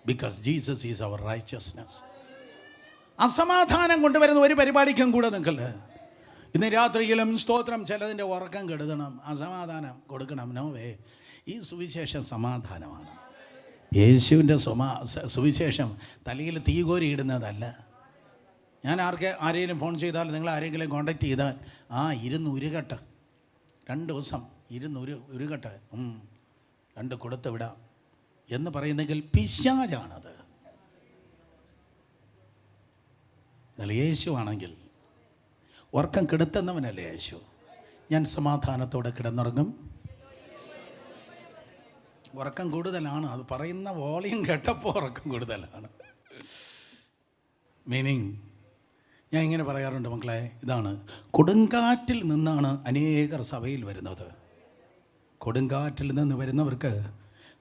Because Jesus is our righteousness. അസമാധാനം കൊണ്ടുവരുന്ന ഒരു പരിപാടിക്കും കൂടെ നിൽക്കല്ല. ഇന്ന് രാത്രിയിലും സ്തോത്രം ചിലതിൻ്റെ ഉറക്കം കെടുതണം, അസമാധാനം കൊടുക്കണം. നോവേ, ഈ സുവിശേഷം സമാധാനമാണ്. യേശുവിൻ്റെ സുവിശേഷം തലയിൽ തീ കോരി ഇടുന്നതല്ല. ഞാൻ ആരെങ്കിലും ഫോൺ ചെയ്താൽ, നിങ്ങൾ ആരെങ്കിലും കോണ്ടാക്ട് ചെയ്താൽ, ഇരുന്ന് ഉരുകട്ടെ, 2 ദിവസം ഇരുന്ന് ഉരുകട്ടെ, 2 കൊടുത്ത് വിടാം എന്ന് പറയുന്നെങ്കിൽ പിശാചാണത്. എന്നാൽ യേശു ആണെങ്കിൽ ഉറക്കം കെടുത്തുന്നവനല്ലേ യേശു. ഞാൻ സമാധാനത്തോടെ കിടന്നുറങ്ങും. ഉറക്കം കൂടുതലാണ്, അത് പറയുന്ന വോളിയം കേട്ടപ്പോൾ ഉറക്കം കൂടുതലാണ്. മീനിങ് ഞാൻ ഇങ്ങനെ പറയാറുണ്ട് മക്കളെ, ഇതാണ്, കൊടുങ്കാറ്റിൽ നിന്നാണ് അനേകർ സഭയിൽ വരുന്നത്. കൊടുങ്കാറ്റിൽ നിന്ന് വരുന്നവർക്ക്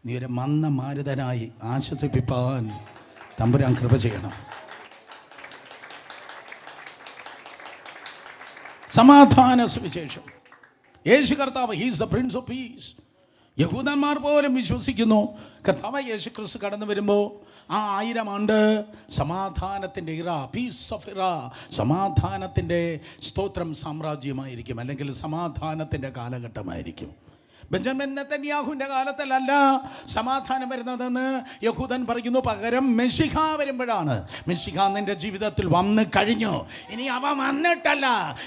നീ ഒരു മന്ന മാരുതനായി ആശ്വസിപ്പിപ്പാൻ തമ്പുരാൻ കൃപ ചെയ്യണം. സമാധാന സുവിശേഷം. യേശു കർത്താവ്, he's the prince of peace. യഹൂദന്മാർ പോലും വിശ്വസിക്കുന്നു കർത്താവ് യേശു ക്രിസ്തു കടന്നു വരുമ്പോൾ 1000 ആണ്ട് സമാധാനത്തിൻ്റെ ഇറ, പീസ് ഓഫ് ഇറ, സമാധാനത്തിൻ്റെ സ്തോത്രം സാമ്രാജ്യമായിരിക്കും, അല്ലെങ്കിൽ സമാധാനത്തിൻ്റെ കാലഘട്ടമായിരിക്കും. ബെഞ്ചമിൻ നെതന്യാഹുവിൻ്റെ കാലത്തിലല്ല സമാധാനം വരുന്നതെന്ന് യഹൂദൻ പറയുന്നു. പകരം മെശിഹ വരുമ്പോഴാണ്. മെശിഹ നിൻ്റെ ജീവിതത്തിൽ വന്ന് കഴിഞ്ഞു, ഇനി അവൻ വന്നിട്ടല്ല.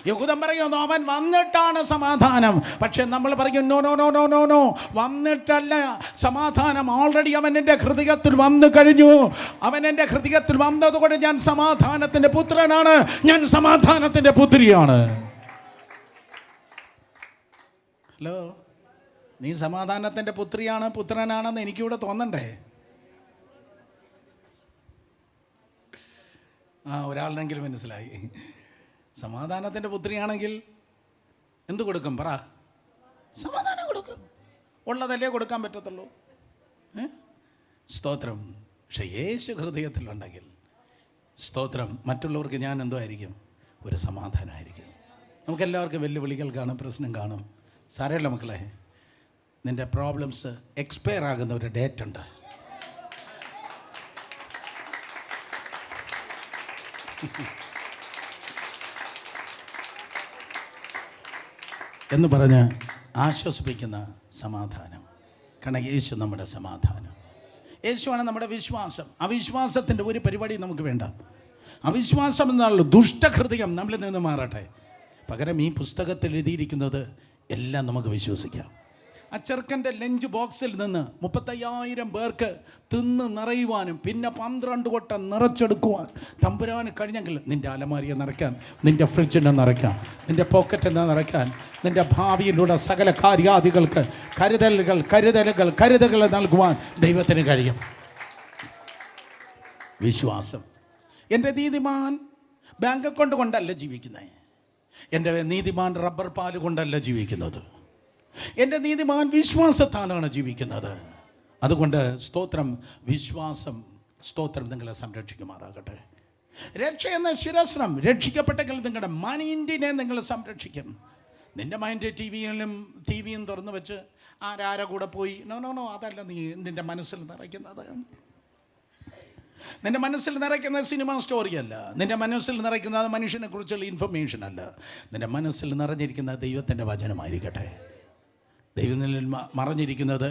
യഹൂദൻ പറയുന്നു അവൻ വന്നിട്ടാണ് സമാധാനം. പക്ഷെ നമ്മൾ പറയും no no no no no no, വന്നിട്ടല്ല സമാധാനം. ഓൾറെഡി അവൻ എൻ്റെ ഹൃദയത്തിൽ വന്നു കഴിഞ്ഞു. അവൻ എൻ്റെ ഹൃദയത്തിൽ വന്നതുകൊണ്ട് ഞാൻ സമാധാനത്തിൻ്റെ പുത്രനാണ്, ഞാൻ സമാധാനത്തിൻ്റെ പുത്രിയാണ്. ഹലോ, നീ സമാധാനത്തിൻ്റെ പുത്രിയാണ്, പുത്രനാണെന്ന് എനിക്കിവിടെ തോന്നണ്ടേ? ഒരാളിനെങ്കിലും മനസ്സിലായി. സമാധാനത്തിൻ്റെ പുത്രിയാണെങ്കിൽ എന്ത് കൊടുക്കും? പറ. സമാധാനം കൊടുക്കും. ഉള്ളതല്ലേ കൊടുക്കാൻ പറ്റത്തുള്ളൂ. സ്തോത്രം. പക്ഷെ യേശു ഹൃദയത്തിലുണ്ടെങ്കിൽ സ്തോത്രം, മറ്റുള്ളവർക്ക് ഞാൻ എന്തോ ആയിരിക്കും? ഒരു സമാധാനമായിരിക്കും. നമുക്കെല്ലാവർക്കും വെല്ലുവിളികൾ കാണും, പ്രശ്നം കാണും. സാരമില്ല മക്കളെ, നിൻ്റെ പ്രോബ്ലംസ് എക്സ്പയർ ആകുന്ന ഒരു ഡേറ്റ് ഉണ്ട്. എന്ന് പറഞ്ഞ് ആശ്വസിപ്പിക്കുന്ന സമാധാനം. കാരണം യേശു നമ്മുടെ സമാധാനം. യേശുവാണ് നമ്മുടെ വിശ്വാസം. അവിശ്വാസത്തിൻ്റെ ഒരു പരിപാടി നമുക്ക് വേണ്ട. അവിശ്വാസം എന്നുള്ള ദുഷ്ടഹൃദയം നമ്മളിൽ നിന്ന് മാറട്ടെ. പകരം ഈ പുസ്തകത്തിൽ എഴുതിയിരിക്കുന്നത് എല്ലാം നമുക്ക് വിശ്വസിക്കാം. ആ ചെറുക്കൻ്റെ ലഞ്ച് ബോക്സിൽ നിന്ന് 35,000 പേർക്ക് തിന്ന് നിറയുവാനും പിന്നെ 12 കൊട്ട നിറച്ചെടുക്കുവാൻ തമ്പുരാന് കഴിഞ്ഞെങ്കിൽ നിൻ്റെ അലമാരിയെ നിറയ്ക്കാൻ, നിൻ്റെ ഫ്രിഡ്ജിനെ നിറയ്ക്കാൻ, നിൻ്റെ പോക്കറ്റിനെ നിറയ്ക്കാൻ, നിൻ്റെ ഭാവിയിലുള്ള സകല കാര്യാദികൾക്ക് കരുതലുകൾ നൽകുവാൻ ദൈവത്തിന് കഴിയും. വിശ്വാസം. എൻ്റെ നീതിമാൻ ബാങ്ക് അക്കൗണ്ട് കൊണ്ടല്ല ജീവിക്കുന്നത്. എൻ്റെ നീതിമാൻ റബ്ബർ പാല് കൊണ്ടല്ല ജീവിക്കുന്നത്. എൻ്റെ നീതിമാൻ വിശ്വാസത്താലാണ് ജീവിക്കുന്നത്. അതുകൊണ്ട് സ്തോത്രം, വിശ്വാസം സ്തോത്രം നിങ്ങളെ സംരക്ഷിക്കുമാറാകട്ടെ. രക്ഷ എന്ന ശിരസ്ത്രം രക്ഷിക്കപ്പെട്ടെങ്കിൽ നിങ്ങളുടെ മൈൻഡിനെ നിങ്ങൾ സംരക്ഷിക്കും. നിൻ്റെ മൈൻഡ് ടിവിയും തുറന്നു വെച്ച് ആരാരെ കൂടെ പോയി നോ അതല്ല നീ നിൻ്റെ മനസ്സിൽ നിറയ്ക്കുന്നത്. നിൻ്റെ മനസ്സിൽ നിറയ്ക്കുന്ന സിനിമ സ്റ്റോറിയല്ല. നിൻ്റെ മനസ്സിൽ നിറയ്ക്കുന്നത് മനുഷ്യനെ കുറിച്ചുള്ള ഇൻഫർമേഷൻ അല്ല. നിൻ്റെ മനസ്സിൽ നിറഞ്ഞിരിക്കുന്ന ദൈവത്തിൻ്റെ വചനമായിരിക്കട്ടെ. ദൈവത്തിൽ മറഞ്ഞിരിക്കുന്നത്,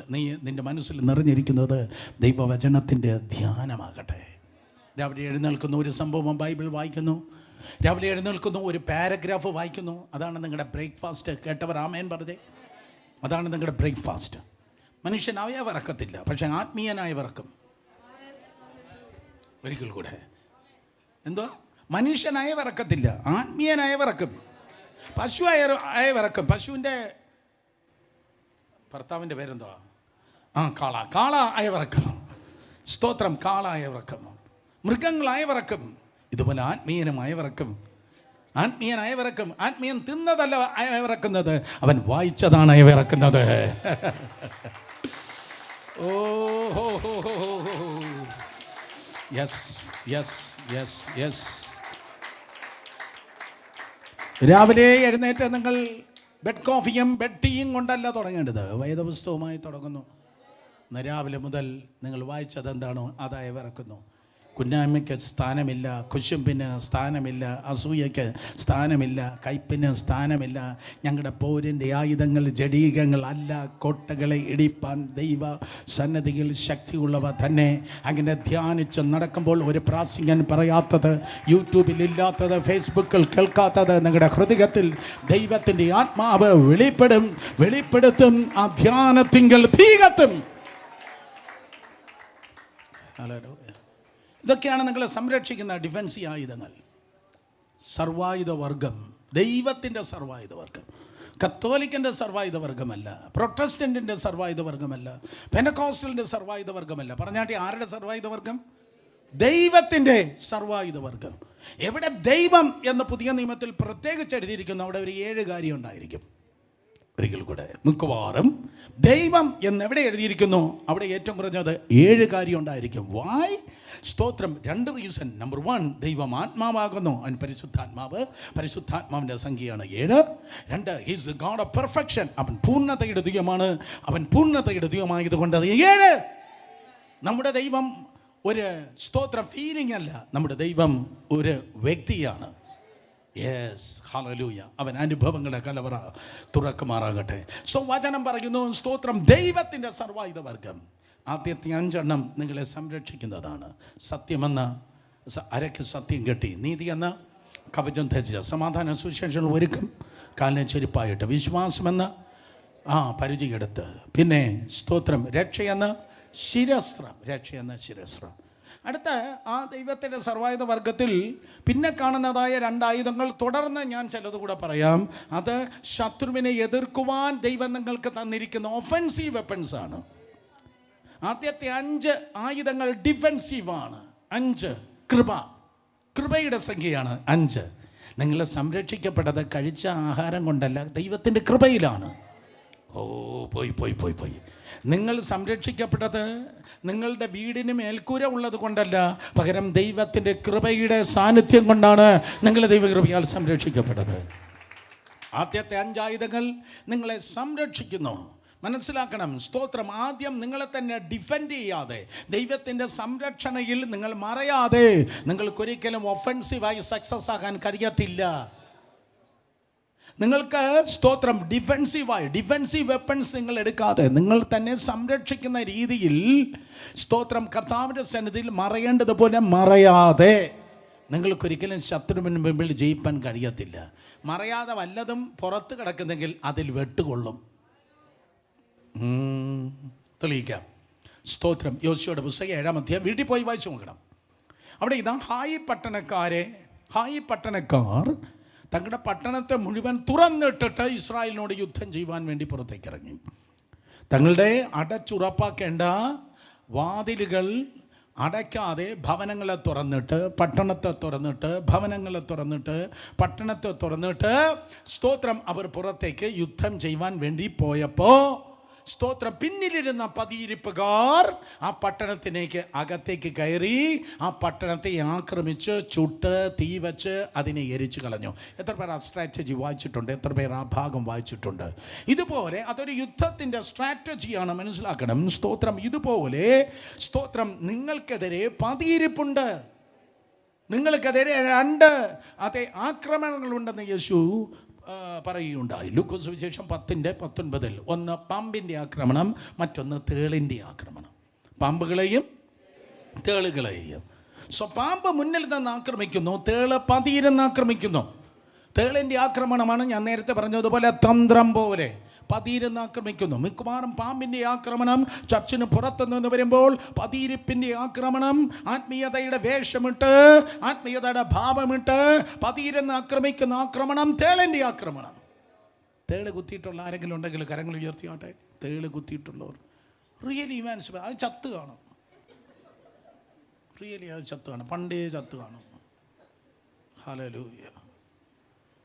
നിൻ്റെ മനസ്സിൽ നിറഞ്ഞിരിക്കുന്നത് ദൈവവചനത്തിൻ്റെ ധ്യാനമാകട്ടെ. രാവിലെ എഴുന്നേൽക്കുന്നു, ഒരു സംഭവം ബൈബിൾ വായിക്കുന്നു. രാവിലെ എഴുന്നേൽക്കുന്നു, ഒരു പാരഗ്രാഫ് വായിക്കുന്നു. അതാണ് നിങ്ങളുടെ ബ്രേക്ക്ഫാസ്റ്റ്. കേട്ടവർ ആമേൻ പറഞ്ഞേ. അതാണ് നിങ്ങളുടെ ബ്രേക്ക്ഫാസ്റ്റ്. മനുഷ്യനായ വിറക്കത്തില്ല, പക്ഷേ ആത്മീയനായ വിറക്കും. ഒരിക്കൽ കൂടെ, എന്തോ മനുഷ്യനായ വിറക്കത്തില്ല, ആത്മീയനായ വിറക്കും. പശു ആയ വിറക്കും. പശുവിൻ്റെ ഭർത്താവിൻ്റെ പേരെന്തോ? കാള അയവിറക്കും. സ്തോത്രം. കാള അയവിറക്കും, മൃഗങ്ങൾ അയവിറക്കും. ഇതുപോലെ ആത്മീയനും അയവിറക്കും. ആത്മീയൻ തിന്നതല്ല അയവിറക്കുന്നത്, അവൻ വായിച്ചതാണ് അയവിറക്കുന്നത്. ഓ ഹോ ഹോ ഹോ ഹോ. Yes yes yes yes. രാവിലെ എഴുന്നേറ്റ് നിങ്ങൾ ബെഡ് കോഫിയും ബെഡ് ടീയും കൊണ്ടല്ല തുടങ്ങേണ്ടത്, വേദപുസ്തകവുമായി തുടങ്ങുന്നു. രാവിലെ മുതൽ നിങ്ങൾ വായിച്ചത് എന്താണോ അത് അയവിറക്കുന്നു. കുന്നായ്മയ്ക്ക് സ്ഥാനമില്ല, കുശുമ്പിന് സ്ഥാനമില്ല, അസൂയയ്ക്ക് സ്ഥാനമില്ല, കയ്പിന് സ്ഥാനമില്ല. ഞങ്ങളുടെ പോരിൻ്റെ ആയുധങ്ങൾ ജഡീകങ്ങൾ അല്ല, കോട്ടകളെ ഇടിപ്പാൻ ദൈവ സന്നദ്ധിയിൽ ശക്തിയുള്ളവ തന്നെ. അങ്ങനെ ധ്യാനിച്ച് നടക്കുമ്പോൾ ഒരു പ്രാസംഗൻ പറയാത്തത്, യൂട്യൂബിൽ ഇല്ലാത്തത്, ഫേസ്ബുക്കിൽ കേൾക്കാത്തത് നിങ്ങളുടെ ഹൃദയത്തിൽ ദൈവത്തിൻ്റെ ആത്മാവ് വെളിപ്പെടുത്തും. ആ ധ്യാനത്തിങ്കൽ തീ കത്തും. ഇതൊക്കെയാണ് നിങ്ങളെ സംരക്ഷിക്കുന്ന ഡിഫൻസീവ് ആയുധങ്ങൾ. സർവായുധ വർഗം, ദൈവത്തിൻ്റെ സർവായുധ വർഗം. കത്തോലിക്കൻ്റെ സർവായുധ വർഗമല്ല, പ്രൊട്ടസ്റ്റൻറ്റിൻ്റെ സർവായുധ വർഗമല്ല, പെനക്കോസ്റ്റലിൻ്റെ സർവായുധ വർഗമല്ല. പറഞ്ഞാട്ടി ആരുടെ സർവായുധ വർഗം? ദൈവത്തിൻ്റെ സർവായുധ വർഗം. എവിടെ ദൈവം എന്ന് പുതിയ നിയമത്തിൽ പ്രത്യേകിച്ച് എഴുതിയിരിക്കുന്നു, അവിടെ ഒരു 7 കാര്യം ഉണ്ടായിരിക്കും. ഒരിക്കൽ കൂടെ, മിക്കവാറും ദൈവം എന്നെവിടെ എഴുതിയിരിക്കുന്നു അവിടെ ഏറ്റവും കുറഞ്ഞത് 7 കാര്യം ഉണ്ടായിരിക്കും. വായ് സ്തോത്രം. 2 റീസൺ. നമ്പർ 1, ദൈവം ആത്മാവാകുന്നു, അവൻ പരിശുദ്ധാത്മാവിൻ്റെ സംഖ്യയാണ് 7. 2, he's the God of perfection, അവൻ പൂർണ്ണതയുടെ ദൈവമാണ്. അവൻ പൂർണ്ണതയുടെ ദൈവമായതുകൊണ്ട് അത് 7. നമ്മുടെ ദൈവം ഒരു സ്തോത്രം ഫീലിംഗ് അല്ല, നമ്മുടെ ദൈവം ഒരു വ്യക്തിയാണ്. Yes, hallelujah. അവൻ അനുഭവങ്ങളുടെ കലവറ തുറക്കുമാറാകട്ടെ. സോ വചനം പറയുന്നു, സ്തോത്രം, ദൈവത്തിൻ്റെ സർവായുധ വർഗം. ആദ്യത്തെ 5 എണ്ണം നിങ്ങളെ സംരക്ഷിക്കുന്നതാണ്. സത്യമെന്ന് അരയ്ക്ക് സത്യം കെട്ടി, നീതി എന്ന കവചം ധരിച്ച, സമാധാന സുവിശേഷം ഒരുക്കും കാലിനെ ചെരുപ്പായിട്ട്, വിശ്വാസമെന്ന് പരിചയെടുത്ത്, പിന്നെ സ്തോത്രം രക്ഷയെന്ന ശിരസ്ത്രം. അടുത്ത ആ ദൈവത്തിൻ്റെ സർവായുധ വർഗത്തിൽ പിന്നെ കാണുന്നതായ 2 ആയുധങ്ങൾ തുടർന്ന് ഞാൻ ചിലത് കൂടെ പറയാം. അത് ശത്രുവിനെ എതിർക്കുവാൻ ദൈവം നിങ്ങൾക്ക് തന്നിരിക്കുന്ന ഒഫൻസീവ് വെപ്പൺസ് ആണ്. ആദ്യത്തെ 5 ആയുധങ്ങൾ ഡിഫെൻസീവാണ്. 5 കൃപയുടെ സംഖ്യയാണ് 5. നിങ്ങൾ സംരക്ഷിക്കപ്പെട്ടത് കഴിച്ച ആഹാരം കൊണ്ടല്ല, ദൈവത്തിൻ്റെ കൃപയിലാണ്. പോയി. നിങ്ങൾ സംരക്ഷിക്കപ്പെട്ടത് നിങ്ങളുടെ വീടിന് മേൽക്കൂര ഉള്ളത് കൊണ്ടല്ല, പകരം ദൈവത്തിൻ്റെ കൃപയുടെ സാന്നിധ്യം കൊണ്ടാണ് നിങ്ങൾ ദൈവകൃപയാൽ സംരക്ഷിക്കപ്പെട്ടത്. ആദ്യത്തെ 5 ആയുധങ്ങൾ നിങ്ങളെ സംരക്ഷിക്കുന്നു. മനസ്സിലാക്കണം, സ്തോത്രം. ആദ്യം നിങ്ങളെ തന്നെ ഡിഫെൻഡ് ചെയ്യാതെ, ദൈവത്തിൻ്റെ സംരക്ഷണയിൽ നിങ്ങൾ മറയാതെ നിങ്ങൾക്കൊരിക്കലും ഒഫൻസീവായി സക്സസ് ആകാൻ കഴിയത്തില്ല. നിങ്ങൾക്ക് സ്തോത്രം ഡിഫെൻസീവ് വെപ്പൺസ് നിങ്ങൾ എടുക്കാതെ, നിങ്ങൾ തന്നെ സംരക്ഷിക്കുന്ന രീതിയിൽ സ്തോത്രം കർത്താവിൻ്റെ സന്നിധിയിൽ മറയേണ്ടതുപോലെ മറയാതെ നിങ്ങൾക്കൊരിക്കലും ശത്രുവിന് മുമ്പിൽ ജയിപ്പാൻ കഴിയത്തില്ല. മറയാതെ വല്ലതും പുറത്ത് കിടക്കുന്നെങ്കിൽ അതിൽ വെട്ടുകൊള്ളും. തെളിയിക്കാം. സ്തോത്രം. യോശുവയുടെ പുസ്തകം 7-ാം അധ്യായം വീട്ടിൽ പോയി വായിച്ചു നോക്കണം. അവിടെ ഇതാ ഹായി പട്ടണക്കാർ തങ്ങളുടെ പട്ടണത്തെ മുഴുവൻ തുറന്നിട്ടിട്ട് ഇസ്രായേലിനോട് യുദ്ധം ചെയ്യുവാൻ വേണ്ടി പുറത്തേക്ക് ഇറങ്ങി. തങ്ങളുടെ അടച്ചുറപ്പാക്കേണ്ട വാതിലുകൾ അടയ്ക്കാതെ ഭവനങ്ങളെ തുറന്നിട്ട്, പട്ടണത്തെ തുറന്നിട്ട് സ്തോത്രം അവർ പുറത്തേക്ക് യുദ്ധം ചെയ്യുവാൻ വേണ്ടി പോയപ്പോൾ സ്തോത്രം പിന്നിലിരുന്ന പതിയിരിപ്പുകാർ ആ പട്ടണത്തിലേക്ക് അകത്തേക്ക് കയറി ആ പട്ടണത്തെ ആക്രമിച്ച് ചുട്ട് തീ വെച്ച് അതിനെ എരിച്ചു കളഞ്ഞു. എത്ര പേർ ആ സ്ട്രാറ്റജി വായിച്ചിട്ടുണ്ട്? എത്ര പേർ ആ ഭാഗം വായിച്ചിട്ടുണ്ട്? ഇതുപോലെ അതൊരു യുദ്ധത്തിൻ്റെ സ്ട്രാറ്റജിയാണ്, മനസ്സിലാക്കണം. സ്തോത്രം. ഇതുപോലെ സ്തോത്രം നിങ്ങൾക്കെതിരെ പതിയിരിപ്പുണ്ട്, നിങ്ങൾക്കെതിരെ 2 അതേ ആക്രമണങ്ങളുണ്ടെന്ന് യേശു പറയുകയുണ്ടായി. ലൂക്കോസ് സുവിശേഷം 10:19. ഒന്ന് പാമ്പിൻ്റെ ആക്രമണം, മറ്റൊന്ന് തേളിൻ്റെ ആക്രമണം. പാമ്പുകളെയും തേളുകളെയും. സോ പാമ്പ് മുന്നിൽ നിന്ന് ആക്രമിക്കുന്നു, തേള് പതിയിരുന്ന് ആക്രമിക്കുന്നു. തേളിൻ്റെ ആക്രമണമാണ് ഞാൻ നേരത്തെ പറഞ്ഞതുപോലെ തന്ത്രം പോലെ പതിയിരുന്ന് ആക്രമിക്കുന്നു. മിക്കവാറും പാമ്പിൻ്റെ ആക്രമണം ചർച്ചിന് പുറത്തുനിന്ന് വരുമ്പോൾ, പതിയിരിപ്പിൻ്റെ ആക്രമണം ആത്മീയതയുടെ വേഷമിട്ട്, ആത്മീയതയുടെ ഭാവമിട്ട് പതിയിരുന്ന് ആക്രമിക്കുന്ന ആക്രമണം തേളിൻ്റെ ആക്രമണം. തേള് കുത്തിയിട്ടുള്ള ആരെങ്കിലും ഉണ്ടെങ്കിൽ കരങ്ങൾ ഉയർത്തിയാട്ടെ. തേള് കുത്തിയിട്ടുള്ളവർ റിയലി ഇവാൻസ് അത് ചത്ത് കാണും. റിയലി അത് ചത്ത് കാണും, പണ്ടേ ചത്ത് കാണും. ഹല്ലേലൂയ.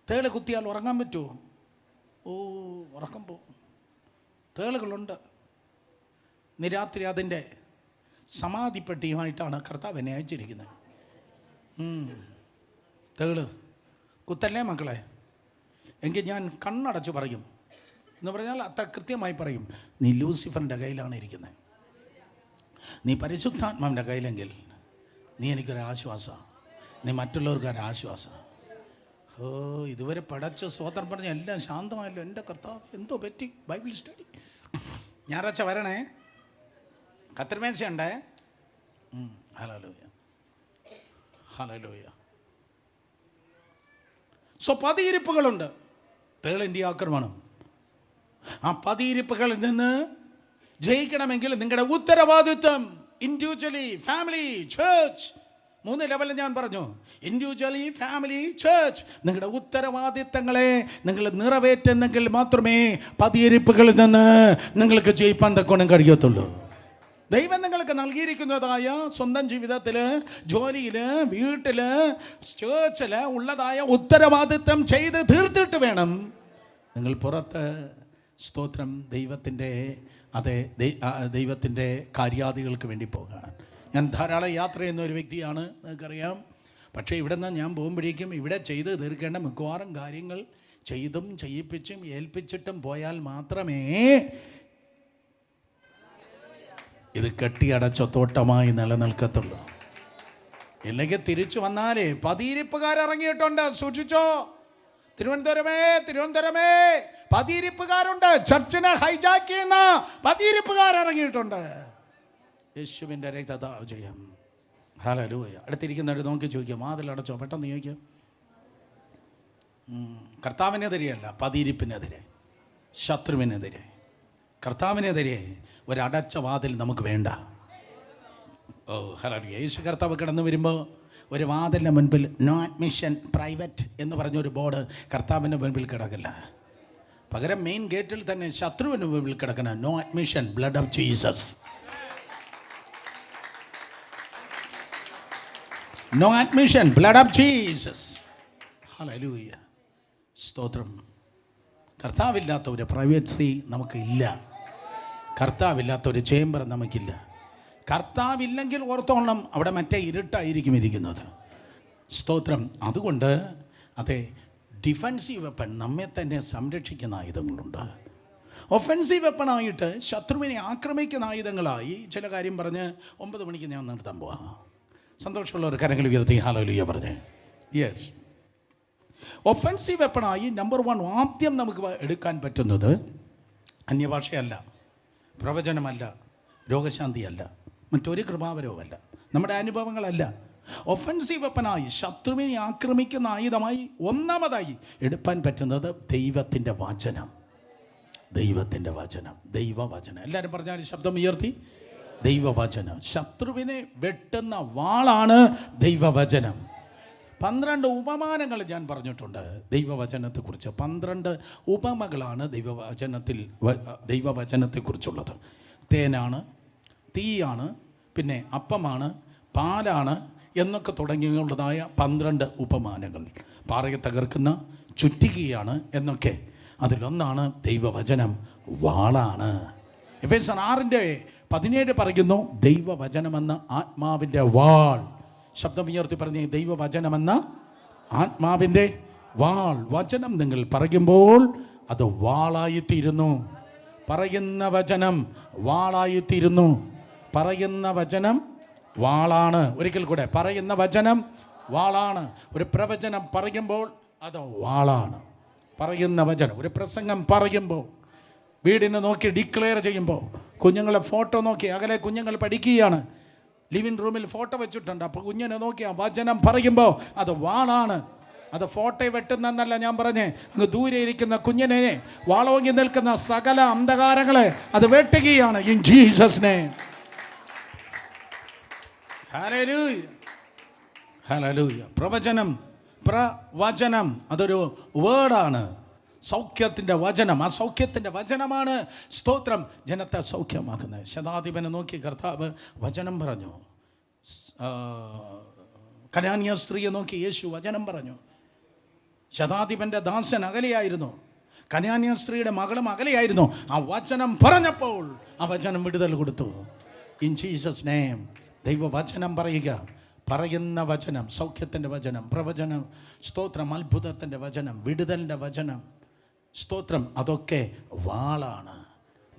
തേള് കുത്തിയാൽ ഉറങ്ങാൻ പറ്റുമോ? ഓ, ഉറക്കം പോകും. തേളുകളുണ്ട്. ഇന്ന് രാത്രി അതിൻ്റെ സമാധിപ്പെട്ടിയുമായിട്ടാണ് കർത്താവ് എന്നെ അയച്ചിരിക്കുന്നത്. തേള് കുത്തല്ലേ മക്കളെ? എങ്കിൽ ഞാൻ കണ്ണടച്ച് പറയും എന്ന് പറഞ്ഞാൽ അത്ര കൃത്യമായി പറയും, നീ ലൂസിഫറിൻ്റെ കയ്യിലാണ് ഇരിക്കുന്നത്. നീ പരിശുദ്ധാത്മാവിൻ്റെ കയ്യിലെങ്കിൽ നീ എനിക്കൊരാശ്വാസമാണ്, നീ മറ്റുള്ളവർക്കൊരാശ്വാസമാണ്. ഓ, ഇതുവരെ പടച്ച് സ്വതന്ത്രം പറഞ്ഞ എല്ലാം ശാന്തമായല്ലോ. എൻ്റെ കർത്താവ് എന്തോ പറ്റി? ബൈബിൾ സ്റ്റഡി ഞായറാഴ്ച വരണേ, കത്തിരിമേശയുണ്ടേ. Hallelujah, hallelujah. സോ പതിയിരിപ്പുകളുണ്ട്. തേളിൻ്റെ ആക്രമണം. ആ പതിയിരിപ്പുകളിൽ നിന്ന് ജയിക്കണമെങ്കിൽ നിങ്ങളുടെ ഉത്തരവാദിത്വം ഇൻഡിവിജ്വലി, ഫാമിലി, ചേർച്ച്, 3 ലെവലിൽ ഞാൻ പറഞ്ഞു. Individually, family, church. നിങ്ങളുടെ ഉത്തരവാദിത്തങ്ങളെ നിങ്ങൾ നിറവേറ്റുന്നെങ്കിൽ മാത്രമേ പതിയിരിപ്പുകളിൽ നിന്ന് നിങ്ങൾക്ക് ജയിപ്പാൻ തക്കോണം കഴിയത്തുള്ളൂ. ദൈവം നിങ്ങൾക്ക് നൽകിയിരിക്കുന്നതായ സ്വന്തം ജീവിതത്തിൽ, ജോലിയിൽ, വീട്ടിൽ, ചേർച്ചിൽ ഉള്ളതായ ഉത്തരവാദിത്വം ചെയ്ത് തീർത്തിട്ട് വേണം നിങ്ങൾ പുറത്ത് സ്തോത്രം ദൈവത്തിൻ്റെ കാര്യാദികൾക്ക് വേണ്ടി പോകാൻ. ഞാൻ ധാരാളം യാത്ര ചെയ്യുന്ന ഒരു വ്യക്തിയാണ്, നിങ്ങൾക്കറിയാം. പക്ഷേ ഇവിടെ നിന്ന് ഞാൻ പോകുമ്പോഴേക്കും ഇവിടെ ചെയ്ത് തീർക്കേണ്ട മിക്കവാറും കാര്യങ്ങൾ ചെയ്തും ചെയ്യിപ്പിച്ചും ഏൽപ്പിച്ചിട്ടും പോയാൽ മാത്രമേ ഇത് കെട്ടിയടച്ച തോട്ടമായി നിലനിൽക്കത്തുള്ളൂ. ഇല്ലെങ്കിൽ തിരിച്ചു വന്നാലേ പതിയിരിപ്പുകാരിറങ്ങിയിട്ടുണ്ട്, സൂക്ഷിച്ചോ. തിരുവനന്തപുരമേ പതിയിരിപ്പുകാരുണ്ട്. ചർച്ചിനെ ഹൈജാക്ക് ചെയ്യുന്ന പതിയിരിപ്പുകാരിറങ്ങിയിട്ടുണ്ട്. യേശുവിൻ്റെ രക്തജയം. ഹല്ലേലൂയ. അടുത്തിരിക്കുന്നവർ നോക്കി ചോദിക്കാം, വാതിലടച്ചോ? പെട്ടെന്ന് ചോദിക്കാം. കർത്താവിനെതിരെയല്ല, പതിയിരിപ്പിനെതിരെ, ശത്രുവിനെതിരെ. കർത്താവിനെതിരെ ഒരടച്ച വാതിൽ നമുക്ക് വേണ്ട. ഓ ഹല്ലേലൂയ. യേശു കർത്താവ് കടന്നു വരുമ്പോൾ ഒരു വാതിലിൻ്റെ മുൻപിൽ നോ അഡ്മിഷൻ പ്രൈവറ്റ് എന്ന് പറഞ്ഞൊരു ബോർഡ് കർത്താവിൻ്റെ മുൻപിൽ കിടക്കില്ല. പകരം മെയിൻ ഗേറ്റിൽ തന്നെ ശത്രുവിന് മുൻപിൽ കിടക്കണം, no admission, blood of Jesus. No admission, blood of Jesus. Hallelujah, സ്തോത്രം. കർത്താവില്ലാത്ത ഒരു പ്രൈവസി നമുക്കില്ല. കർത്താവില്ലാത്ത ഒരു ചേംബർ നമുക്കില്ല. കർത്താവില്ലെങ്കിൽ ഓർത്തോളം അവിടെ മറ്റേ ഇരുട്ടായിരിക്കും ഇരിക്കുന്നത്. സ്തോത്രം. അതുകൊണ്ട് അതെ, ഡിഫൻസീവ് വെപ്പൺ, നമ്മെ തന്നെ സംരക്ഷിക്കുന്ന ആയുധങ്ങളുണ്ട്. ഒഫൻസീവ് വെപ്പണായിട്ട് ശത്രുവിനെ ആക്രമിക്കുന്ന ആയുധങ്ങളായി ചില കാര്യം പറഞ്ഞ് 9 മണിക്ക് ഞാൻ നിർത്താൻ പോവാം. സന്തോഷമുള്ള ഒരു കരങ്ങൾ ഉയർത്തി ഹല്ലേലൂയ പറഞ്ഞേ. യെസ്, ഒഫൻസീവ് വെപ്പണായി നമ്പർ 1 ആദ്യം നമുക്ക് എടുക്കാൻ പറ്റുന്നത് അന്യഭാഷയല്ല, പ്രവചനമല്ല, രോഗശാന്തിയല്ല, മറ്റൊരു കൃപാവരവുമല്ല, നമ്മുടെ അനുഭവങ്ങളല്ല. ഒഫൻസീവ് വെപ്പനായി ശത്രുവിനെ ആക്രമിക്കുന്ന ആയുധമായി ഒന്നാമതായി എടുക്കാൻ പറ്റുന്നത് ദൈവത്തിൻ്റെ വചനം. ദൈവത്തിൻ്റെ വചനം, ദൈവവചനം. എല്ലാവരും പറഞ്ഞാൽ ശബ്ദം ഉയർത്തി, ദൈവവചനം. ശത്രുവിനെ വെട്ടുന്ന വാളാണ് ദൈവവചനം. 12 ഉപമാനങ്ങൾ ഞാൻ പറഞ്ഞിട്ടുണ്ട് ദൈവവചനത്തെക്കുറിച്ച്. 12 ഉപമകളാണ് ദൈവവചനത്തെക്കുറിച്ചുള്ളത്. തേനാണ്, തീയാണ്, പിന്നെ അപ്പമാണ്, പാലാണ് എന്നൊക്കെ തുടങ്ങിയുള്ളതായ 12 ഉപമാനങ്ങൾ. പാറയെ തകർക്കുന്ന ചുറ്റികയാണ് എന്നൊക്കെ. അതിലൊന്നാണ് ദൈവവചനം, വാളാണ്. എഫേസ്യർ 6:17 പറയുന്നു, ദൈവവചനമെന്ന ആത്മാവിൻ്റെ വാൾ. ശബ്ദം ഉയർത്തി പറഞ്ഞേ, ദൈവവചനമെന്ന ആത്മാവിൻ്റെ വാൾ. വചനം നിങ്ങൾ പറയുമ്പോൾ അത് വാളായിത്തീരുന്നു. പറയുന്ന വചനം വാളായിത്തീരുന്നു. പറയുന്ന വചനം വാളാണ്. ഒരിക്കൽ കൂടെ, പറയുന്ന വചനം വാളാണ്. ഒരു പ്രവചനം പറയുമ്പോൾ അത് വാളാണ്. പറയുന്ന വചനം, ഒരു പ്രസംഗം പറയുമ്പോൾ, വീടിനെ നോക്കി ഡിക്ലെയർ ചെയ്യുമ്പോൾ, കുഞ്ഞുങ്ങളെ ഫോട്ടോ നോക്കി, അകലെ കുഞ്ഞുങ്ങൾ പഠിക്കുകയാണ്, ലിവിങ് റൂമിൽ ഫോട്ടോ വെച്ചിട്ടുണ്ട്, അപ്പോൾ കുഞ്ഞിനെ നോക്കി ആ വചനം പറയുമ്പോൾ അത് വാളാണ്. അത് ഫോട്ടോ വെട്ടുന്നല്ല ഞാൻ പറഞ്ഞേ, അങ്ങ് ദൂരെ ഇരിക്കുന്ന കുഞ്ഞിനെ, വാളോങ്ങി നിൽക്കുന്ന സകല അന്ധകാരങ്ങളെ അത് വെട്ടുകയാണ്. In Jesus name. Hallelujah, hallelujah. പ്രവചനം അതൊരു വേർഡാണ്. സൗഖ്യത്തിൻ്റെ വചനം. ആ സൗഖ്യത്തിൻ്റെ വചനമാണ് സ്തോത്രം ജനത്തെ സൗഖ്യമാക്കുന്നത്. ശതാധിപനെ നോക്കി കർത്താവ് വചനം പറഞ്ഞു. കനാന്യ സ്ത്രീയെ നോക്കി യേശു വചനം പറഞ്ഞു. ശതാധിപൻ്റെ ദാസൻ അകലെയായിരുന്നു, കനാന്യ സ്ത്രീയുടെ മകളും അകലെയായിരുന്നു. ആ വചനം പറഞ്ഞപ്പോൾ ആ വചനം വിടുതൽ കൊടുത്തു. In Jesus name. ദൈവവചനം പറയുന്ന വചനം, സൗഖ്യത്തിൻ്റെ വചനം, പ്രവചനം, സ്തോത്രം, അത്ഭുതത്തിൻ്റെ വചനം, വിടുതലിൻ്റെ വചനം, സ്തോത്രം, അതൊക്കെ വാളാണ്.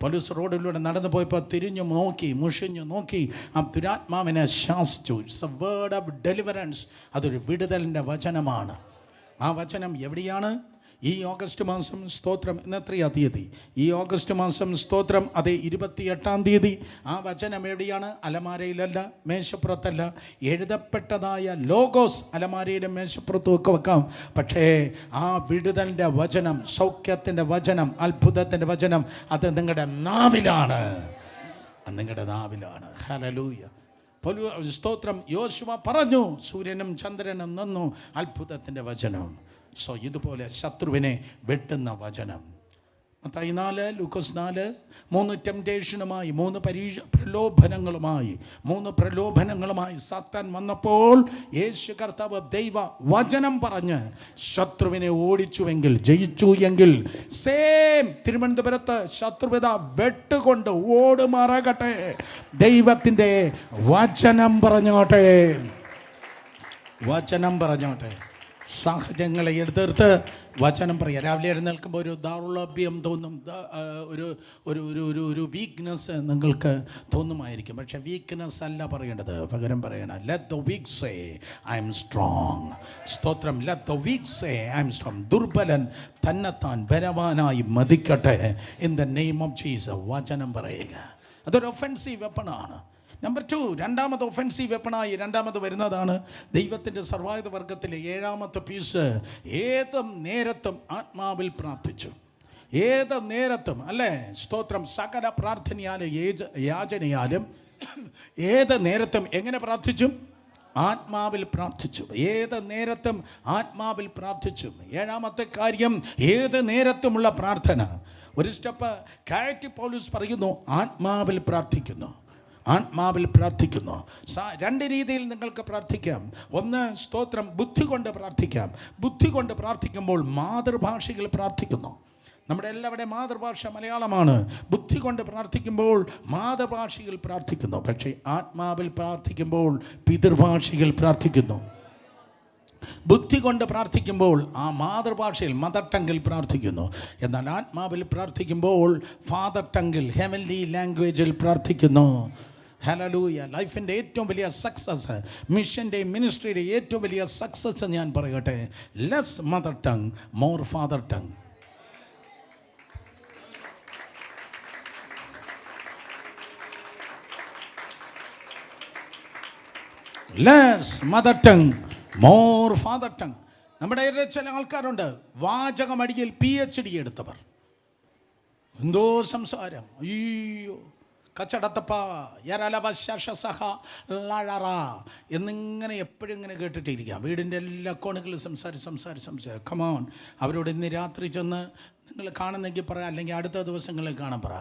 പൗലോസ് റോഡിലൂടെ നടന്നു പോയപ്പോൾ തിരിഞ്ഞു നോക്കി, മുഷിഞ്ഞു നോക്കി, ആ ദുരാത്മാവിനെ ശാസിച്ചു. It's A word of deliverance. അതൊരു വിടുതലിൻ്റെ വചനമാണ്. ആ വചനം എവിടെയാണ്? ഈ ഓഗസ്റ്റ് മാസം സ്തോത്രം, ഇന്ന് എത്രയാം തീയതി? ഈ ഓഗസ്റ്റ് മാസം സ്തോത്രം, അതെ 28-ാം തീയതി. ആ വചനം എവിടെയാണ്? അലമാരയിലല്ല, മേശപ്പുറത്തല്ല. എഴുതപ്പെട്ടതായ ലോഗോസ് അലമാരയിലും മേശപ്പുറത്തും ഒക്കെ വെക്കാം. പക്ഷേ ആ വിടുതലിൻ്റെ വചനം, സൗഖ്യത്തിൻ്റെ വചനം, അത്ഭുതത്തിൻ്റെ വചനം, അത് നിങ്ങളുടെ നാവിലാണ്. നിങ്ങളുടെ നാവിലാണ്. ഹല്ലേലൂയ. സ്തോത്രം. യോശുവ പറഞ്ഞു, സൂര്യനും ചന്ദ്രനും നിന്നു. അത്ഭുതത്തിൻ്റെ വചനം. സോ ഇതുപോലെ ശത്രുവിനെ വെട്ടുന്ന വചനം. മത്തായി 4, ലൂക്കോസ് 4, 3 ടെംപ്റ്റേഷനുമായി, 3 പ്രലോഭനങ്ങളുമായി സാത്താൻ വന്നപ്പോൾ യേശു കർത്താവ് ദൈവ വചനം പറഞ്ഞ് ശത്രുവിനെ ഓടിച്ചുവെങ്കിൽ, ജയിച്ചു എങ്കിൽ, സെയിം തിരുവനന്തപുരത്ത് ശത്രുവിത വെട്ടുകൊണ്ട് ഓടുമാറാകട്ടെ. ദൈവത്തിൻ്റെ വചനം പറഞ്ഞോട്ടെ, വചനം പറഞ്ഞോട്ടെ. സാഹചര്യങ്ങളെ എതിർത്ത് വചനം പറയുക. രാവിലെ എഴുന്നേൽക്കുമ്പോൾ ഒരു ദൗർലഭ്യം തോന്നും, ഒരു ഒരു ഒരു ഒരു വീക്ക്നെസ് നിങ്ങൾക്ക് തോന്നുമായിരിക്കും. പക്ഷേ വീക്ക്നെസ് അല്ല പറയേണ്ടത്, പകരം പറയണം let the weak say I am strong. സ്തോത്രം. Let the weak say I am strong. ദുർബലൻ തന്നെത്താൻ ബലവാനായി മതിക്കട്ടെ. In the name of Jesus. വചനം പറയുക. അതൊരു ഒഫൻസീവ് വെപ്പണാണ്. നമ്പർ 2, രണ്ടാമത് ഒഫൻസീവ് വെപ്പണായി രണ്ടാമത് വരുന്നതാണ് ദൈവത്തിൻ്റെ സർവായുധ വർഗത്തിലെ 7ാമത്തെ പീസ്. ഏത് നേരത്തും ആത്മാവിൽ പ്രാർത്ഥിച്ചു. ഏത് നേരത്തും, അല്ലേ? സ്തോത്രം. സകല പ്രാർത്ഥനയാലും യാചനയാലും ഏത് നേരത്തും എങ്ങനെ പ്രാർത്ഥിച്ചു? ആത്മാവിൽ പ്രാർത്ഥിച്ചു. ഏത് നേരത്തും ആത്മാവിൽ പ്രാർത്ഥിച്ചു. 7ാമത്തെ കാര്യം, ഏത് നേരത്തുമുള്ള പ്രാർത്ഥന. ഒരു സ്റ്റെപ്പ് കയറ്റി പൗലോസ് പറയുന്നു, ആത്മാവിൽ പ്രാർത്ഥിക്കുന്നു. ആത്മാവിൽ പ്രാർത്ഥിക്കുന്നു. 2 രീതിയിൽ നിങ്ങൾക്ക് പ്രാർത്ഥിക്കാം. ഒന്ന്, സ്തോത്രം, ബുദ്ധി കൊണ്ട് പ്രാർത്ഥിക്കാം. ബുദ്ധി കൊണ്ട് പ്രാർത്ഥിക്കുമ്പോൾ മാതൃഭാഷയിൽ പ്രാർത്ഥിക്കുന്നു. നമ്മുടെ എല്ലാവരുടെയും മാതൃഭാഷ മലയാളമാണ്. ബുദ്ധി കൊണ്ട് പ്രാർത്ഥിക്കുമ്പോൾ മാതൃഭാഷയിൽ പ്രാർത്ഥിക്കുന്നു. പക്ഷേ ആത്മാവിൽ പ്രാർത്ഥിക്കുമ്പോൾ പിതൃഭാഷയിൽ പ്രാർത്ഥിക്കുന്നു. ബുദ്ധി കൊണ്ട് പ്രാർത്ഥിക്കുമ്പോൾ ആ മാതൃഭാഷയിൽ, മദർ ടങ്കിൽ പ്രാർത്ഥിക്കുന്നു. എന്നാൽ ആത്മാവിൽ പ്രാർത്ഥിക്കുമ്പോൾ ഫാദർ ടങ്കിൽ, ഹെവൻലി ലാംഗ്വേജിൽ പ്രാർത്ഥിക്കുന്നു. ഹല്ലേലൂയ. ലൈഫിൻ്റെ ഏറ്റവും വലിയ സക്സസ്, മിഷൻ്റെ മിനിസ്ട്രിയുടെ ഏറ്റവും വലിയ സക്സസ് ഞാൻ പറയട്ടെ, less mother tongue, more father tongue. Less mother tongue, more father tongue. നമ്മുടെ ചില ആൾക്കാരുണ്ട്, വാചകമടിയിൽ PhD എടുത്തവർ. എന്തോ സംസാരം, അയ്യോ കച്ചടത്തപ്പ യരലവശസഹ ലഴറ എന്നിങ്ങനെ എപ്പോഴും ഇങ്ങനെ കേട്ടിട്ടിരിക്കാം. വീടിൻ്റെ എല്ലാ കോണുകളിലും സംസാരിച്ച് കമോൺ. അവരോട് ഇന്ന് രാത്രി ചെന്ന് നിങ്ങൾ കാണുന്നെങ്കിൽ പറ, അല്ലെങ്കിൽ അടുത്ത ദിവസങ്ങളിൽ കാണാൻ പറ.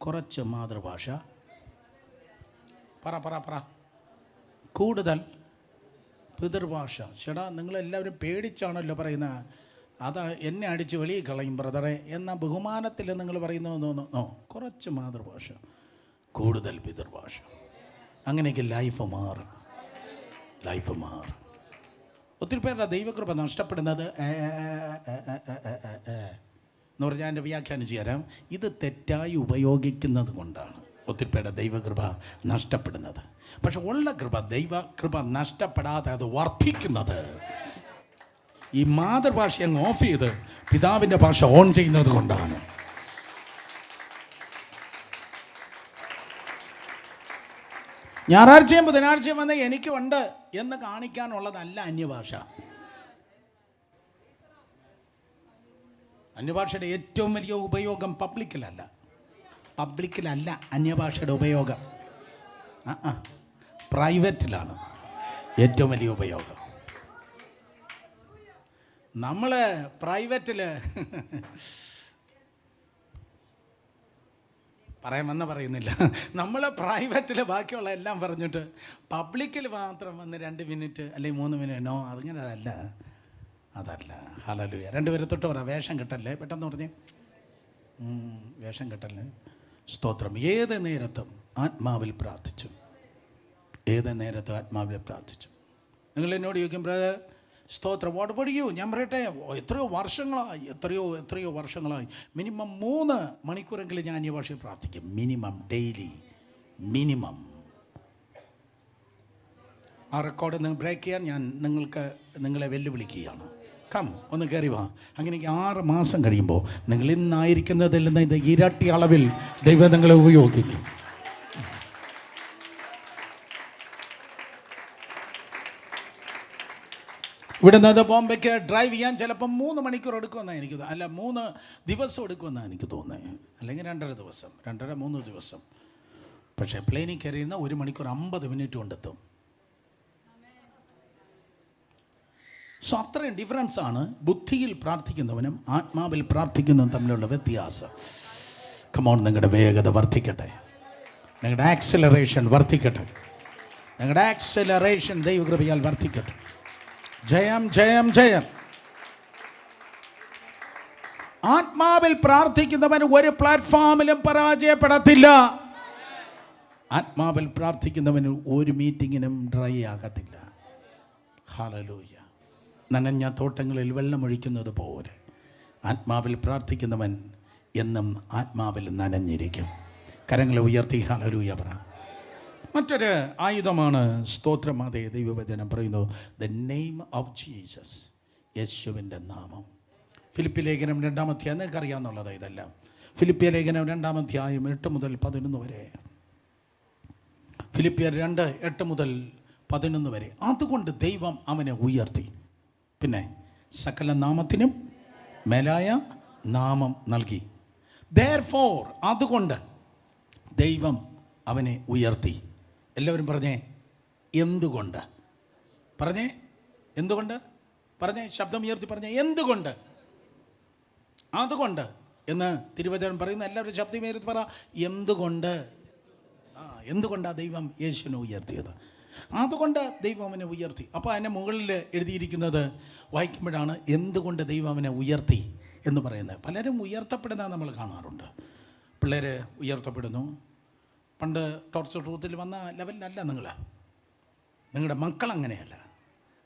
കുറച്ച് മാതൃഭാഷ പറ. കൂടുതൽ പിതൃഭാഷ. ചേട്ടാ, നിങ്ങളെല്ലാവരും പേടിച്ചാണല്ലോ പറയുന്നത്. അത് എന്നെ അടിച്ച് വെളിയിൽ കളയും ബ്രദറെ എന്ന ബഹുമാനത്തിൽ നിങ്ങൾ പറയുന്നത് തോന്നുന്നു. കുറച്ച് മാതൃഭാഷ, കൂടുതൽ പിതൃഭാഷ. അങ്ങനെയൊക്കെ ലൈഫ് മാറും. ഒത്തിരി പേരുടെ ദൈവകൃപ നഷ്ടപ്പെടുന്നത് എന്ന് പറഞ്ഞാൽ എൻ്റെ വ്യാഖ്യാനിച്ച് തരാം. ഇത് തെറ്റായി ഉപയോഗിക്കുന്നത് കൊണ്ടാണ് ഒത്തിരി പേരുടെ ദൈവകൃപ നഷ്ടപ്പെടുന്നത്. പക്ഷെ ഉള്ള കൃപ, ദൈവകൃപ നഷ്ടപ്പെടാതെ അത് വർദ്ധിക്കുന്നത് ഈ മാതൃഭാഷ അങ്ങ് ഓഫ് ചെയ്ത് പിതാവിൻ്റെ ഭാഷ ഓൺ ചെയ്യുന്നത് കൊണ്ടാണ്. ഞായറാഴ്ചയും ബുധനാഴ്ചയും വന്ന് എനിക്കുണ്ട് എന്ന് കാണിക്കാനുള്ളതല്ല അന്യഭാഷ. അന്യഭാഷയുടെ ഏറ്റവും വലിയ ഉപയോഗം പബ്ലിക്കിലല്ല അന്യഭാഷയുടെ ഉപയോഗം, പ്രൈവറ്റിലാണ് ഏറ്റവും വലിയ ഉപയോഗം. നമ്മൾ പ്രൈവറ്റിൽ പറയുന്നില്ല, നമ്മൾ പ്രൈവറ്റിൽ ബാക്കിയുള്ള എല്ലാം പറഞ്ഞിട്ട് പബ്ലിക്കിൽ മാത്രം വന്ന് 2 മിനിറ്റ് അല്ലെങ്കിൽ 3 മിനിറ്റ്. നോ, അങ്ങനെ അതല്ല. ഹല്ലേലൂയ. 2 പേരെ തൊട്ട് പറ, വേഷം കെട്ടല്ലേ, പെട്ടെന്ന് പറഞ്ഞേ, വേഷം കെട്ടല്ലേ. സ്തോത്രം. ഏത് നേരത്തും ആത്മാവിൽ പ്രാർത്ഥിച്ചു. നിങ്ങൾ എന്നോട് ചോദിക്കും, ബ്രദർ സ്തോത്രം വാട്ട് അബൌട്ട് യു? ഞാൻ പറയട്ടെ, എത്രയോ വർഷങ്ങളായി മിനിമം 3 മണിക്കൂറെങ്കിലും ഞാൻ ഈ ഭാഷയിൽ പ്രാർത്ഥിക്കും. Minimum, daily minimum. ആ റെക്കോർഡ് നിങ്ങൾ ബ്രേക്ക് ചെയ്യാൻ ഞാൻ നിങ്ങളെ വെല്ലുവിളിക്കുകയാണ്. ഒന്ന് കയറി വാ. അങ്ങനെ 6 മാസം കഴിയുമ്പോൾ നിങ്ങൾ ഇന്നായിരിക്കുന്നതിൽ നിന്ന് ഇത് ഇരട്ടി അളവിൽ ദൈവം നിങ്ങളെ ഉപയോഗിക്കും. ഇവിടെ നിന്ന് ബോംബെക്ക് ഡ്രൈവ് ചെയ്യാൻ ചിലപ്പോൾ 3 മണിക്കൂർ എടുക്കുമെന്നാണ് എനിക്ക്, 3 ദിവസം എടുക്കുമെന്നാണ് എനിക്ക് തോന്നുന്നത്. അല്ലെങ്കിൽ 2.5 ദിവസം, 2.5-3 ദിവസം. പക്ഷേ പ്ലെയിനിൽ കയറിയിരുന്ന 1 മണിക്കൂർ 50 മിനിറ്റ് കൊണ്ടെത്തും. സോ അത്രയും ഡിഫറൻസാണ് ബുദ്ധിയിൽ പ്രാർത്ഥിക്കുന്നവനും ആത്മാവിൽ പ്രാർത്ഥിക്കുന്നതും തമ്മിലുള്ള വ്യത്യാസം. കമോൺ, നിങ്ങളുടെ വേഗത വർദ്ധിക്കട്ടെ, നിങ്ങളുടെ ആക്സിലറേഷൻ വർദ്ധിക്കട്ടെ, നിങ്ങളുടെ ആക്സിലറേഷൻ ദൈവകൃപയാൽ വർദ്ധിക്കട്ടെ. ജയം ജയം ജയം. ആത്മാവിൽ പ്രാർത്ഥിക്കുന്നവൻ ഒരു പ്ലാറ്റ്ഫോമിലും പരാജയപ്പെടത്തില്ല. ആത്മാവിൽ പ്രാർത്ഥിക്കുന്നവന് ഒരു മീറ്റിങ്ങിനും ഡ്രൈ ആകത്തില്ല. ഹല്ലേലൂയ. നനഞ്ഞ തോട്ടങ്ങളിൽ വെള്ളമൊഴിക്കുന്നത് പോലെ ആത്മാവിൽ പ്രാർത്ഥിക്കുന്നവൻ എന്നും ആത്മാവിൽ നനഞ്ഞിരിക്കും. കരങ്ങളെ ഉയർത്തി ഹല്ലേലൂയ പറ. മറ്റൊരു ആയുധമാണ് സ്തോത്രം. അതേ ദൈവവചനം പറയുന്നു, ദ നെയിം ഓഫ് ജീസസ്, യേശുവിൻ്റെ നാമം. ഫിലിപ്പി ലേഖനം 2-ാം അധ്യായം, നിങ്ങൾക്ക് അറിയാവുന്നുള്ളത് ഇതെല്ലാം. ഫിലിപ്പിയ ലേഖനം 2-ാം അധ്യായം 8 മുതൽ 11 വരെ. ഫിലിപ്പിയർ 2, 8 മുതൽ 11 വരെ. അതുകൊണ്ട് ദൈവം അവനെ ഉയർത്തി, പിന്നെ സകല നാമത്തിനും മേലായ നാമം നൽകി. Therefore, അതുകൊണ്ട് ദൈവം അവനെ ഉയർത്തി. എല്ലാവരും പറഞ്ഞേ, എന്തുകൊണ്ട്? പറഞ്ഞേ, എന്തുകൊണ്ട്? പറഞ്ഞേ, ശബ്ദം ഉയർത്തി പറഞ്ഞേ, എന്തുകൊണ്ട്? അതുകൊണ്ട് എന്ന് തിരുവചനം പറയുന്ന എല്ലാവരും ശബ്ദം ഉയർത്തി പറ, എന്തുകൊണ്ട്? എന്തുകൊണ്ടാണ് ദൈവം യേശുവിനെ ഉയർത്തിയത്? അതുകൊണ്ട് ദൈവം അവനെ ഉയർത്തി. അപ്പോൾ അതിൻ്റെ മുകളിൽ എഴുതിയിരിക്കുന്നത് വായിക്കുമ്പോഴാണ് എന്തുകൊണ്ട് ദൈവം അവനെ ഉയർത്തി എന്ന് പറയുന്നത്. പലരും ഉയർത്തപ്പെടുന്നത് നമ്മൾ കാണാറുണ്ട്. പിള്ളേർ ഉയർത്തപ്പെടുന്നു. പണ്ട് ടോർച്ച് ട്രൂത്തിൽ വന്ന ലെവലിലല്ല നിങ്ങളുടെ മക്കൾ അങ്ങനെയല്ല,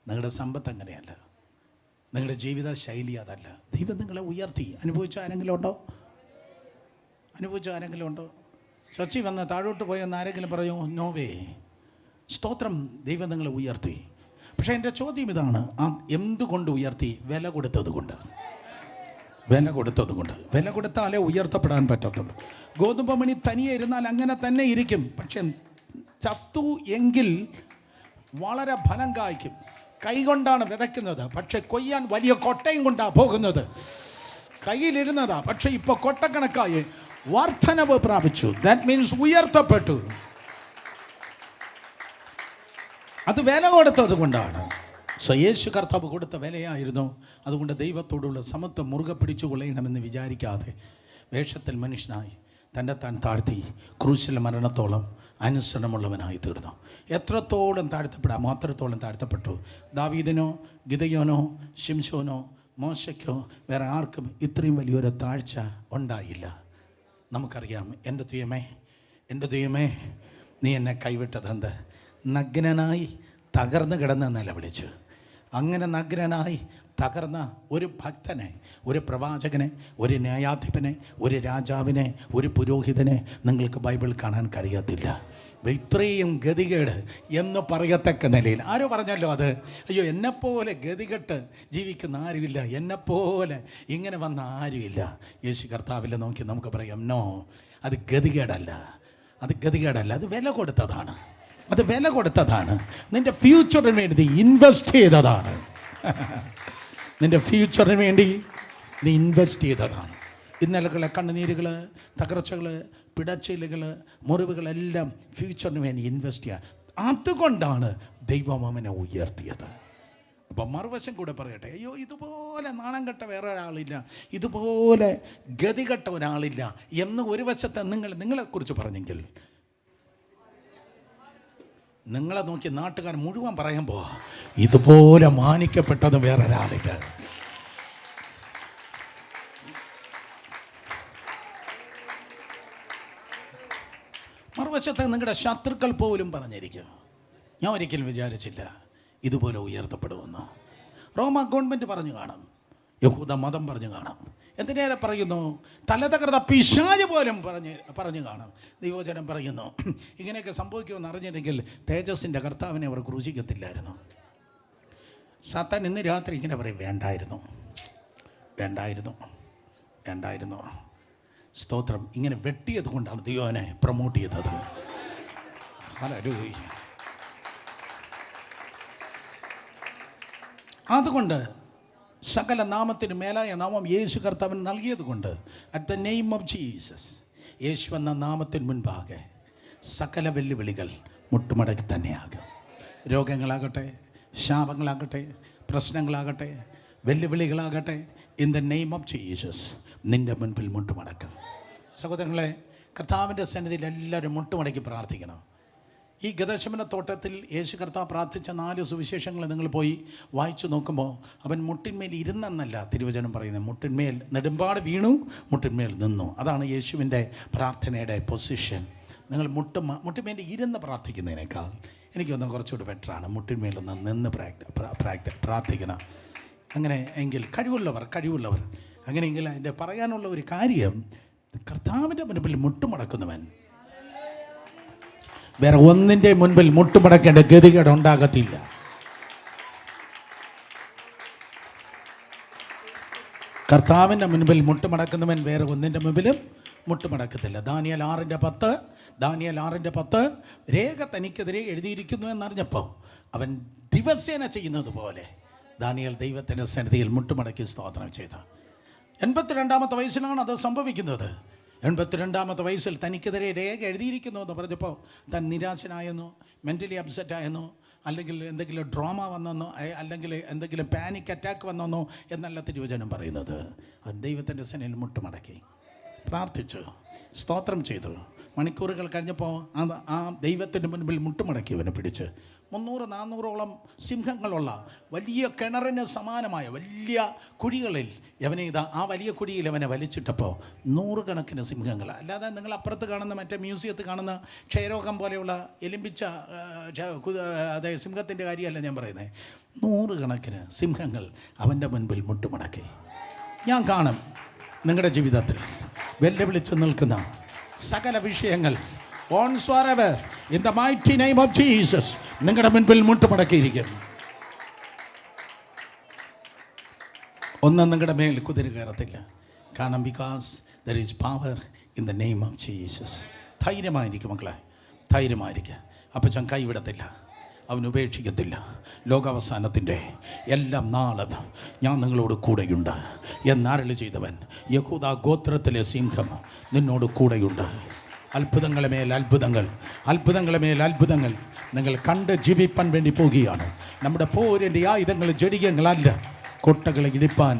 നിങ്ങളുടെ സമ്പത്ത് അങ്ങനെയല്ല, നിങ്ങളുടെ ജീവിത ശൈലി അതല്ല. ദൈവം നിങ്ങളെ ഉയർത്തി. അനുഭവിച്ച ആരെങ്കിലും ഉണ്ടോ? ചർച്ചി വന്ന് താഴോട്ട് പോയെന്ന് ആരെങ്കിലും പറയോ? നോവേ. സ്തോത്രം, ദൈവം നിങ്ങളെ ഉയർത്തി. പക്ഷേ എൻ്റെ ചോദ്യം ഇതാണ്, എന്തുകൊണ്ട് ഉയർത്തി? വില കൊടുത്തത് കൊണ്ട്. വില കൊടുത്താലേ ഉയർത്തപ്പെടാൻ പറ്റത്തുള്ളൂ. ഗോതമ്പ് മണി തനിയെ ഇരുന്നാൽ അങ്ങനെ തന്നെ ഇരിക്കും. പക്ഷെ ചത്തു എങ്കിൽ വളരെ ഫലം കായ്ക്കും. കൈകൊണ്ടാണ് വിതയ്ക്കുന്നത്, പക്ഷെ കൊയ്യാൻ വലിയ കൊട്ടയും കൊണ്ടാണ് പോകുന്നത്. കയ്യിലിരുന്നതാ, പക്ഷെ ഇപ്പോൾ കൊട്ടക്കണക്കായി വർധനവ് പ്രാപിച്ചു. ദാറ്റ് മീൻസ് ഉയർത്തപ്പെട്ടു. അത് വില കൊടുത്തത് കൊണ്ടാണ്. സോ യേശു കർത്താവ് കൊടുത്ത വിലയായിരുന്നു. അതുകൊണ്ട് ദൈവത്തോടുള്ള സമത്വം മുറുകെ പിടിച്ചു കൊള്ളണമെന്ന് വിചാരിക്കാതെ വേഷത്തിൽ മനുഷ്യനായി താൻ താഴ്ത്തി ക്രൂശിലെ മരണത്തോളം അനുസരണമുള്ളവനായി തീർന്നു. എത്രത്തോളം താഴ്ത്തപ്പെടാമോ അത്രത്തോളം താഴ്ത്തപ്പെട്ടു. ദാവീദിനോ ഗിദെയോനോ ശിംശോനോ മോശയ്ക്കോ വേറെ ആർക്കും ഇത്രയും വലിയൊരു താഴ്ച ഉണ്ടായില്ല. നമുക്കറിയാം, എൻ്റെ ദൈവമേ നീ എന്നെ കൈവിട്ടതെന്ത്? നഗ്നനായി തകർന്നു കിടന്ന് നിലവിളിച്ചു. അങ്ങനെ നഗ്നനായി തകർന്ന ഒരു ഭക്തനെ, ഒരു പ്രവാചകനെ, ഒരു ന്യായാധിപനെ, ഒരു രാജാവിനെ, ഒരു പുരോഹിതനെ നിങ്ങൾക്ക് ബൈബിൾ കാണാൻ കഴിയത്തില്ല. ഇത്രയും ഗതികേട് എന്ന് പറയത്തക്ക നിലയിൽ ആരോ പറഞ്ഞല്ലോ, അത് അയ്യോ എന്നെപ്പോലെ ഗതികെട്ട് ജീവിക്കുന്ന ആരുമില്ല, എന്നെപ്പോലെ ഇങ്ങനെ വന്ന ആരുമില്ല. യേശു കർത്താവിൽ നോക്കി നമുക്ക് പറയാം, നോ, അത് ഗതികേടല്ല, അത് വില കൊടുത്തതാണ്. നിൻ്റെ ഫ്യൂച്ചറിന് വേണ്ടി ഇൻവെസ്റ്റ് ചെയ്തതാണ്. നിൻ്റെ ഫ്യൂച്ചറിന് വേണ്ടി നീ ഇൻവെസ്റ്റ് ചെയ്തതാണ്. ഇന്നലകളെ കണ്ണുനീരുകൾ, തകർച്ചകൾ, പിടച്ചിലുകൾ, മുറിവുകളെല്ലാം ഫ്യൂച്ചറിന് വേണ്ടി ഇൻവെസ്റ്റ് ചെയ്യുക. അതുകൊണ്ടാണ് ദൈവം അവനെ ഉയർത്തിയത്. അപ്പം മറുവശം കൂടെ പറയട്ടെ, അയ്യോ ഇതുപോലെ നാണം കെട്ട വേറെ ഒരാളില്ല, ഇതുപോലെ ഗതികെട്ട ഒരാളില്ല എന്ന് ഒരു വശത്തെ നിങ്ങളെക്കുറിച്ച് പറഞ്ഞെങ്കിൽ, നിങ്ങളെ നോക്കി നാട്ടുകാർ മുഴുവൻ പറയുമ്പോൾ ഇതുപോലെ മാനിക്കപ്പെട്ടതും വേറെ ഒരാളില്ല. മറുവശത്തെ നിങ്ങളുടെ ശത്രുക്കൾ പോലും പറഞ്ഞിരിക്കും, ഞാൻ ഒരിക്കലും വിചാരിച്ചില്ല ഇതുപോലെ ഉയർത്തപ്പെടുമെന്ന്. റോമ ഗവൺമെൻറ് പറഞ്ഞു കാണാം, യഹൂദ മതം പറഞ്ഞു കാണാം, എന്തിനേറെ പറയുന്നു, തലതകർത്ത പിശാച് പോലും പറഞ്ഞു കാണാം. ദൈവവചനം പറയുന്നു, ഇങ്ങനെയൊക്കെ സംഭവിക്കുമെന്ന് അറിഞ്ഞില്ലെങ്കിൽ തേജസ്സിൻ്റെ കർത്താവിനെ അവർ ക്രൂശിക്കത്തില്ലായിരുന്നു. സാത്താൻ ഇന്ന് രാത്രി ഇങ്ങനെ പറയും, വേണ്ടായിരുന്നു. സ്തോത്രം. ഇങ്ങനെ വെട്ടിയത് കൊണ്ടാണ് ദൈവനെ പ്രൊമോട്ട് ചെയ്തത്. ഹല്ലേലൂയ. അതുകൊണ്ട് സകല നാമത്തിന് മേലായ നാമം യേശു കർത്താവിന് നൽകിയത് കൊണ്ട്, at the name of Jesus, യേശു എന്ന നാമത്തിന് മുൻപാകെ സകല വെല്ലുവിളികൾ മുട്ടുമടക്കി തന്നെയാകും. രോഗങ്ങളാകട്ടെ, ശാപങ്ങളാകട്ടെ, പ്രശ്നങ്ങളാകട്ടെ, വെല്ലുവിളികളാകട്ടെ, in the name of Jesus നിൻ്റെ മുൻപിൽ മുട്ടുമടക്കും. സഹോദരങ്ങളെ, കർത്താവിൻ്റെ സന്നിധിയിൽ എല്ലാവരും മുട്ടുമടക്കി പ്രാർത്ഥിക്കണം. ഈ ഗദശമന തോട്ടത്തിൽ യേശു കർത്താവ് പ്രാർത്ഥിച്ച 4 സുവിശേഷങ്ങൾ നിങ്ങൾ പോയി വായിച്ചു നോക്കുമ്പോൾ, അവൻ മുട്ടിന്മേൽ ഇരുന്നെന്നല്ല തിരുവചനം പറയുന്നത്, മുട്ടിന്മേൽ നെടുമ്പാട് വീണു, മുട്ടിന്മേൽ നിന്നു. അതാണ് യേശുവിൻ്റെ പ്രാർത്ഥനയുടെ പൊസിഷൻ. നിങ്ങൾ മുട്ടിന്മേൽ ഇരുന്ന് പ്രാർത്ഥിക്കുന്നതിനേക്കാൾ എനിക്ക് തോന്നുന്നത് കുറച്ചുകൂടി ബെറ്ററാണ് മുട്ടിന്മേലൊന്ന് നിന്ന് പ്രാർത്ഥിക്കണം. അങ്ങനെ എങ്കിൽ കഴിവുള്ളവർ അങ്ങനെയെങ്കിൽ അതിൻ്റെ പറയാനുള്ള ഒരു കാര്യം, കർത്താവിൻ്റെ മുൻപിൽ മുട്ടുമടക്കുന്നവൻ വേറെ ഒന്നിൻ്റെ മുൻപിൽ മുട്ടുമടക്കേണ്ട ഗതികേട് ഉണ്ടാകത്തില്ല. കർത്താവിൻ്റെ മുൻപിൽ മുട്ടുമടക്കുന്നവൻ വേറെ ഒന്നിൻ്റെ മുൻപിലും മുട്ടുമടക്കത്തില്ല. ദാനിയേൽ 6:10 രേഖ തനിക്കെതിരെ എഴുതിയിരിക്കുന്നു എന്നറിഞ്ഞപ്പോൾ അവൻ ദിവസേന ചെയ്യുന്നത് പോലെ ദാനിയേൽ ദൈവത്തിൻ്റെ സന്നിധിയിൽ മുട്ടുമടക്കി സ്തോത്രം ചെയ്തു. 82-ാമത്തെ വയസ്സിലാണ് അത് സംഭവിക്കുന്നത്. 82-ാമത്തെ വയസ്സിൽ തനിക്കെതിരെ രേഖ എഴുതിയിരിക്കുന്നു എന്ന് പറഞ്ഞപ്പോൾ താൻ നിരാശനായെന്നോ, മെൻ്റലി അപ്സെറ്റായെന്നോ, അല്ലെങ്കിൽ എന്തെങ്കിലും ഡ്രാമ വന്നെന്നോ, അല്ലെങ്കിൽ എന്തെങ്കിലും പാനിക് അറ്റാക്ക് വന്നെന്നോ എന്നല്ല തിരുവചനം പറയുന്നത്. അത് ദൈവത്തിൻ്റെ സന്നിധിയിൽ മുട്ടുമടക്കി പ്രാർത്ഥിച്ചു, സ്തോത്രം ചെയ്തു. മണിക്കൂറുകൾ കഴിഞ്ഞപ്പോൾ ആ ദൈവത്തിൻ്റെ മുൻപിൽ മുട്ടുമടക്കിയവനെ പിടിച്ച് 300-400ഓളം സിംഹങ്ങളുള്ള വലിയ കിണറിന് സമാനമായ വലിയ കുഴികളിൽ അവനെ ആ വലിയ കുഴിയിൽ അവനെ വലിച്ചിട്ടപ്പോൾ 100 കണക്കിന് സിംഹങ്ങൾ. അല്ലാതെ നിങ്ങൾ അപ്പുറത്ത് കാണുന്ന മറ്റേ മ്യൂസിയത്തിൽ കാണുന്ന ക്ഷയരോഗം പോലെയുള്ള എലുമ്പിച്ച അതായത് സിംഹത്തിൻ്റെ കാര്യമല്ല ഞാൻ പറയുന്നത്. 100 കണക്കിന് സിംഹങ്ങൾ അവൻ്റെ മുൻപിൽ മുട്ടുമടക്കി. ഞാൻ കാണും നിങ്ങളുടെ ജീവിതത്തിൽ വെല്ലുവിളിച്ച് നിൽക്കുന്ന സകല വിഷയങ്ങൾ once forever in the mighty name of Jesus നിങ്ങളുടെ മുൻപിൽ മുട്ടുമടക്കിയിരിക്കും. ഒന്നും നിങ്ങളുടെ മേൽ കുതിര കയറത്തില്ല. കാരണം because there is power in the name of Jesus. ധൈര്യമായിരിക്കും മക്കളെ, ധൈര്യമായിരിക്കുക. അപ്പച്ചൻ കൈവിടത്തില്ല, അവൻ ഉപേക്ഷിക്കത്തില്ല. ലോകാവസാനത്തിൻ്റെ എല്ലാം നാളും ഞാൻ നിങ്ങളോട് കൂടെയുണ്ട് എന്നരുളി ചെയ്തവൻ, യഹൂദ ഗോത്രത്തിലെ സിംഹം നിന്നോട് കൂടെയുണ്ട്. അത്ഭുതങ്ങളെ മേൽ അത്ഭുതങ്ങൾ നിങ്ങൾ കണ്ട് ജീവിപ്പാൻ വേണ്ടി പോകുകയാണ്. നമ്മുടെ പോരിൻ്റെ ആയുധങ്ങൾ ജഡികങ്ങളല്ല, കൊട്ടകളെ ഇടിപ്പാൻ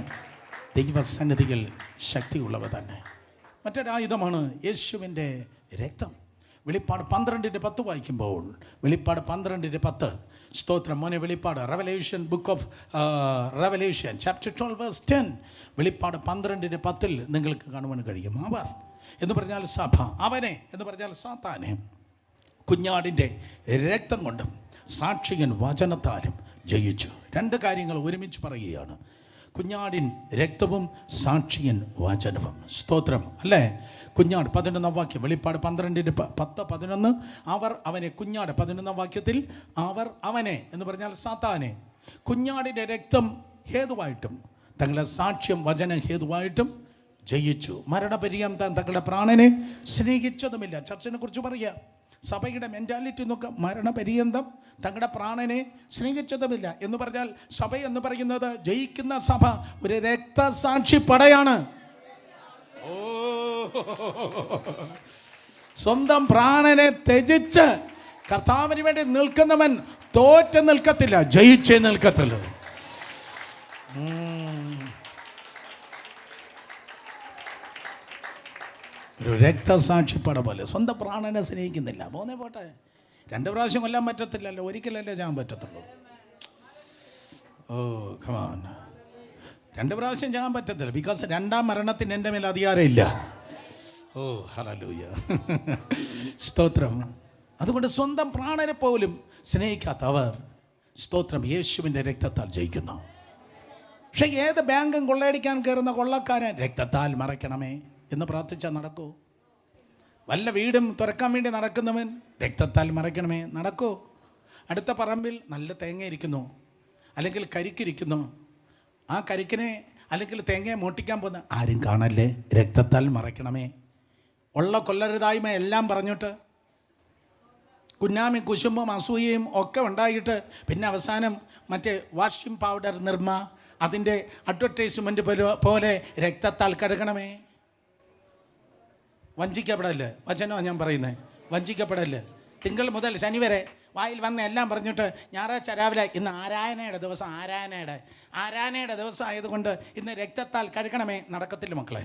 ദൈവസന്നിധികൾ ശക്തിയുള്ളവ തന്നെ. മറ്റൊരായുധമാണ് യേശുവിൻ്റെ രക്തം. വെളിപ്പാട് 12:10 വായിക്കുമ്പോൾ, വെളിപ്പാട് 12:10, സ്തോത്രം മോനെ, വെളിപ്പാട് ബുക്ക് ഓഫ് റെവലേഷൻ ചാപ്റ്റർ 12:10, വെളിപ്പാട് 12:10 നിങ്ങൾക്ക് കാണുവാൻ കഴിയും. അവർ എന്ന് പറഞ്ഞാൽ സഭ, അവനെ എന്ന് പറഞ്ഞാൽ സാത്താനെ കുഞ്ഞാടിൻ്റെ രക്തം കൊണ്ടും സാക്ഷികൻ വചനത്താലും ജയിച്ചു. 2 കാര്യങ്ങൾ ഒരുമിച്ച് പറയുകയാണ്, കുഞ്ഞാടിൻ രക്തവും സാക്ഷിയൻ വചനവും. സ്തോത്രം അല്ലേ? കുഞ്ഞാട് 11-ാം വാക്യം, വെളിപ്പാട് 12:10-11, അവർ അവനെ, കുഞ്ഞാട് 11-ാം വാക്യത്തിൽ അവർ അവനെ എന്ന് പറഞ്ഞാൽ സാത്താനെ കുഞ്ഞാടിൻ്റെ രക്തം ഹേതുവായിട്ടും തങ്ങളുടെ സാക്ഷ്യം വചന ഹേതുവായിട്ടും ജയിച്ചു. മരണപര്യന്തം തങ്ങളുടെ പ്രാണനെ സ്നേഹിച്ചതുമില്ല. ചർച്ചിനെ കുറിച്ച് പറയുക, സഭയുടെ മെൻറ്റാലിറ്റി നോക്കുക. മരണപര്യന്തം തങ്ങളുടെ പ്രാണനെ സ്നേഹിച്ചതുമില്ല എന്ന് പറഞ്ഞാൽ സഭ എന്ന് പറയുന്നത്, ജയിക്കുന്ന സഭ ഒരു രക്തസാക്ഷി പടയാണ്. ഓ, സ്വന്തം പ്രാണനെ ത്യജിച്ച് കർത്താവിന് വേണ്ടി നിൽക്കുന്നവൻ തോറ്റ് നിൽക്കത്തില്ല, ജയിച്ചേ നിൽക്കത്തുള്ളൂ. ഒരു രക്തസാക്ഷിപ്പട പോലെ സ്വന്തം പ്രാണനെ സ്നേഹിക്കുന്നില്ല. പോട്ടെ, 2 പ്രാവശ്യം കൊല്ലാൻ പറ്റത്തില്ലല്ലോ, ഒരിക്കലല്ലേ ചെയ്യാൻ പറ്റത്തുള്ളൂ. ഓ കമാൻ, 2 പ്രാവശ്യം ചെയ്യാൻ പറ്റത്തില്ല. ബിക്കോസ് 2ാം മരണത്തിന് എൻ്റെ മേൽ അധികാരമില്ല. ഓ ഹല്ലേലൂയ, സ്തോത്രം. അതുകൊണ്ട് സ്വന്തം പ്രാണനെ പോലും സ്നേഹിക്കാത്തവർ, സ്തോത്രം, യേശുവിൻ്റെ രക്തത്താൽ ജയിക്കുന്നു. പക്ഷേ ഏത് ബാങ്കും കൊള്ളയടിക്കാൻ കയറുന്ന കൊള്ളക്കാരൻ രക്തത്താൽ മറയ്ക്കണമേ എന്ന് പ്രാർത്ഥിച്ചാൽ നടക്കൂ? വല്ല വീടും തുറക്കാൻ വേണ്ടി നടക്കുന്നവൻ രക്തത്താൽ മറയ്ക്കണമേ നടക്കൂ? അടുത്ത പറമ്പിൽ നല്ല തേങ്ങ ഇരിക്കുന്നു, അല്ലെങ്കിൽ കരിക്കിരിക്കുന്നു, ആ കരിക്കിനെ അല്ലെങ്കിൽ തേങ്ങയെ മോട്ടിക്കാൻ പോകുന്ന ആരും കാണല്ലേ, രക്തത്താൽ മറയ്ക്കണമേ. ഉള്ള കൊല്ലരുതായ്മ എല്ലാം പറഞ്ഞിട്ട് കുന്നാമി കുശുമ്പും അസൂയയും ഒക്കെ ഉണ്ടായിട്ട് പിന്നെ അവസാനം മറ്റേ വാഷിംഗ് പൗഡർ നിർമ്മ അതിൻ്റെ അഡ്വർടൈസ്മെൻറ്റ് പോലെ രക്തത്താൽ കഴുകണമേ. വഞ്ചിക്കപ്പെടല്ലേ, വചനമാണ് ഞാൻ പറയുന്നത്, വഞ്ചിക്കപ്പെടല്ലേ. തിങ്കൾ മുതൽ ശനി വരെ വായിൽ വന്ന് എല്ലാം പറഞ്ഞിട്ട് ഞായറാഴ്ച രാവിലെ ഇന്ന് ആരാധനയുടെ ദിവസം, ആരാധനയുടെ ദിവസം ആയതുകൊണ്ട് ഇന്ന് രക്തത്താൽ കഴുകണമേ നടക്കത്തില്ല മക്കളെ.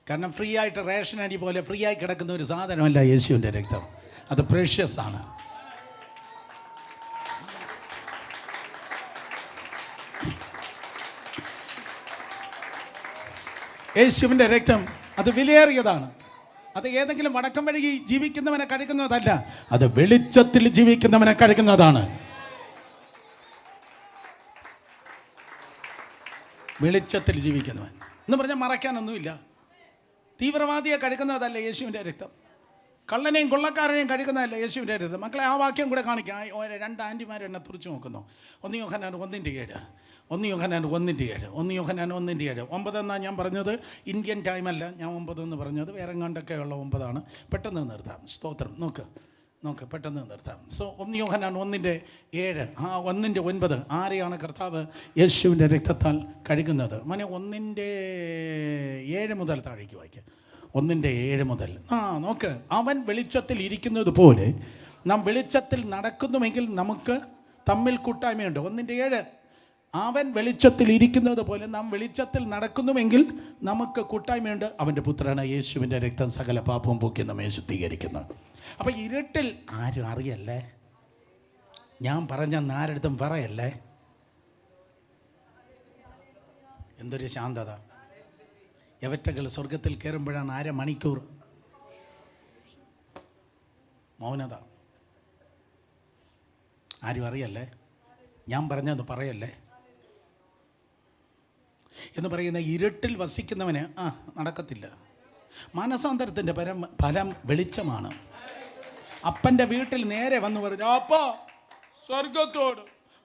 കാരണം ഫ്രീ ആയിട്ട് റേഷൻ അരി പോലെ ഫ്രീ ആയി കിടക്കുന്ന ഒരു സാധനമല്ല യേശുവിൻ്റെ രക്തം. അത് പ്രഷ്യസ് ആണ്. യേശുവിൻ്റെ രക്തം അത് വിലയേറിയതാണ്. അത് ഏതെങ്കിലും വടക്കം വഴി ജീവിക്കുന്നവനെ കഴുകുന്നതല്ല, അത് വെളിച്ചത്തിൽ ജീവിക്കുന്നവനെ കഴുകുന്നതാണ്. വെളിച്ചത്തിൽ ജീവിക്കുന്നവൻ എന്ന് പറഞ്ഞാൽ മറയ്ക്കാനൊന്നുമില്ല. തീവ്രവാദിയെ കഴുകുന്നതല്ല യേശുവിൻ്റെ രക്തം. കള്ളനെയും കൊള്ളക്കാരനെയും കഴുകുന്നതല്ല യേശുവിൻ്റെ രക്തം. മക്കളെ ആ വാക്യം കൂടെ കാണിക്കാം. 2 ആൻറ്റിമാർ എന്നെ തുറച്ചു നോക്കുന്നു. 1 യോഹന്നാൻ 1:7, 1 യോഹന്നാൻ 1:7, 1 യോഹന്നാൻ 1:7. 9 എന്നാണ് ഞാൻ പറഞ്ഞത്, ഇന്ത്യൻ ടൈമല്ല ഞാൻ 9 എന്ന് പറഞ്ഞത്, വേറെ കണ്ടൊക്കെ ഉള്ള 9ആണ്. പെട്ടെന്ന് നിർത്താം. സ്തോത്രം. നോക്ക് പെട്ടെന്ന് നിർത്താം. 1 യോഹന്നാൻ 1:7, 1:9. ആരെയാണ് കർത്താവ് യേശുവിൻ്റെ രക്തത്താൽ കഴുകുന്നത്? 1:7 മുതൽ താഴേക്ക് വായിക്കുക. 1:7 മുതൽ. നോക്ക്. അവൻ വെളിച്ചത്തിൽ ഇരിക്കുന്നത് പോലെ നാം വെളിച്ചത്തിൽ നടക്കുന്നുവെങ്കിൽ നമുക്ക് തമ്മിൽ കൂട്ടായ്മയുണ്ട്. 1:7. അവൻ വെളിച്ചത്തിൽ ഇരിക്കുന്നത് പോലെ നാം വെളിച്ചത്തിൽ നടക്കുന്നുവെങ്കിൽ നമുക്ക് കൂട്ടായ്മയുണ്ട്. അവൻ്റെ പുത്രനായ യേശുവിൻ്റെ രക്തം സകല പാപവും പോക്കി നമ്മെ ശുദ്ധീകരിക്കുന്നു. അപ്പോൾ ഇരുട്ടിൽ ആരും അറിയല്ലേ, ഞാൻ പറഞ്ഞ ആരടുത്തും പറയല്ലേ. എന്തൊരു ശാന്തത. യവറ്റകൾ സ്വർഗത്തിൽ കയറുമ്പോഴാണ് 1/2 മണിക്കൂർ മൗനത. ആരും അറിയല്ലേ, ഞാൻ പറഞ്ഞത് പറയല്ലേ എന്ന് പറയുന്ന ഇരുട്ടിൽ വസിക്കുന്നവന് നടക്കത്തില്ല. മാനസാന്തരത്തിൻ്റെ ഫലം വെളിച്ചമാണ്. അപ്പൻ്റെ വീട്ടിൽ നേരെ വന്ന് പറഞ്ഞു, അപ്പ സ്വർഗത്തോട്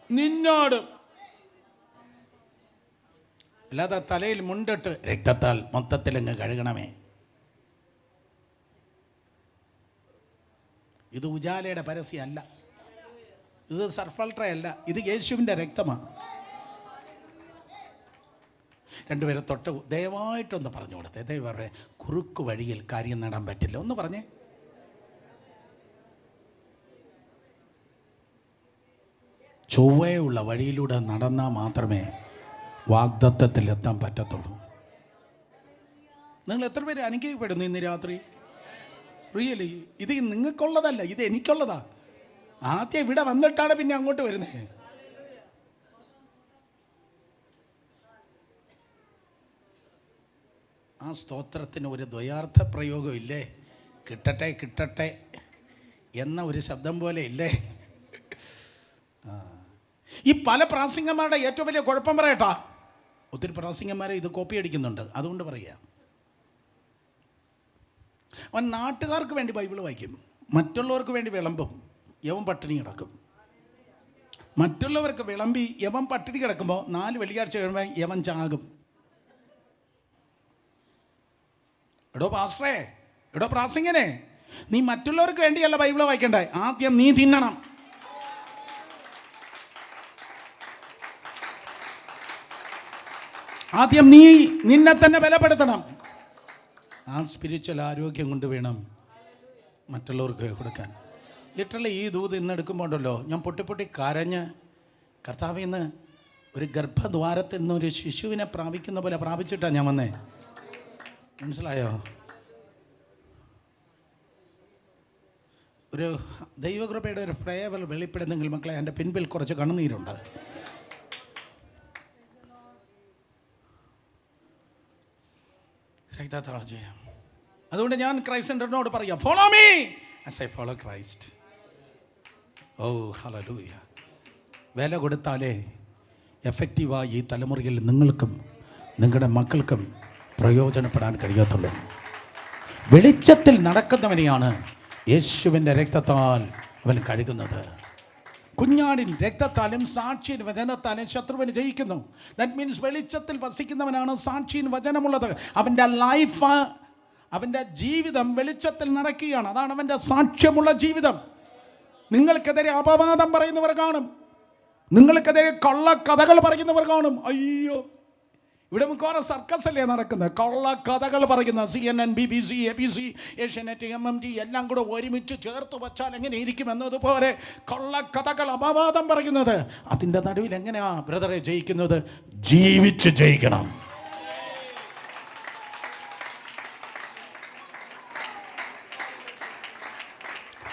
നിന്നോട്, അല്ലാതെ തലയിൽ മുണ്ടിട്ട് രക്തത്താൽ മൊത്തത്തിലങ്ങ് കഴുകണമേ. ഇത് ഉജാലയുടെ പരസ്യമല്ല, ഇത് സർഫൾട്രയല്ല, ഇത് യേശുവിൻ്റെ രക്തമാണ്. 2 പേരെ തൊട്ട് ദയവായിട്ടൊന്ന് പറഞ്ഞു കൊടുത്തേ. ദയവായി കുറുക്ക് വഴിയിൽ കാര്യം നേടാൻ പറ്റില്ല. ഒന്ന് പറഞ്ഞേ. ചൊവ്വയുള്ള വഴിയിലൂടെ നടന്നാൽ മാത്രമേ വാഗ്ദത്തത്തിൽ എത്താൻ പറ്റത്തുള്ളൂ. നിങ്ങൾ എത്ര പേര് അനുഗ്രഹിക്കപ്പെടുന്നു ഇന്ന് രാത്രി? റിയലി ഇത് നിങ്ങൾക്കുള്ളതല്ല, ഇത് എനിക്കുള്ളതാ. ആദ്യം ഇവിടെ വന്നിട്ടാണ് പിന്നെ അങ്ങോട്ട് വരുന്നത്. ആ സ്തോത്രത്തിന് ഒരു ദ്വയാർത്ഥ പ്രയോഗം ഇല്ലേ? കിട്ടട്ടെ കിട്ടട്ടെ എന്ന ഒരു ശബ്ദം പോലെ ഇല്ലേ? ഈ പല പ്രാസംഗന്മാരുടെ ഏറ്റവും വലിയ കുഴപ്പം പറയട്ടാ, ഒത്തിരി പ്രാസംഗന്മാരെ ഇത് കോപ്പി അടിക്കുന്നുണ്ട്. അതുകൊണ്ട് പറയുക, അവൻ നാട്ടുകാർക്ക് വേണ്ടി ബൈബിൾ വായിക്കും, മറ്റുള്ളവർക്ക് വേണ്ടി വിളമ്പും, യവൻ പട്ടിണി കിടക്കും. മറ്റുള്ളവർക്ക് വിളമ്പി യവൻ പട്ടിണി കിടക്കുമ്പോൾ 4 വെള്ളിയാഴ്ച കഴിയുമ്പോൾ യവൻ ചാകും. എടോ പാസ്റ്ററേ, എടോ പ്രാസംഗനെ, നീ മറ്റുള്ളവർക്ക് വേണ്ടിയല്ല ബൈബിൾ വായിക്കണ്ടേ, ആദ്യം നീ തിന്നണം. ആദ്യം നീ നിന്നെ തന്നെ ബലപ്പെടുത്തണം. ആ സ്പിരിച്വൽ ആരോഗ്യം കൊണ്ട് വേണം മറ്റുള്ളവർക്ക് കൊടുക്കാൻ. ലിറ്ററലി ഈ ദൂത് ഇന്ന് എടുക്കുമ്പോണ്ടല്ലോ ഞാൻ പൊട്ടി കരഞ്ഞ് കർത്താവിൽ നിന്ന് ഒരു ഗർഭദ്വാരത്തിൽ നിന്ന് ഒരു ശിശുവിനെ പ്രാപിക്കുന്ന പോലെ പ്രാപിച്ചിട്ടാണ് ഞാൻ വന്നേ. മനസ്സിലായോ? ഒരു ദൈവകൃപയുടെ ഒരു പ്രേവൽ വെളിപ്പെടുന്നെങ്കിൽ മക്കളെ എൻ്റെ പിൻപിൽ കുറച്ച് കണ്ണുനീരുണ്ട്. അതുകൊണ്ട് ഞാൻ ക്രൈസ്റ്റ് സെന്ററിനോട് പറയാം, follow me as I follow Christ. Oh hallelujah. വില കൊടുത്താലേ എഫക്റ്റീവായി ഈ തലമുറയിൽ നിങ്ങൾക്കും നിങ്ങളുടെ മക്കൾക്കും പ്രയോജനപ്പെടാൻ കഴിയത്തുള്ളൂ. വെളിച്ചത്തിൽ നടക്കുന്നവനെയാണ് യേശുവിൻ്റെ രക്തത്താൽ അവൻ കഴുകുന്നത്. കുഞ്ഞാടിൻ രക്തത്താലും സാക്ഷിயின் വചനത്താലും ശത്രുവിന് ജയിക്കുന്നു. ദാറ്റ് മീൻസ് വെളിച്ചത്തിൽ വസിക്കുന്നവനാണ് സാക്ഷിயின் വചനമുള്ളത്. അവൻ്റെ ലൈഫ്, അവൻ്റെ ജീവിതം വെളിച്ചത്തിൽ നടക്കുകയാണ്. അതാണ് അവൻ്റെ സാക്ഷ്യമുള്ള ജീവിതം. നിങ്ങൾക്കെതിരെ അപവാദം പറയുന്നവർ കാണും, നിങ്ങൾക്കെതിരെ കള്ളക്കഥകൾ പറയുന്നവർ കാണും. അയ്യോ, ഇവിടെ മിക്കവാറും സർക്കസ് അല്ലേ നടക്കുന്നത്? കള്ളക്കഥകൾ പറയുന്ന CNN, BBC, ABC, Asianet, MMT എല്ലാം കൂടെ ഒരുമിച്ച് ചേർത്ത് വച്ചാൽ എങ്ങനെ ഇരിക്കും എന്നതുപോലെ കള്ളക്കഥകൾ, അപവാദം പറയുന്നത്. അതിൻ്റെ നടുവിൽ എങ്ങനെയാ ബ്രദറെ ജയിക്കുന്നത്? ജീവിച്ച് ജയിക്കണം.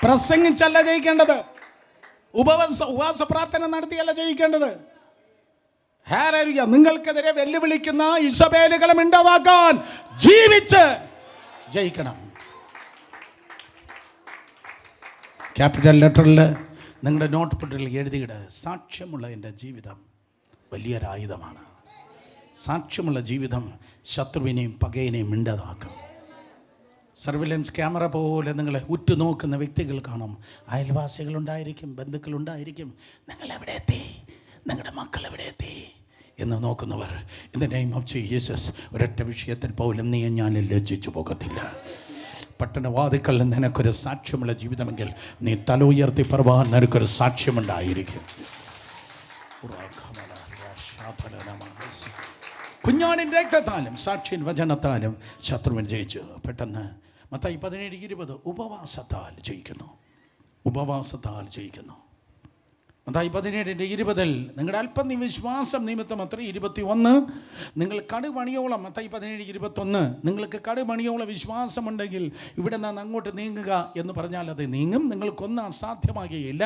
പ്രസംഗിച്ചല്ല ജയിക്കേണ്ടത്, ഉപവാസ പ്രാർത്ഥന നടത്തിയല്ല ജയിക്കേണ്ടത്. ഹല്ലേലൂയ. നിങ്ങൾക്കെതിരെ വെല്ലുവിളിക്കുന്ന ഇസബേലുകളെ മിണ്ടാതാക്കാൻ ജീവിച്ച് ജയിക്കണം. ക്യാപിറ്റൽ ലെറ്ററിൽ നിങ്ങളുടെ നോട്ട് പുട്ടിൽ എഴുതിയിട്, സാക്ഷ്യമുള്ള എൻ്റെ ജീവിതം വലിയൊരായുധമാണ്. സാക്ഷ്യമുള്ള ജീവിതം ശത്രുവിനെയും പകയിനെയും മിണ്ടാതാക്കും. സർവിലൻസ് ക്യാമറ പോലെ നിങ്ങളെ ഉറ്റുനോക്കുന്ന വ്യക്തികൾ കാണും. അയൽവാസികളുണ്ടായിരിക്കും, ബന്ധുക്കളുണ്ടായിരിക്കും. നിങ്ങൾ എവിടെ എത്തി, നിങ്ങളുടെ മക്കൾ എവിടെ എത്തി എന്ന് നോക്കുന്നവർ. In the name of Jesus ഒരൊറ്റ വിഷയത്തിൽ പോലും നീ ഞാൻ ലജ്ജിച്ചു പോകത്തില്ല. പട്ടണവാദിക്കൾ നിനക്കൊരു സാക്ഷ്യമുള്ള ജീവിതമെങ്കിൽ നീ തല ഉയർത്തി പറവാൻ നിനക്കൊരു സാക്ഷ്യമുണ്ടായിരിക്കും. കുഞ്ഞാടിൻ്റെ രക്തത്താലും സാക്ഷിൻ വചനത്താലും ശത്രുവിൻ ജയിച്ചു. പെട്ടെന്ന് മത്തായി 17:20 ഉപവാസത്താൽ ജയിക്കുന്നു. ഉപവാസത്താൽ ജയിക്കുന്നു. മത്തായി 17:20 നിങ്ങളുടെ അല്പം വിശ്വാസം നിമിത്തം അത്ര 21 നിങ്ങൾ കടുമണിയോളം, മത്തായി 17:21 നിങ്ങൾക്ക് കടുമണിയോളം വിശ്വാസമുണ്ടെങ്കിൽ ഇവിടെ നിന്ന് അങ്ങോട്ട് നീങ്ങുക എന്ന് പറഞ്ഞാൽ അത് നീങ്ങും. നിങ്ങൾക്കൊന്നും അസാധ്യമാകുകയില്ല.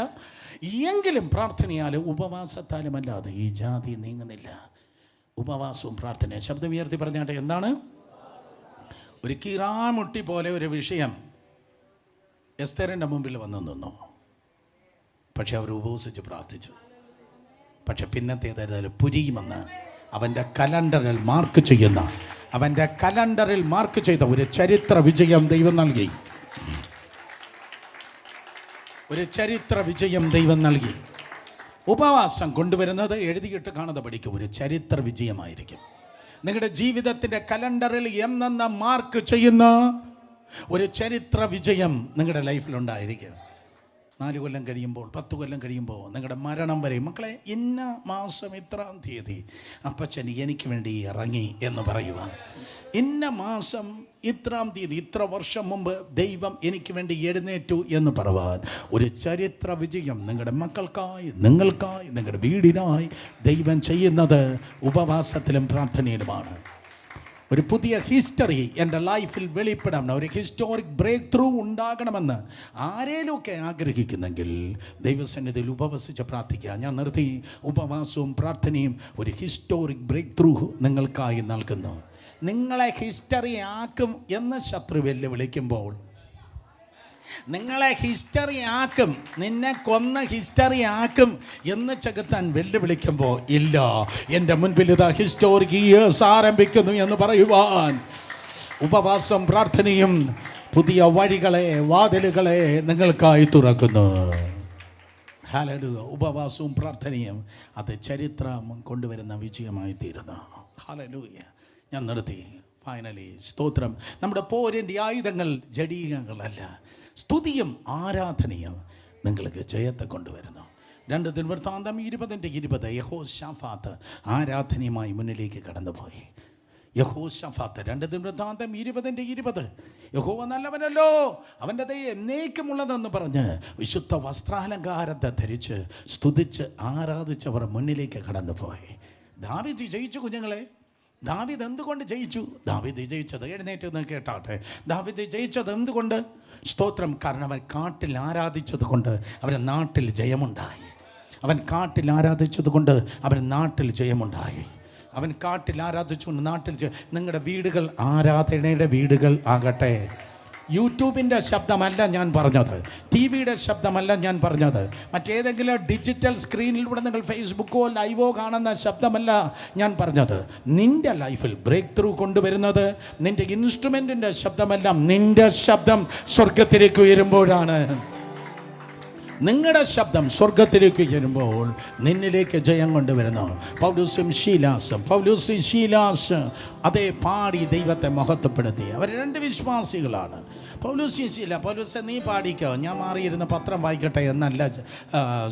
എങ്കിലും പ്രാർത്ഥനയാലും ഉപവാസത്താലും അല്ലാതെ ഈ ജാതി നീങ്ങുന്നില്ല. ഉപവാസവും പ്രാർത്ഥനയും ശബ്ദം ഉയർത്തി പറഞ്ഞാട്ടെ. എന്താണ്? ഒരു കീറാമുട്ടി പോലെ ഒരു വിഷയം എസ്തേറിൻ്റെ മുമ്പിൽ വന്നു നിന്നു. പക്ഷെ അവർ ഉപവസിച്ച് പ്രാർത്ഥിച്ചു. പക്ഷെ പിന്നത്തേതായാലും പുരിയുമെന്ന് അവൻ്റെ കലണ്ടറിൽ മാർക്ക് ചെയ്യുന്ന, അവൻ്റെ കലണ്ടറിൽ മാർക്ക് ചെയ്ത ഒരു ചരിത്ര വിജയം ദൈവം നൽകി. ഒരു ചരിത്ര വിജയം ദൈവം നൽകി. ഉപവാസം കൊണ്ടുവരുന്നത് എഴുതിയിട്ട് കാണാതെ പഠിക്കും. ഒരു ചരിത്ര വിജയമായിരിക്കും. നിങ്ങളുടെ ജീവിതത്തിൻ്റെ കലണ്ടറിൽ എന്നെന്ന മാർക്ക് ചെയ്യുന്ന ഒരു ചരിത്ര വിജയം നിങ്ങളുടെ ലൈഫിലുണ്ടായിരിക്കും. 4 കൊല്ലം കഴിയുമ്പോൾ, 10 കൊല്ലം കഴിയുമ്പോൾ, നിങ്ങളുടെ മരണം വരെ മക്കളെ ഇന്ന മാസം ഇത്രാം തീയതി അപ്പച്ചൻ എനിക്ക് വേണ്ടി ഇറങ്ങി എന്ന് പറയുക. ഇന്ന മാസം ഇത്രാം തീയതി ഇത്ര വർഷം മുമ്പ് ദൈവം എനിക്ക് വേണ്ടി എഴുന്നേറ്റു എന്ന് പറയുവാൻ ഒരു ചരിത്ര വിജയം നിങ്ങളുടെ മക്കൾക്കായി, നിങ്ങൾക്കായി, നിങ്ങളുടെ വീടിനായി ദൈവം ചെയ്യുന്നത് ഉപവാസത്തിലും പ്രാർത്ഥനയിലുമാണ്. ഒരു പുതിയ ഹിസ്റ്ററി എൻ്റെ ലൈഫിൽ വെളിപ്പെടണം, ഒരു ഹിസ്റ്റോറിക് ബ്രേക്ക് ത്രൂ ഉണ്ടാകണമെന്ന് ആരേലുമൊക്കെ ആഗ്രഹിക്കുന്നെങ്കിൽ ദൈവസന്നിധിയിൽ ഉപവസിച്ച് പ്രാർത്ഥിക്കുക. ഞാൻ നിർത്തി. ഉപവാസവും പ്രാർത്ഥനയും ഒരു ഹിസ്റ്റോറിക് ബ്രേക്ക് ത്രൂ നിങ്ങൾക്കായി നൽകുന്നു. നിങ്ങളെ ഹിസ്റ്ററി ആക്കും എന്ന് ശത്രു വെല്ലുവിളിക്കുമ്പോൾ, നിങ്ങളെ ഹിസ്റ്ററി ആക്കും, നിന്നെ കൊന്ന ഹിസ്റ്ററി ആക്കും എന്ന് ചെകുത്താൻ വെല്ലുവിളിക്കുമ്പോൾ, ഇല്ല, എൻ്റെ മുൻപിൽ ഇതാ ഹിസ്റ്റോറിക് ഇയേഴ്സ് ആരംഭിക്കുന്നു എന്ന് പറയുവാൻ ഉപവാസം പ്രാർത്ഥനയും പുതിയ വഴികളെ, വാതിലുകളെ നിങ്ങൾക്കായി തുറക്കുന്നു. ഹല്ലേലൂയ. ഉപവാസവും പ്രാർത്ഥനയും അത് ചരിത്രം കൊണ്ടുവരുന്ന വിജയമായി തീരുന്നു. ഹല്ലേലൂയ. ഞാൻ നിർത്തി. ഫൈനലി സ്തോത്രം. നമ്മുടെ പോരിൻ്റെ ആയുധങ്ങൾ ജഡീകങ്ങളല്ല, സ്തുതിയും ആരാധനയും നിങ്ങൾക്ക് ജയത്തെ കൊണ്ടുവരുന്നു. 2 ദിനവൃത്താന്തം 20:20 യഹോശാഫാത്ത് ആരാധനയുമായി മുന്നിലേക്ക് കടന്നുപോയി. യഹോശഫാത്ത് 2 ദിനവൃത്താന്തം 20:20 യഹോവ നല്ലവനല്ലോ, അവൻ്റെ ദയ എന്നേക്കുമുള്ളതെന്ന് പറഞ്ഞ് വിശുദ്ധ വസ്ത്രാലങ്കാരത്തെ ധരിച്ച് സ്തുതിച്ച് ആരാധിച്ചവർ മുന്നിലേക്ക് കടന്നുപോയി. ദാവീദ് ജയിച്ചു കുഞ്ഞുങ്ങളെ. ദാവീദ് എന്തുകൊണ്ട് ജയിച്ചു? ദാവീദ് ജയിച്ചത്, എഴുന്നേറ്റ് നിന്ന് കേട്ടാട്ടെ, ദാവീദ് ജയിച്ചത് എന്തുകൊണ്ട്? സ്തോത്രം. കാരണം അവൻ കാട്ടിൽ ആരാധിച്ചത് കൊണ്ട് അവന് നാട്ടിൽ ജയമുണ്ടായി. അവൻ കാട്ടിൽ ആരാധിച്ചത് കൊണ്ട് അവന് നാട്ടിൽ ജയമുണ്ടായി. അവൻ കാട്ടിൽ ആരാധിച്ചുകൊണ്ട് നാട്ടിൽ നിങ്ങളുടെ വീടുകൾ ആരാധനയുടെ വീടുകൾ ആകട്ടെ. യൂട്യൂബിൻ്റെ ശബ്ദമല്ല ഞാൻ പറഞ്ഞത്, ടി വിയുടെ ശബ്ദമല്ല ഞാൻ പറഞ്ഞത്, മറ്റേതെങ്കിലും ഡിജിറ്റൽ സ്ക്രീനിലൂടെ നിങ്ങൾ ഫേസ്ബുക്കോ ലൈവോ കാണുന്ന ശബ്ദമല്ല ഞാൻ പറഞ്ഞത്. നിൻ്റെ ലൈഫിൽ ബ്രേക്ക് ത്രൂ കൊണ്ടുവരുന്നത് നിൻ്റെ ഇൻസ്ട്രുമെൻറ്റിൻ്റെ ശബ്ദമല്ല, നിൻ്റെ ശബ്ദം സ്വർഗത്തിലേക്ക് ഉയരുമ്പോഴാണ്. നിങ്ങളുടെ ശബ്ദം സ്വർഗത്തിലേക്ക് ഉയരുമ്പോൾ നിന്നിലേക്ക് ജയം കൊണ്ടുവരുന്നു. പൗലോസും ശീലാസും അതേ പാടി ദൈവത്തെ മഹത്വപ്പെടുത്തി. അവർ 2 വിശ്വാസികളാണ്, പൗലോസും ശീല. പൗലോസെ നീ പാടിക്കോ, ഞാൻ മാറിയിരുന്ന പത്രം വായിക്കട്ടെ എന്നല്ല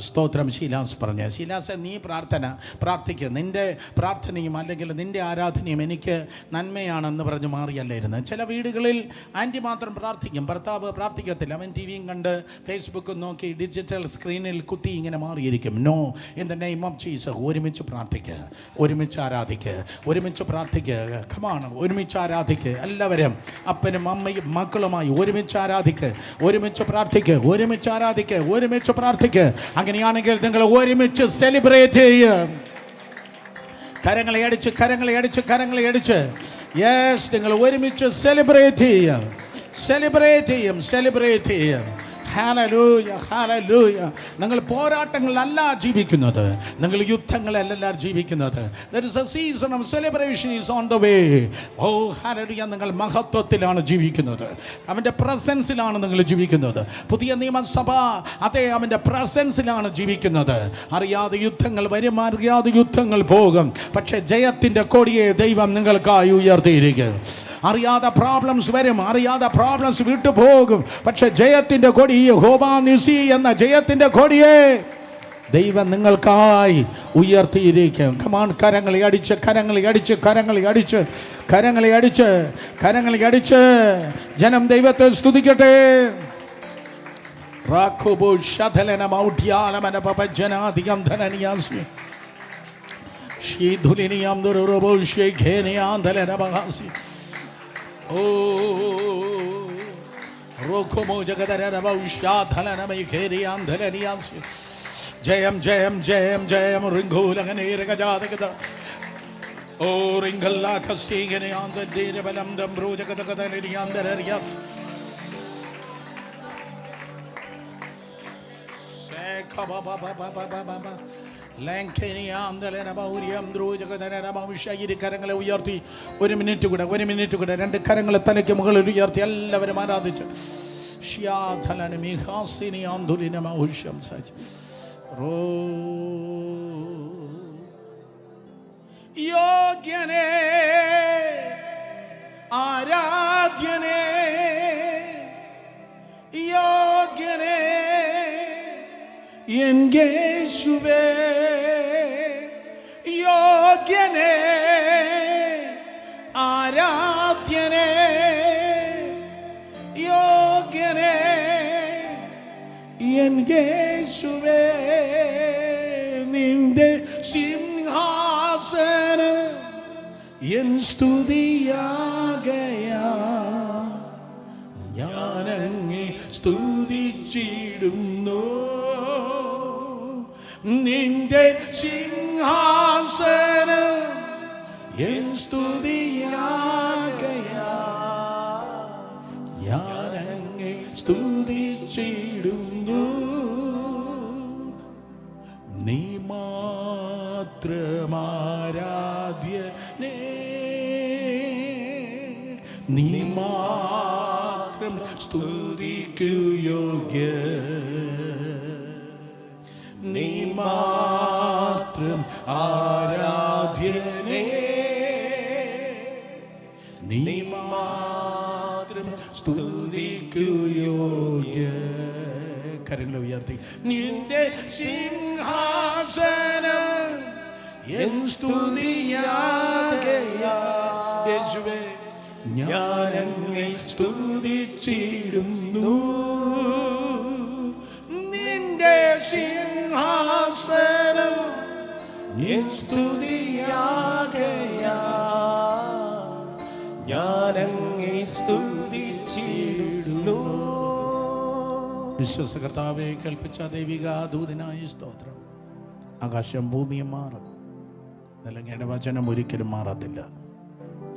സ്തോത്രം ശീലാസ് പറഞ്ഞ്. ശീലാസെ നീ പ്രാർത്ഥിക്കുക, നിൻ്റെ പ്രാർത്ഥനയും അല്ലെങ്കിൽ നിൻ്റെ ആരാധനയും എനിക്ക് നന്മയാണെന്ന് പറഞ്ഞ് മാറിയല്ലായിരുന്നു. ചില വീടുകളിൽ ആൻറ്റി മാത്രം പ്രാർത്ഥിക്കും, ഭർത്താവ് പ്രാർത്ഥിക്കത്തില്ല. അവൻ ടി വിയും കണ്ട് ഫേസ്ബുക്കും നോക്കി ഡിജിറ്റൽ സ്ക്രീനിൽ കുത്തി ഇങ്ങനെ മാറിയിരിക്കും. No, in the name of Jesus ഒരുമിച്ച് പ്രാർത്ഥിക്കുക, ഒരുമിച്ച് ആരാധിക്കുക, ഒരുമിച്ച് പ്രാർത്ഥിക്കുക. കമാണ്, ഒരുമിച്ച് ആരാധിക്കുക. എല്ലാവരും അപ്പനും അമ്മയും മക്കളുമായി ഒരുമിച്ച് ആരാധിക്കുക, ഒരുമിച്ച് പ്രാർത്ഥിക്കുക, ഒരുമിച്ച് ആരാധിക്കുക, ഒരുമിച്ച് പ്രാർത്ഥിക്കുക. അങ്ങനെയാണെങ്കിൽ നിങ്ങൾ ഒരുമിച്ച് സെലിബ്രേറ്റ് ചെയ്യുക. കരങ്ങളെ അടിച്ച് യെസ്, നിങ്ങൾ ഒരുമിച്ച് സെലിബ്രേറ്റ് ചെയ്യും. Hallelujah, hallelujah. നിങ്ങൾ പോരാട്ടങ്ങളിലല്ല ജീവിക്കുന്നത്, നിങ്ങൾ യുദ്ധങ്ങളല്ല ജീവിക്കുന്നത്. There is a season of celebration is on the way. Oh hallelujah. നിങ്ങൾ മഹത്വത്തിലാണ് ജീവിക്കുന്നത്, അവൻ്റെ പ്രസൻസിലാണ് നിങ്ങൾ ജീവിക്കുന്നത്. പുതിയ നിയമസഭ അതേ അവൻ്റെ പ്രസൻസിലാണ് ജീവിക്കുന്നത്. അറിയാതെ യുദ്ധങ്ങൾ വരും, അറിയാതെ യുദ്ധങ്ങൾ പോകും, പക്ഷേ ജയത്തിൻ്റെ കൊടിയെ ദൈവം നിങ്ങൾക്കായി ഉയർത്തിയിരിക്കും. അറിയാതെ പ്രോബ്ലംസ് വരും, അറിയാതെ പ്രോബ്ലംസ് വിട്ടുപോകും, പക്ഷെ ജയത്തിൻ്റെ കൊടി, യഹോവ നിസി എന്ന ജയത്തിൻ്റെ കൊടിയെ ദൈവം നിങ്ങൾക്കായി ഉയർത്തിയിരിക്കും. കമാൺ, കരങ്ങളെ അടിച്ച് ജനം ദൈവത്തെ സ്തുതിക്കട്ടെ. ജയം ജയം ജയം ജയം റിംഗൂലകനീരകജാതകത ഓ റിംഗല്ലാകസീഗനയാന്തരീരബലം ദംബ്രൂജകതകതനിയാന്തരരിയാസ് കരങ്ങളെ ഉയർത്തി 1 മിനിറ്റ് കൂടെ 2 കരങ്ങളെ തലയ്ക്ക് മുകളിൽ ഉയർത്തി എല്ലാവരും ആരാധിച്ച് യോഗ്യനേ ആരാധ്യനേ യോഗ്യനേ എൻ യേശുവേ യോഗ്യനേ ആരാധ്യനേ യോഗ്യനേ എൻ യേശുവേ നിന്റെ സിംഹാസനം എൻ സ്തുതിയാകയാ ഞാനങ്ങേ സ്തുതിച്ചിടുന്നു നിന്റെ സിംഹാസനം എൻ സ്തുതിയാകയാ ഞാനങ്ങേ സ്തുതിച്ചിടുന്നു നീ മാത്രമാരാധ്യനേ നീ മാത്രം സ്തുതിക്കു യോഗ്യ നീ മാത്രം ആരാധ്യനേ നീ മാത്രം സ്തുതിക്കു യോഗ്യ കരങ്ങളെ ഉയർത്തി നിന്റെ സിംഹാസനം എൻ സ്തുതിയാകയാ യേശുവേ ഞാൻ അങ്ങേ സ്തുതിച്ചിടുന്നു. നിന്റെ സിംഹാസനം എൻ സ്തുതിയാകയാ, ഞാൻ അങ്ങേ സ്തുതിച്ചിടുന്നു. വിശ്വസ കർത്താവെ കൽപ്പിച്ച ദൈവിക ദൂതനായ സ്തോത്രം. ആകാശം ഭൂമിയും മാറും, നിലങ്ങയുടെ വചനം ഒരിക്കലും മാറത്തില്ല.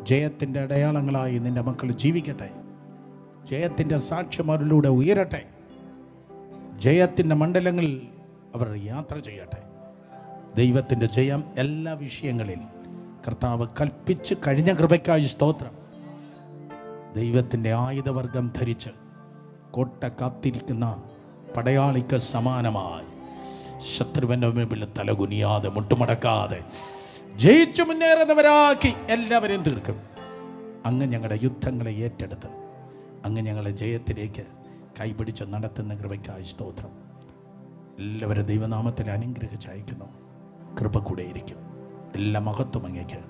ജയത്തിൻ്റെ അടയാളങ്ങളായി നിന്റെ മക്കൾ ജീവിക്കട്ടെ. ജയത്തിൻ്റെ സാക്ഷ്യമരിലൂടെ ഉയരട്ടെ. ജയത്തിൻ്റെ മണ്ഡലങ്ങളിൽ അവർ യാത്ര ചെയ്യട്ടെ. ദൈവത്തിൻ്റെ ജയം എല്ലാ വിഷയങ്ങളിൽ കർത്താവ് കൽപ്പിച്ച് കഴിഞ്ഞ കൃപയ്ക്കായി സ്തോത്രം. ദൈവത്തിൻ്റെ ആയുധവർഗം ധരിച്ച് കോട്ട കാത്തിരിക്കുന്ന പടയാളിക്ക് സമാനമായി ശത്രുവിൻ്റെ മുമ്പിൽ തലകുനിയാതെ മുട്ടുമടക്കാതെ ജയിച്ചു മുന്നേറുന്നവരാക്കി എല്ലാവരെയും തീർക്കും. അങ്ങ് ഞങ്ങളുടെ യുദ്ധങ്ങളെ ഏറ്റെടുത്ത് അങ്ങ് ഞങ്ങളെ ജയത്തിലേക്ക് കൈപിടിച്ച് നടത്തുന്ന കൃപയ്ക്കായി സ്തോത്രം. എല്ലാവരും ദൈവനാമത്തിൽ അനുഗ്രഹിച്ചയക്കുന്നു. കൃപ കൂടെ ഇരിക്കും. എല്ലാ മഹത്വം അങ്ങേക്ക്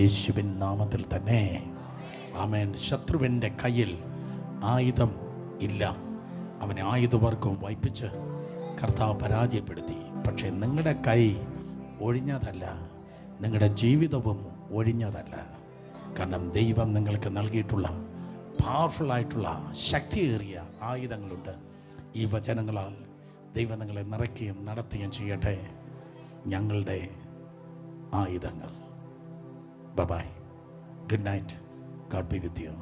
യേശുവിൻ നാമത്തിൽ തന്നെ ആമേൻ. ശത്രുവിൻ്റെ കയ്യിൽ ആയുധം ഇല്ല. അവനെ ആയുധവർഗവും വായിപ്പിച്ച് കർത്താവ് പരാജയപ്പെടുത്തി. പക്ഷേ നിങ്ങളുടെ കൈ ഒഴിഞ്ഞതല്ല, നിങ്ങളുടെ ജീവിതവും ഒഴിഞ്ഞതല്ല. കാരണം ദൈവം നിങ്ങൾക്ക് നൽകിയിട്ടുള്ള പവർഫുള്ളായിട്ടുള്ള ശക്തിയേറിയ ആയുധങ്ങളുണ്ട്. ഈ വചനങ്ങളാൽ ദൈവം നിങ്ങളെ നിറയ്ക്കുകയും നടത്തുകയും ചെയ്യട്ടെ. ഞങ്ങളുടെ ആയുധങ്ങൾ. Bye. Good night. God be with U.